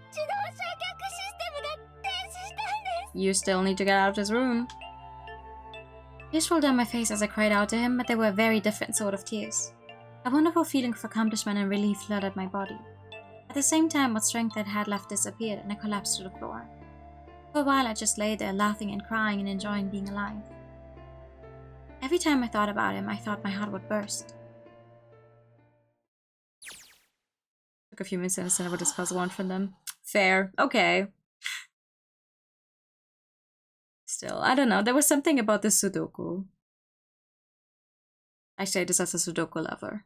自動焼却システムが停止したんです。 You still need to get out of this room. Tears rolled down my face as I cried out to him, but they were a very different sort of tears. A wonderful feeling of accomplishment and relief flooded my body. At the same time, what strength I had left disappeared, and I collapsed to the floor. For a while, I just lay there, laughing and crying and enjoying being alive. Every time I thought about him, I thought my heart would burst. Took a few minutes to understand what this puzzle wanted from them. Fair. Okay. Still, I don't know. There was something about this Sudoku. I say this as a Sudoku lover.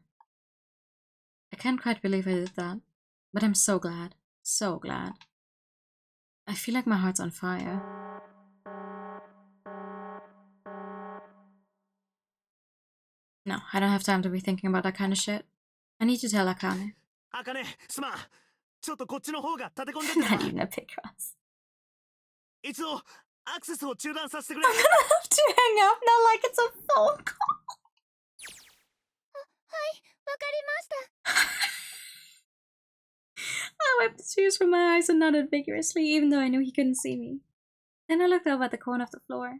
I can't quite believe I did that. But I'm so glad. So glad. I feel like my heart's on fire. No, I don't have time to be thinking about that kind of shit. I need to tell Akane. Akane, すまん。ちょっとこっちの方が立て込んでて Not even a pick us. 一応アクセスを中断させてく I'm れ。 gonna have to hang up now like it's a phone call. はい、わかりました。 I wiped the tears from my eyes and nodded vigorously, even though I knew he couldn't see me. Then I looked over at the corner of the floor.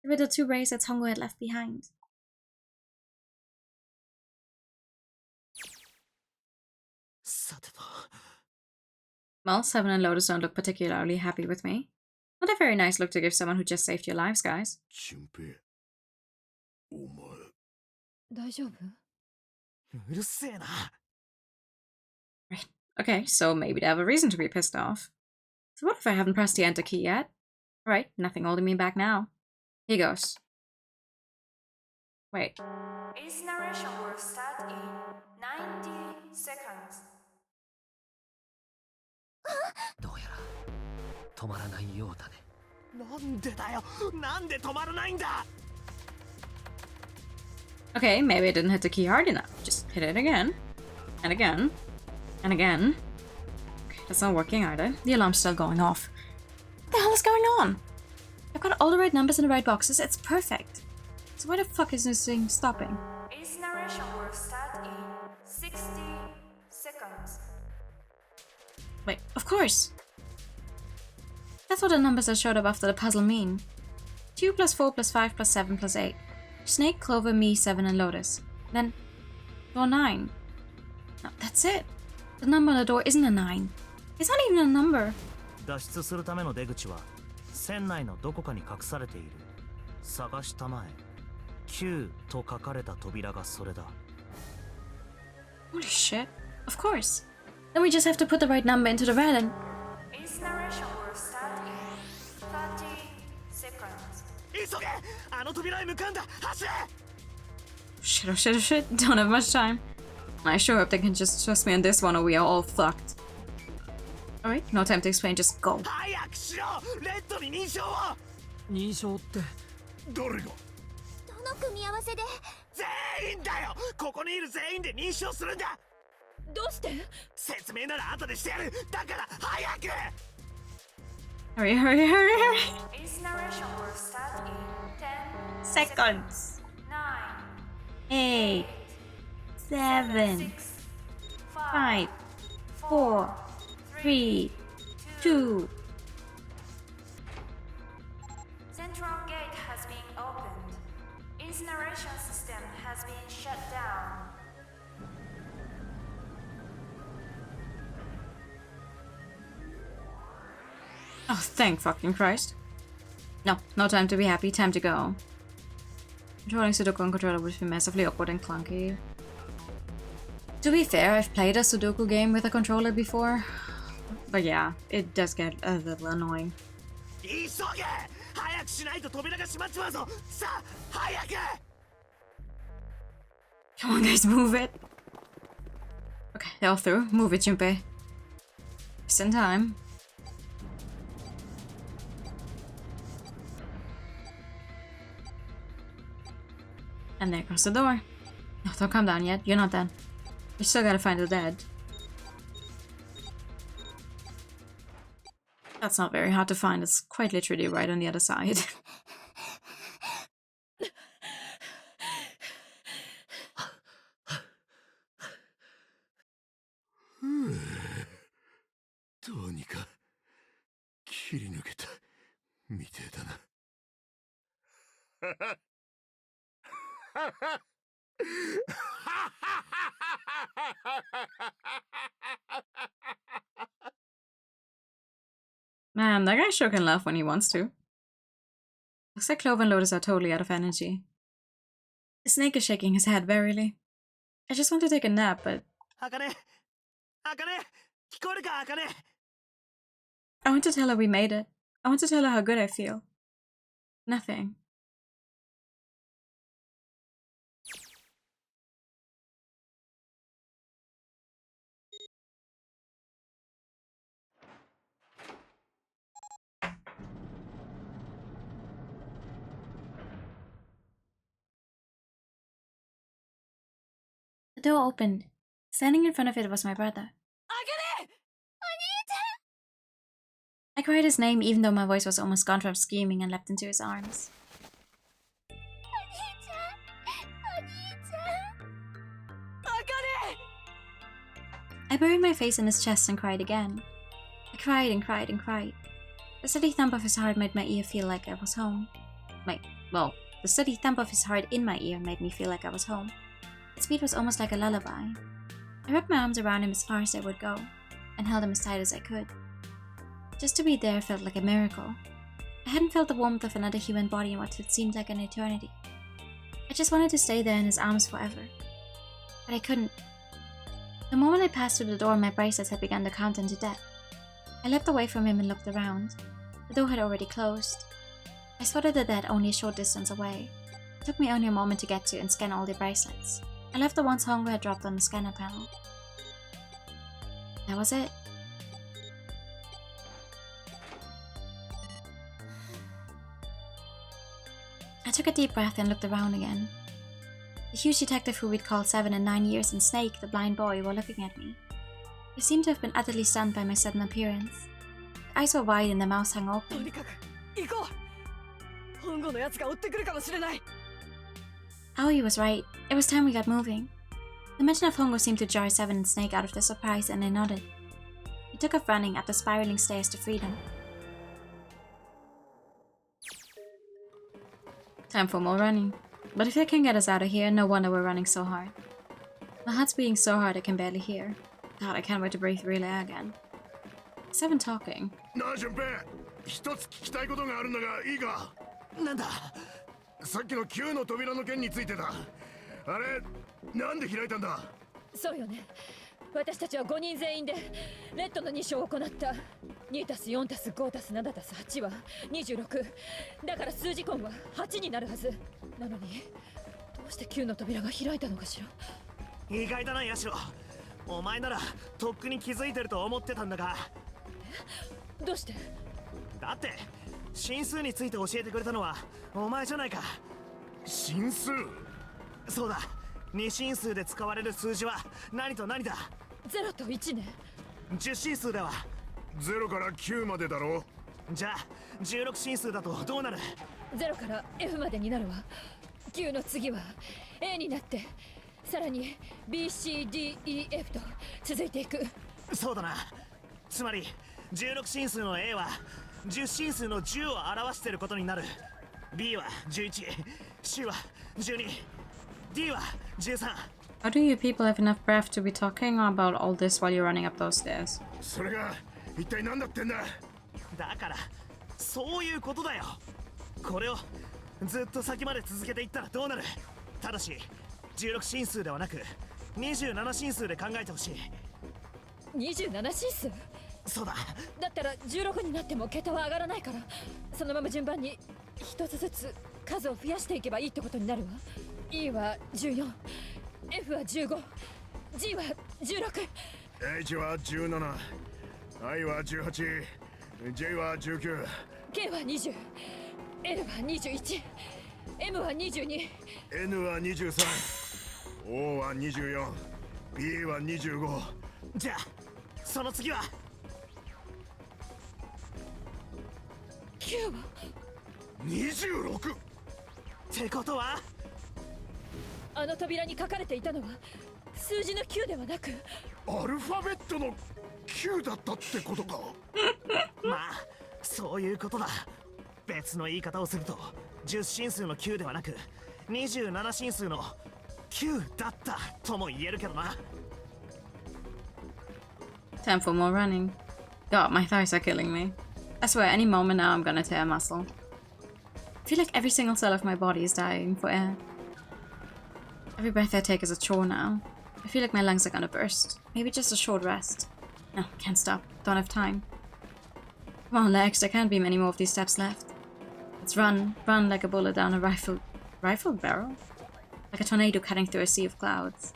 There were the two bracelets Hongo had left behind. Well, Seven and Lotus don't look particularly happy with me. Not a very nice look to give someone who just saved your lives, guys. 俊平、お前。大丈夫？うるせえな。Right. Okay, so maybe they have a reason to be pissed off. So what if I haven't pressed the enter key yet? Alright, nothing holding me back now. Here goes. Wait. Its narration will start in 90 seconds. どうやら止まらないようだね。なんでだよ。なんで止まらないんだ。Okay, maybe I didn't hit the key hard enough. Just hit it again. And again. And again. Okay, that's not working either. The alarm's still going off. What the hell is going on? I've got all the right numbers in the right boxes. It's perfect. So why the fuck is this thing stopping? Its narration will start in 60 seconds. Wait, of course! That's what the numbers that showed up after the puzzle mean. 2 plus 4 plus 5 plus 7 plus 8. Snake, Clover, me, 7 and Lotus. Then, door 9. No, that's it. The number on the door isn't a 9. It's not even a number. 脱出するための出口は船内のどこかに隠されている。探したまえ。9と書かれた扉がそれだ。Holy shit. Of course. Then we just have to put the right number into the red and... Its narration will start in 30 seconds. 急げ！あの扉へ向かうんだ！走れ！ Shit, oh shit, oh shit. Don't have much time. I sure hope they can just trust me on this one or we are all fucked. Alright, no time to explain, just go. 早くしろ！レッドに認証を！認証って。誰が？どの組み合わせで？全員だよ！ここにいる全員で認証するんだ！どうして？説明なら後でしてやる！だから早く！ Hurry, hurry, hurry, hurry! Its narration will start in 10 Seconds. 9 8 7 6 5 4 3 2 Central gate has been opened. Its narration system has been shut down. Oh, thank fucking Christ. No, no time to be happy, time to go. Controlling Sudoku on controller would be massively awkward and clunky. To be fair, I've played a Sudoku game with a controller before. But yeah, it does get a little annoying. 急げ！早くしないと扉が閉まっちまうぞ！さあ、早く！ Come on guys, move it! Okay, they're all through. Move it, Junpei. Just in time. And there goes the door. No, don't come down yet. You're not done. You still gotta find the dead. That's not very hard to find. It's quite literally right on the other side. どうにか切り抜けたみてえだな。Man, that guy sure can laugh when he wants to. Looks like Clover and Lotus are totally out of energy. The snake is shaking his head wearily. I just want to take a nap, but... Akane! Akane! 聞こえるか、Akane! I want to tell her we made it. I want to tell her how good I feel. Nothing. The door opened. Standing in front of it was my brother. Akane! I cried his name even though my voice was almost gone from screaming and leapt into his arms. I buried my face in his chest and cried again. I cried and cried and cried. The steady thump of his heart made my ear feel like I was home. The steady thump of his heart in my ear made me feel like I was home. Its beat was almost like a lullaby. I wrapped my arms around him as far as I would go, and held him as tight as I could. Just to be there felt like a miracle. I hadn't felt the warmth of another human body in what had seemed like an eternity. I just wanted to stay there in his arms forever. But I couldn't. The moment I passed through the door, my bracelets had begun to count into death. I leapt away from him and looked around. The door had already closed. I spotted the dead only a short distance away. It took me only a moment to get to and scan all the bracelets. I left the ones Hongo had dropped on the scanner panel. That was it. I took a deep breath and looked around again. The huge detective who we'd called 7 and 9 years and Snake, the blind boy, were looking at me. They seemed to have been utterly stunned by my sudden appearance. Their eyes were wide and their mouths hung open. Aoi was right. It was time we got moving. The mention of Hongo seemed to jar 7 and Snake out of their surprise, and they nodded. We took off running up the spiraling stairs to freedom. Time for more running. But if they can get us out of here, no wonder we're running so hard. My heart's beating so hard I can barely hear. God, I can't wait to breathe real air again. 7 talking. なあ、順平。一つ聞きたいことがあるんだが、いいか？なんだ？さっきの9の扉の件についてだ。あれ、なんで開いたんだ？そうよね。私たちは5人全員でレッドの2章を行った。2+4+5+7+8 は26。だから数字根は8になるはず。なのに、どうして9の扉が開いたのかしら。意外だな、ヤシロ。お前ならとっくに気づいてると思ってたんだが。え？どうして？だって進数について教えてくれたのはお前じゃないか。進数？そうだ。2進数で使われる数字は何と何だ？0と1ね。10進数だわ。0から9までだろ。じゃあ16進数だとどうなる？ 0から F までになるわ。9の次は A になって、さらに BCDEF と続いていく。そうだな。つまり16進数の A は10進数の10を表していることになる。 B は11、 C は12、 D は13。 How do you people have enough breath to be talking about all this while you're running up those stairs? それが一体何だってんだ。だからそういうことだよ。これをずっと先まで続けていったらどうなる？ただし16進数ではなく27進数で考えてほしい。27進数？そうだ。だったら16になっても桁は上がらないから、そのまま順番に一つずつ数を増やしていけばいいってことになるわ。E は14、F は15、G は16、H は17、I は18、J は19、K は20、L は21、M は22、N は23、O は24、P は25。じゃあその次は9は26。ってことはあの扉に書かれていたのは数字の9ではなくアルファベットの9だったってことか。まあそういうことだ。別の言い方をすると10進数の9ではなく27進数の9だったとも言えるけどな。 Time for more running. God, my thighs are killing me. I swear any moment now I'm gonna tear a muscle. I feel like every single cell of my body is dying for air. Every breath I take is a chore now. I feel like my lungs are gonna burst. Maybe just a short rest. No, can't stop. Don't have time. Come on, legs, there can't be many more of these steps left. Let's run. Run like a bullet down a rifle barrel? Like a tornado cutting through a sea of clouds.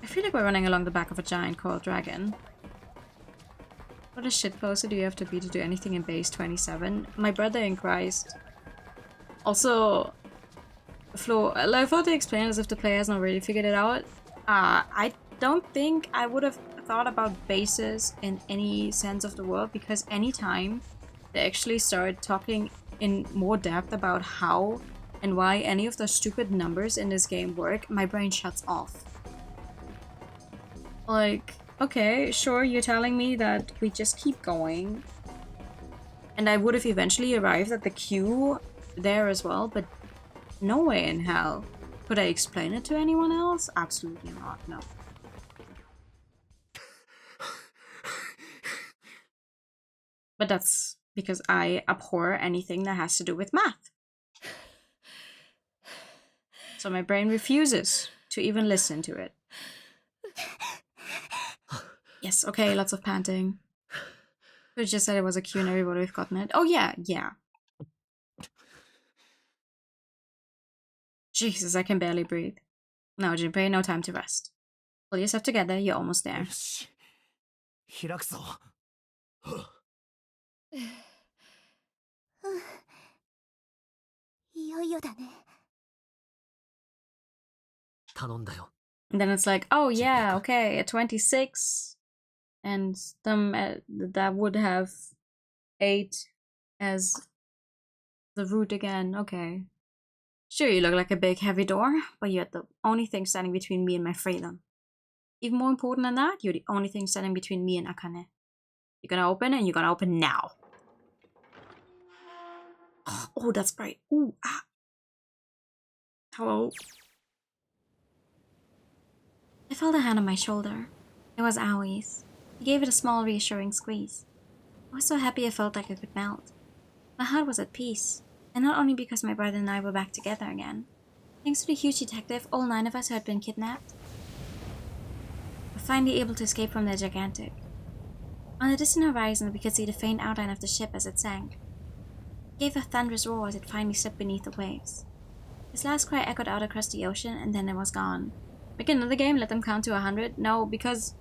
I feel like we're running along the back of a giant coiled dragon. What a shitposter do you have to be to do anything in base 27? My brother in Christ. Also, Flo, I thought they explained as if the player has not really figured it out. I don't think I would have thought about bases in any sense of the word, because anytime they actually start talking in more depth about how and why any of the stupid numbers in this game work, my brain shuts off. Like, okay, sure, you're telling me that we just keep going, and I would have eventually arrived at the Q there as well, but no way in hell could I explain it to anyone else? Absolutely not, no. But that's because I abhor anything that has to do with math. So my brain refuses to even listen to it. Yes, okay, lots of panting. Could just said it was a cue and everybody would have gotten it. Oh yeah, yeah. Jesus, I can barely breathe. No, Junpei, no time to rest. Pull yourself together, you're almost there. 開くぞ。いよいよだね。頼んだよ。 And then it's like, oh yeah, okay, at 26, and them that would have 8 as the root again. Okay. Sure, you look like a big heavy door, but you're the only thing standing between me and my freedom. Even more important than that, you're the only thing standing between me and Akane. You're gonna open, and you're gonna open now. Oh, that's bright. Ooh, ah. Hello. I felt a hand on my shoulder. It was Aoi's. He gave it a small, reassuring squeeze. I was so happy I felt like I could melt. My heart was at peace, and not only because my brother and I were back together again. Thanks to the huge detective, all 9 of us who had been kidnapped were finally able to escape from the gigantic. On the distant horizon, we could see the faint outline of the ship as it sank. It gave a thunderous roar as it finally slipped beneath the waves. His last cry echoed out across the ocean, and then it was gone. Make another game, let them count to 100? No, because...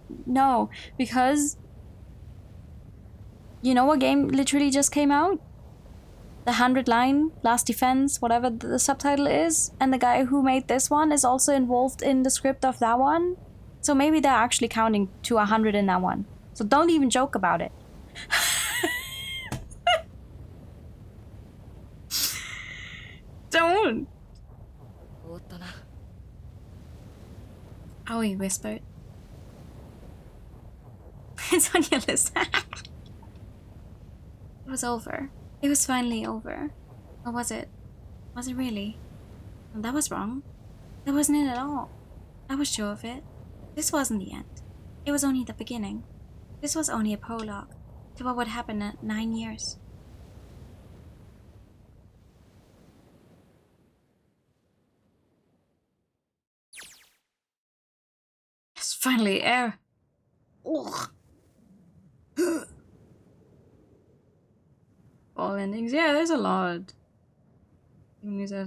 You know what game literally just came out? The 100 line, Last Defense, whatever the subtitle is, and the guy who made this one is also involved in the script of that one. So maybe they're actually counting to 100 in that one. So don't even joke about it. Don't! Aoi whispered. It's on your list. It was over. It was finally over. Or was it? Was it really? That was wrong. That wasn't it at all. I was sure of it. This wasn't the end. It was only the beginning. This was only a prologue to what would happen in 9 years. It's finally air. Ugh. All endings. Yeah, there's a lot.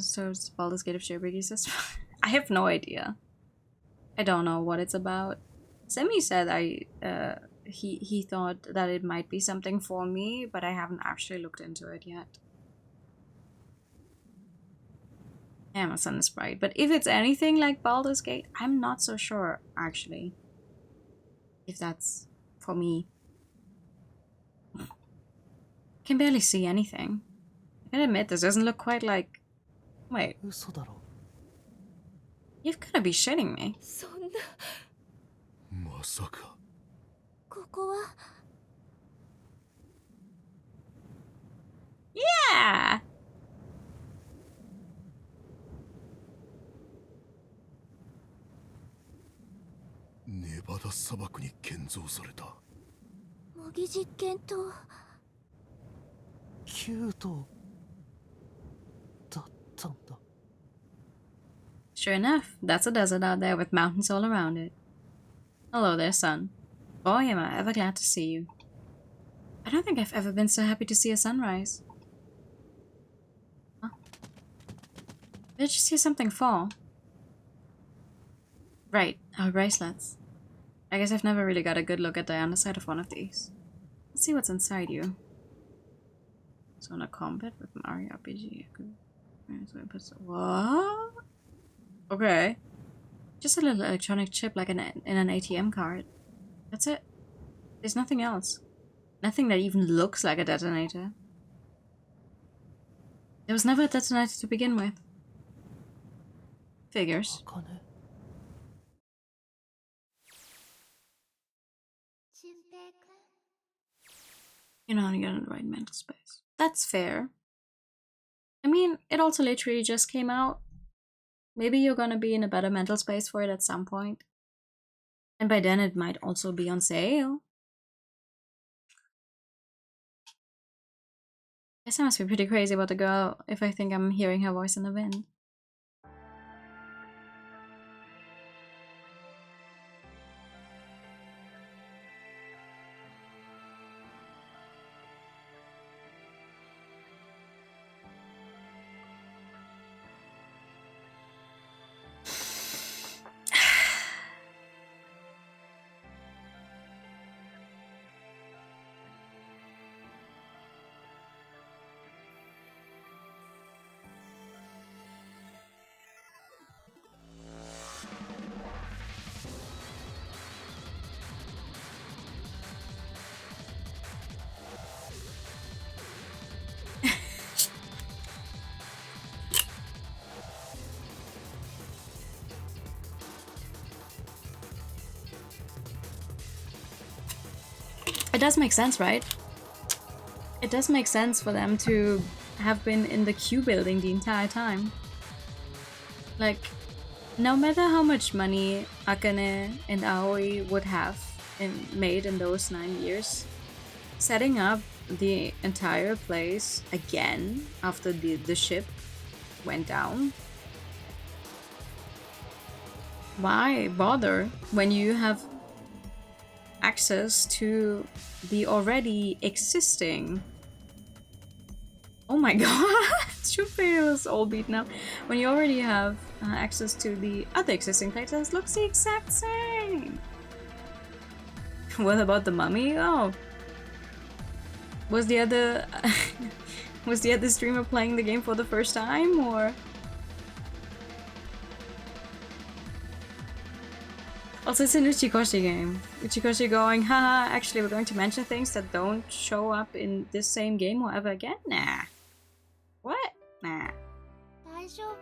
So Baldur's Gate of Shirobigi says I have no idea. I don't know what it's about. Semi said he thought that it might be something for me, but I haven't actually looked into it yet. Yeah, my son is bright, but if it's anything like Baldur's Gate, I'm not so sure actually if that's for me. Can barely see anything. I can admit this doesn't look quite like. Wait. You've gotta be shitting me. まさか。ここは Yeah! ネバダ砂漠に建造された。模擬実験棟。キュートだったんだ。 Sure enough, that's a desert out there with mountains all around it. Hello there, son. Boy, am I ever glad to see you. I don't think I've ever been so happy to see a sunrise. Huh? Did you see something fall? Right, our bracelets. I guess I've never really got a good look at the underside of one of these. Let's see what's inside you. So in a combat with Mario RPG. What? Okay. Just a little electronic chip like in an ATM card. That's it. There's nothing else. Nothing that even looks like a detonator. There was never a detonator to begin with. Figures. You're not even in the right mental space. That's fair. I mean, it also literally just came out. Maybe you're gonna be in a better mental space for it at some point. And by then it might also be on sale. Guess I must be pretty crazy about the girl if I think I'm hearing her voice in the wind. It does make sense, right? It does make sense for them to have been in the queue building the entire time. Like, no matter how much money Akane and Aoi would have made in those 9 years, setting up the entire place again after the ship went down, why bother when you have access to the already existing... Oh my god, Junpei is all beat now. When you already have access to the other existing places, looks the exact same. What about the mummy? Oh, was the other was the other streamer playing the game for the first time, or? Also, it's an Uchikoshi game. Uchikoshi going, haha, actually we're going to mention things that don't show up in this same game or ever again? Nah. What? Nah. 大丈夫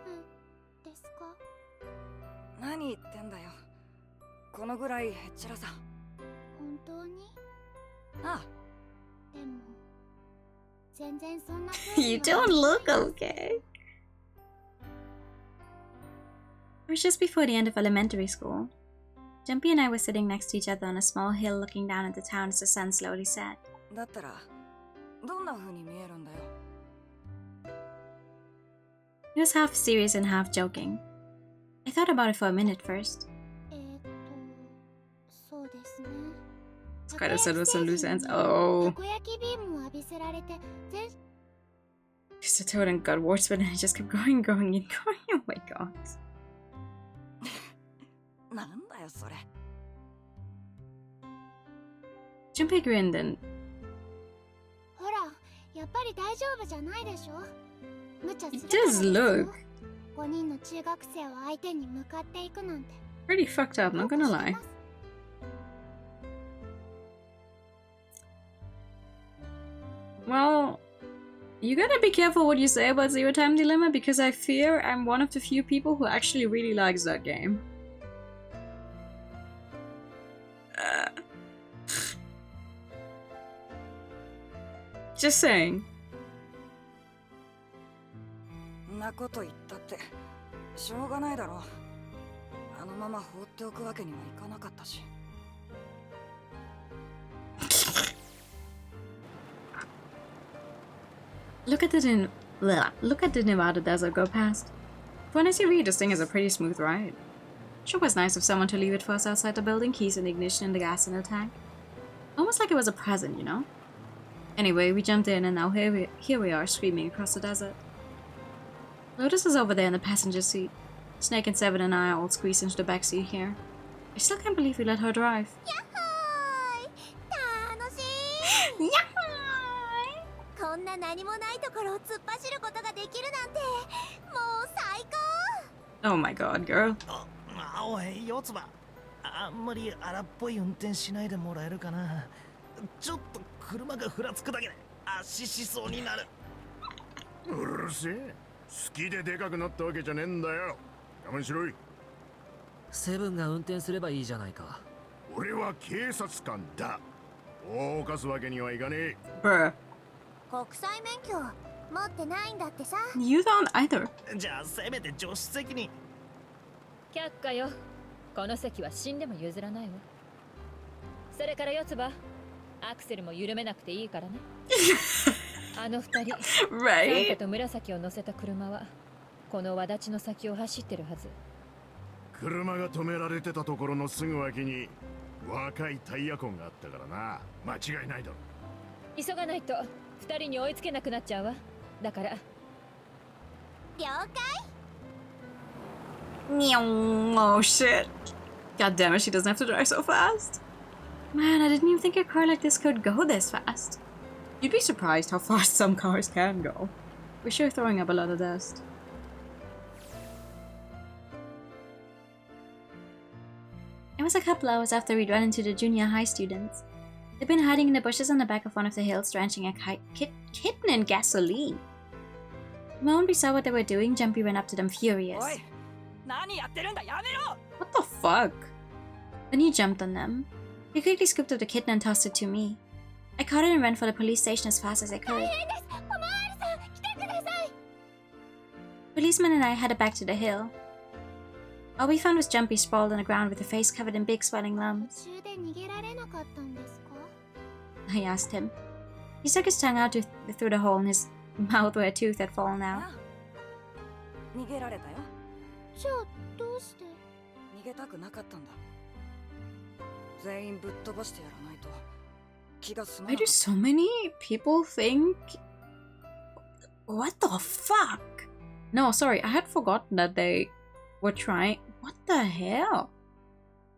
ですか？何言ってんだよ。このぐらいへっちらさ。本当に？ああ。でも全然そんな You don't look okay. It was just before the end of elementary school. Jumpy and I were sitting next to each other on a small hill looking down at the town as the sun slowly set. だったらどんな風に見えるんだよ。He was half serious and half joking. I thought about it for a minute first. そうですね。 It's quite a set with some loose ends. Oh. たこ焼きビームを浴びせられて全 Just a toad and got worse, but then it just kept going and going and going. Oh my god. なんだよそれ。Junpei grinned and ほら、やっぱり大丈夫じゃないでしょ。無茶する it does look 5人の中学生を相手に向かっていくなんて。 pretty fucked up, not gonna lie. Well, you gotta be careful what you say about Zero Time Dilemma, because I fear I'm one of the few people who actually really likes that game. Just saying. んなこと言ったってしょうがないだろう。あのまま放っておくわけにはいかなかったし。Look at the Nevada desert go past. For an SUV, this thing is a pretty smooth ride. Sure was nice of someone to leave it for us outside the building, keys in the ignition and the gas in the tank. Almost like it was a present, you know? Anyway, we jumped in and now here we are, screaming across the desert. Lotus is over there in the passenger seat. Snake and Seven and I are all squeezed into the back seat here. I still can't believe we let her drive. Yahoo! 楽しい！ Yahoo! こんな何もないところを突っ走ることができるなんてもう最高！ Oh my god, girl. おい、四つ葉。あんまり荒っぽい運転しないでもらえるかな。ちょっと車がふらつくだけで圧死しそうになる。うるせえ。好きででかくなったわけじゃねえんだよ。我慢しろい。セブンが運転すればいいじゃないか。俺は警察官だ。大を犯すわけにはいかねえ。Bruh. 国際免許持ってないんだってさ。 You don't either. じゃあせめて助手席に。却下よ。この席は死んでも譲らないわ。それから四つ葉、アクセルも緩めなくていいからね。あの二人、Right? サンタと紫を乗せた車はこの輪立ちの先を走ってるはず。車が止められてたところのすぐ脇に若いタイヤ痕があったからな。間違いないだろ。急がないと二人に追いつけなくなっちゃうわ。だから。了解。 Oh shit. God damn it, she doesn't have to drive so fast. Man, I didn't even think a car like this could go this fast. You'd be surprised how fast some cars can go. We're sure throwing up a lot of dust. It was a couple hours after we'd run into the junior high students. They'd been hiding in the bushes on the back of one of the hills, drenching a kitten in gasoline. The moment we saw what they were doing, Jumpy ran up to them furious. What the fuck? Then he jumped on them. He quickly scooped up the kitten and tossed it to me. I caught it and ran for the police station as fast as I could. Policeman and I headed back to the hill. All we found was Jumpy sprawled on the ground with a face covered in big swelling lumps. I asked him. He stuck his tongue out through the hole in his mouth where a tooth had fallen out. じゃあどうして？逃げたくなかったんだ。全員ぶっ飛ばしてやらないと気が済まな Why か do った。 so many people think? What the fuck? No, sorry, I had forgotten that they were trying. What the hell?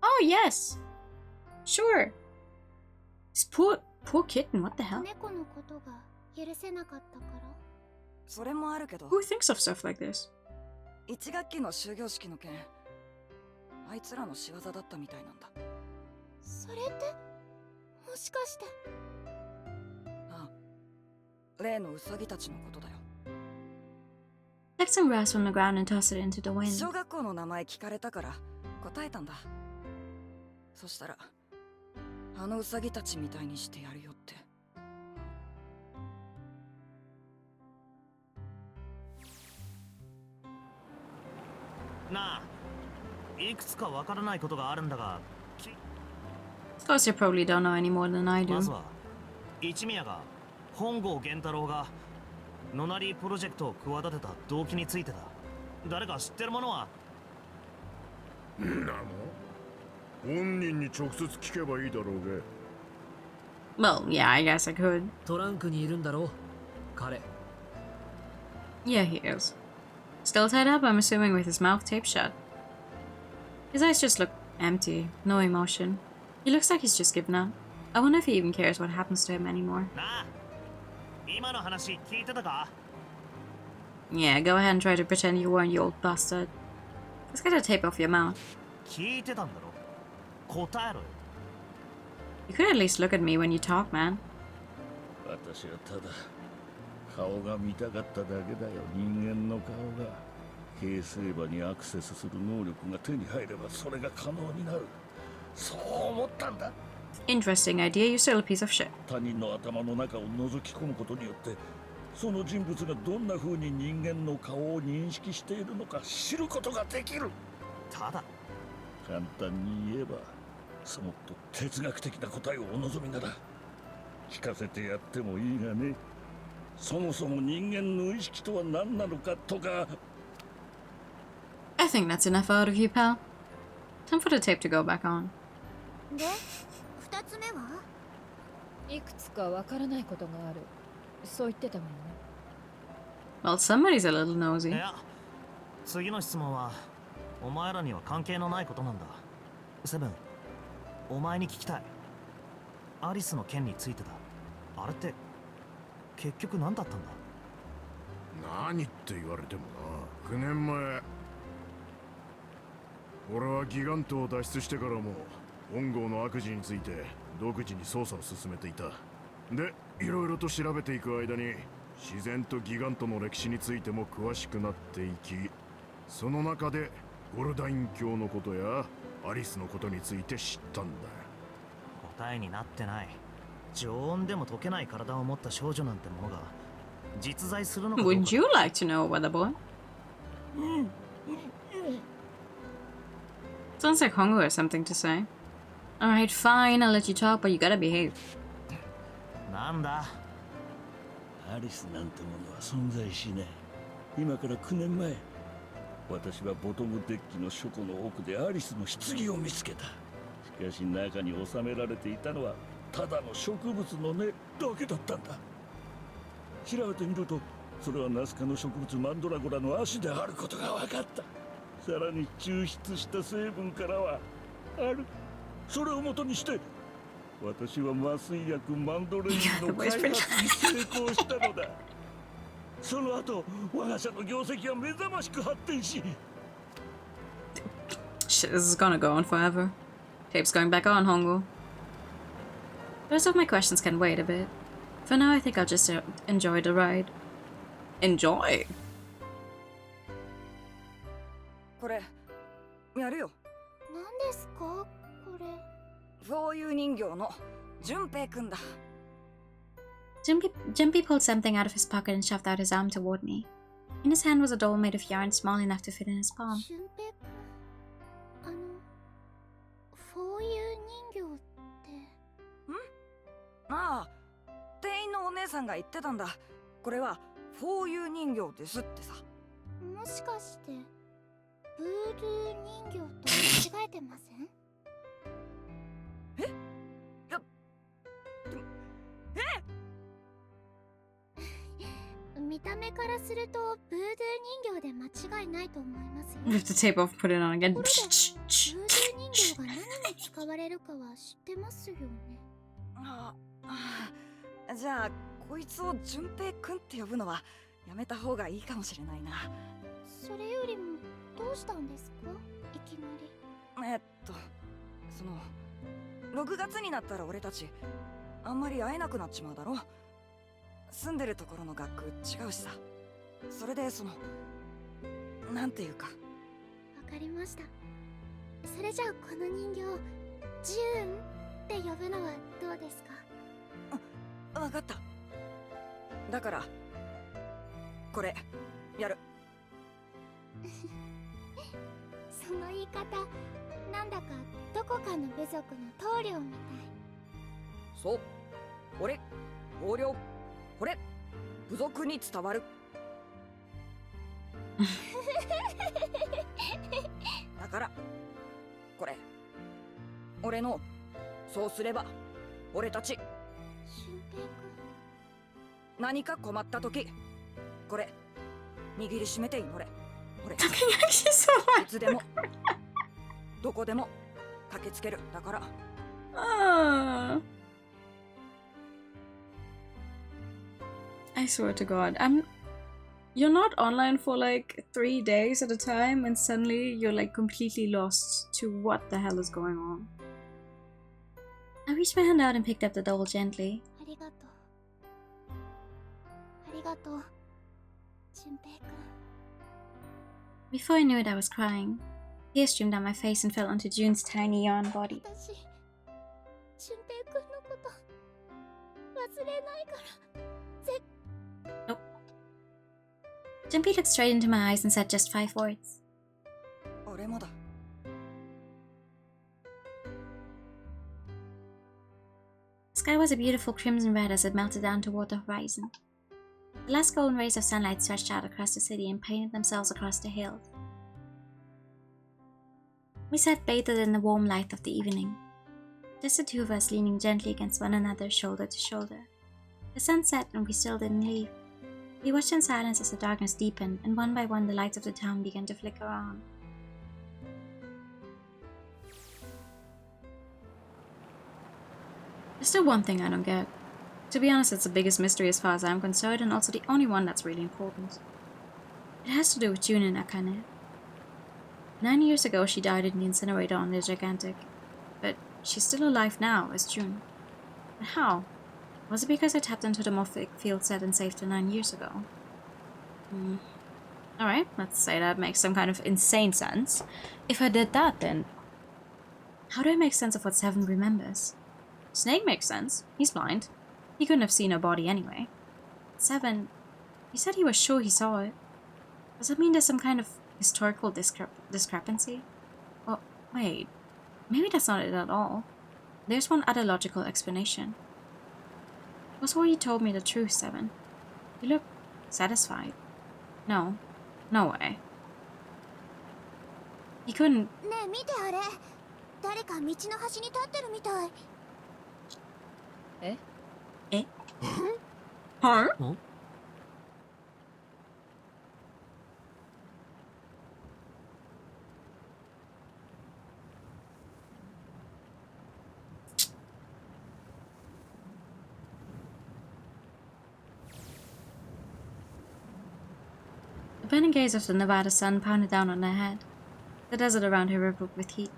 Oh, yes. Sure. This poor kitten, what the hell? 猫のことが許せなかったから。それもあるけど、 Who thinks of stuff like this? 1学期の終業式の件、あいつらの仕業だったみたいなんだ。それってもしかして。ああ、例のウサギたちのことだよ。Took some grass from the ground and tossed it into the wind. 小学校の名前聞かれたから答えたんだ。そしたら、あのウサギたちみたいにしてやるよって。なあ、いくつかわからないことがあるんだが、 Of course, you probably don't know any more than I ま do. ずは一宮が本郷源太郎がノナリープロジェクトを企てた動機についてだ。誰か知ってるものは？んなもん本人に直接聞けばいいだろうが。 Well, yeah, I guess I could. トランクにいるんだろう彼。 Yeah, he is. Still tied up, I'm assuming, with his mouth taped shut. His eyes just look empty, no emotion. He looks like he's just given up. I wonder if he even cares what happens to him anymore. なあ、今の話聞いてたか？ Yeah, go ahead and try to pretend you weren't, you old bastard. Let's get a tape off your mouth. 聞いてたんだろ？答えろよ。 You could at least look at me when you talk, man. 私はただ顔が見たかっただけだよ。人間の顔が形成場にアクセスする能力が手に入ればそれが可能になる。そう思ったんだ。 Interesting idea, you're still a piece of shit. 他人の頭の中を覗き込むことによってその人物がどんな風に人間の顔を認識しているのか知ることができる。ただ簡単に言えばそもっと哲学的な答えをお望みなら聞かせてやってもいいがね。そもそも人間の意識とは何なのかとか。 I think that's enough out of you, pal. Time for the tape to go back on. で、二つ目は？いくつかわからないことがある。そう言ってたもんね。 Well, somebody's a little い nosy. や、次の質問はお前らには関係のないことなんだ。セブン、お前に聞きたい。アリスの件についてだ。あれって結局何だったんだ？何って言われてもな。9年前俺はギガントを脱出してからも本郷の悪事について独自に捜査を進めていた。で、いろいろと調べていく間に自然とギガントの歴史についても詳しくなっていき、その中でゴルダイン教のことやアリスのことについて知ったんだ。答えになってない。常温でも溶けない体を持った少女なんてものが実在するのかどうか。 Would you like to know, weather boy? Sounds like Hongo has something to say. Alright, fine, I'll let you talk, but you gotta behave. なんだ、アリスなんてものは存在しない。今から9年前、私はボトムデッキの書庫の奥でアリスの棺を見つけた。しかし中に収められていたのはただの植物の根だけだったんだ。調べてみると、それはナス科の植物マンドラゴラの足であることが分かった。さらに抽出した成分からはそれを元にして私は麻酔薬マンドレインの開発に成功したのだ。その後我が社の業績は目覚ましく発展し。 Shit, this is gonna go on forever. Tape's going back on, Hongo. The rest of my questions can wait a bit. For now, I think I'll just enjoy the ride. Enjoy? これやるよ。何ですかこれ。フォーユー人形の純平くんだ。Jumpy pulled something out of his pocket and shoved out his arm toward me. In his hand was a doll made of yarn small enough to fit in his palm. 俊平くん、フォーユー人形って。ああ、店員のお姉さんが言ってたんだ。これはフォーユー人形ですってさ。もしかしてブードゥー人形と間違えてません？え？いや、見た目からするとブードゥー人形で間違いないと思いますよ。You have to tape off, put it on again. ところでブードゥー人形が何に使われるかは知ってますよね。じゃあこいつを純平くんって呼ぶのはやめた方がいいかもしれないな。それよりもどうしたんですかいきなり。その6月になったら俺たちあんまり会えなくなっちまうだろ。住んでるところの学区違うしさ。それでなんていうか。わかりました。それじゃあこの人形ジューンって呼ぶのはどうですか？わかった。だからこれやる。その言い方なんだかどこかの部族の棟梁みたい。そう、俺棟梁、これ部族に伝わる。だからこれ俺の、そうすれば俺たち俊平くん、何か困った時これ握りしめて祈れ。俺いつでもどこでも駆けつける。だからI swear to God, you're not online for like 3 days at a time and suddenly you're like completely lost to what the hell is going on. I reached my hand out and picked up the doll gently. ありがとう。ありがとう、俊平くん。Before I knew it, I was crying. Tears streamed down my face and fell onto June's tiny yawn body. 私、俊平くんのこと忘れないから。Nope. Jumpy looked straight into my eyes and said just 5 words. 俺もだ。The sky was a beautiful crimson red as it melted down toward the horizon. The last golden rays of sunlight stretched out across the city and painted themselves across the hills. We sat bathed in the warm light of the evening, just the two of us leaning gently against one another, shoulder to shoulder. The sun set and we still didn't leave. We watched in silence as the darkness deepened, and one by one the lights of the town began to flicker on. There's still one thing I don't get. To be honest, it's the biggest mystery as far as I'm concerned, and also the only one that's really important. It has to do with June and Akane. 9 years ago, she died in the incinerator on the Gigantic. But she's still alive now, as June. But how? Was it because I tapped into the morphic field set and saved her 9 years ago? Alright, let's say that makes some kind of insane sense. If I did that, then how do I make sense of what Seven remembers? Snake makes sense. He's blind. He couldn't have seen her body anyway. Seven, he said he was sure he saw it. Does that mean there's some kind of historical discrepancy? Oh, wait. Maybe that's not it at all. There's one other logical explanation. It was where you told me the truth, Seven. You look satisfied. No. No way. He couldn't. ねえ見てあれ、誰か道の端に立ってるみたい。え？え？Huh? The burning gaze of the Nevada sun pounded down on her head. The desert around her rippled with heat.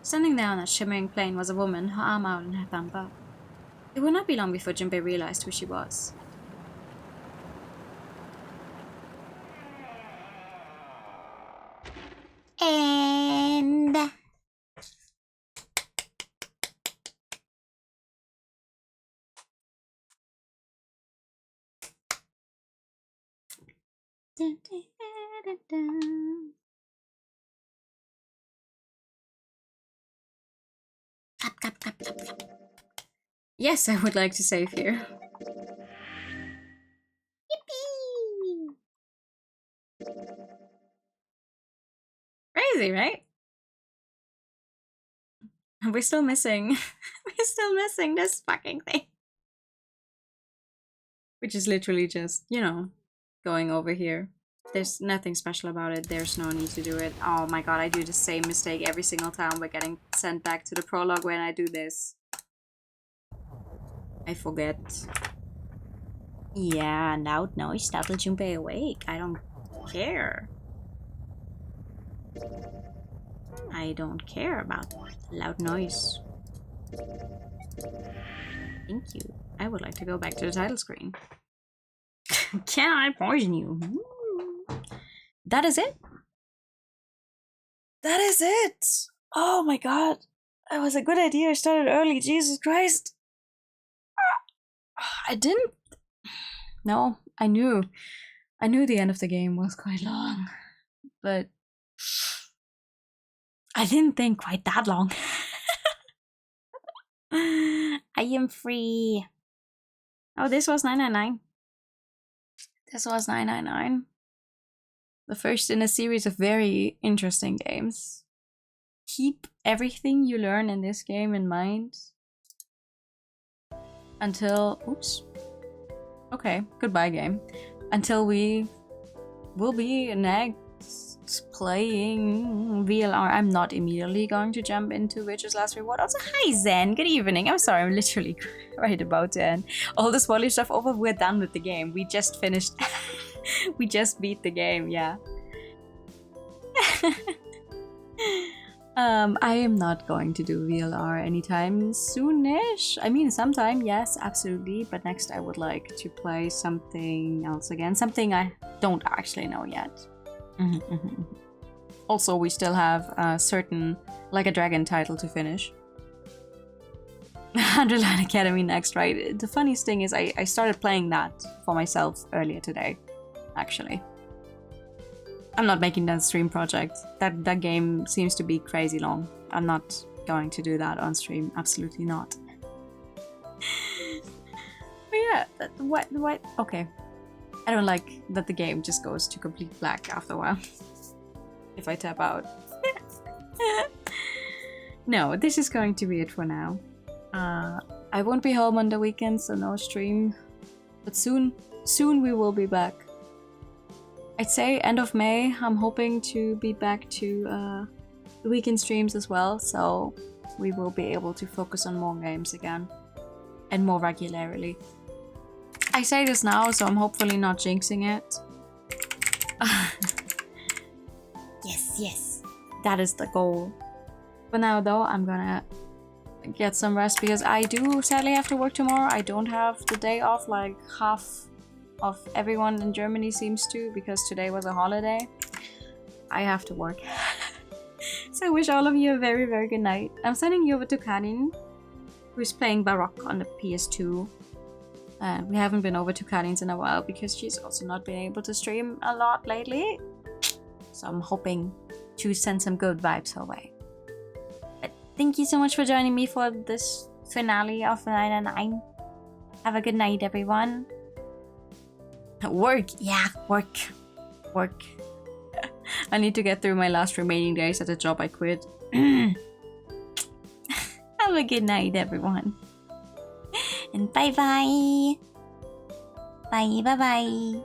Standing there on that shimmering plain was a woman, her arm out and her thumb up. It would not be long before Junpei realized who she was. And Yes, I would like to save here. yippee! Crazy, right? We're still missing. We're still missing this fucking thing. Which is literally just, you know, going over here. There's nothing special about it. There's no need to do it. Oh my god, I do the same mistake every single time we're getting sent back to the prologue when I do this. I forget. Yeah, loud noise startled Junpei awake. I don't care. I don't care about loud noise. Thank you. I would like to go back to the title screen. Can I poison you? That is it? That is it! Oh my god. That was a good idea. I started early. Jesus Christ. I didn't... No, I knew. I knew the end of the game was quite long. But... I didn't think quite that long. I am free. Oh, this was 999. This was 999. The first in a series of very interesting games. Keep everything you learn in this game in mind. Until... Oops. Okay, goodbye game. Until we will be next playing VLR. I'm not immediately going to jump into Witcher's Last Reward. Also, hi Zen, good evening. I'm sorry, I'm literally right about to end. All the spoiler stuff over, we're done with the game. We just finished. We just beat the game, yeah. I am not going to do VLR anytime soonish. I mean, sometime, yes, absolutely. But next I would like to play something else again. Something I don't actually know yet. Also, we still have a certain Like a Dragon title to finish. Underline Academy next, right? The funniest thing is I started playing that for myself earlier today, actually. I'm not making that stream project. That game seems to be crazy long. I'm not going to do that on stream. Absolutely not. But yeah, what? Okay. I don't like that the game just goes to complete black after a while. If I tap out. No, this is going to be it for now. I won't be home on the weekend, so no stream. But soon we will be back. I'd say end of May. I'm hoping to be back to the weekend streams as well, so we will be able to focus on more games again. And more regularly. I say this now, so I'm hopefully not jinxing it. Yes. That is the goal. For now though, I'm gonna get some rest because I do sadly have to work tomorrow. I don't have the day off like half of everyone in Germany seems to, because today was a holiday. I have to work. So I wish all of you a very, very good night. I'm sending you over to Karin, who's playing Baroque on the PS2. We haven't been over to Karin's in a while because she's also not been able to stream a lot lately. So I'm hoping to send some good vibes her way. But thank you so much for joining me for this finale of 999. Have a good night, everyone. Work, yeah, work. I need to get through my last remaining days at the job I quit. Have a good night, everyone. And bye-bye. Bye.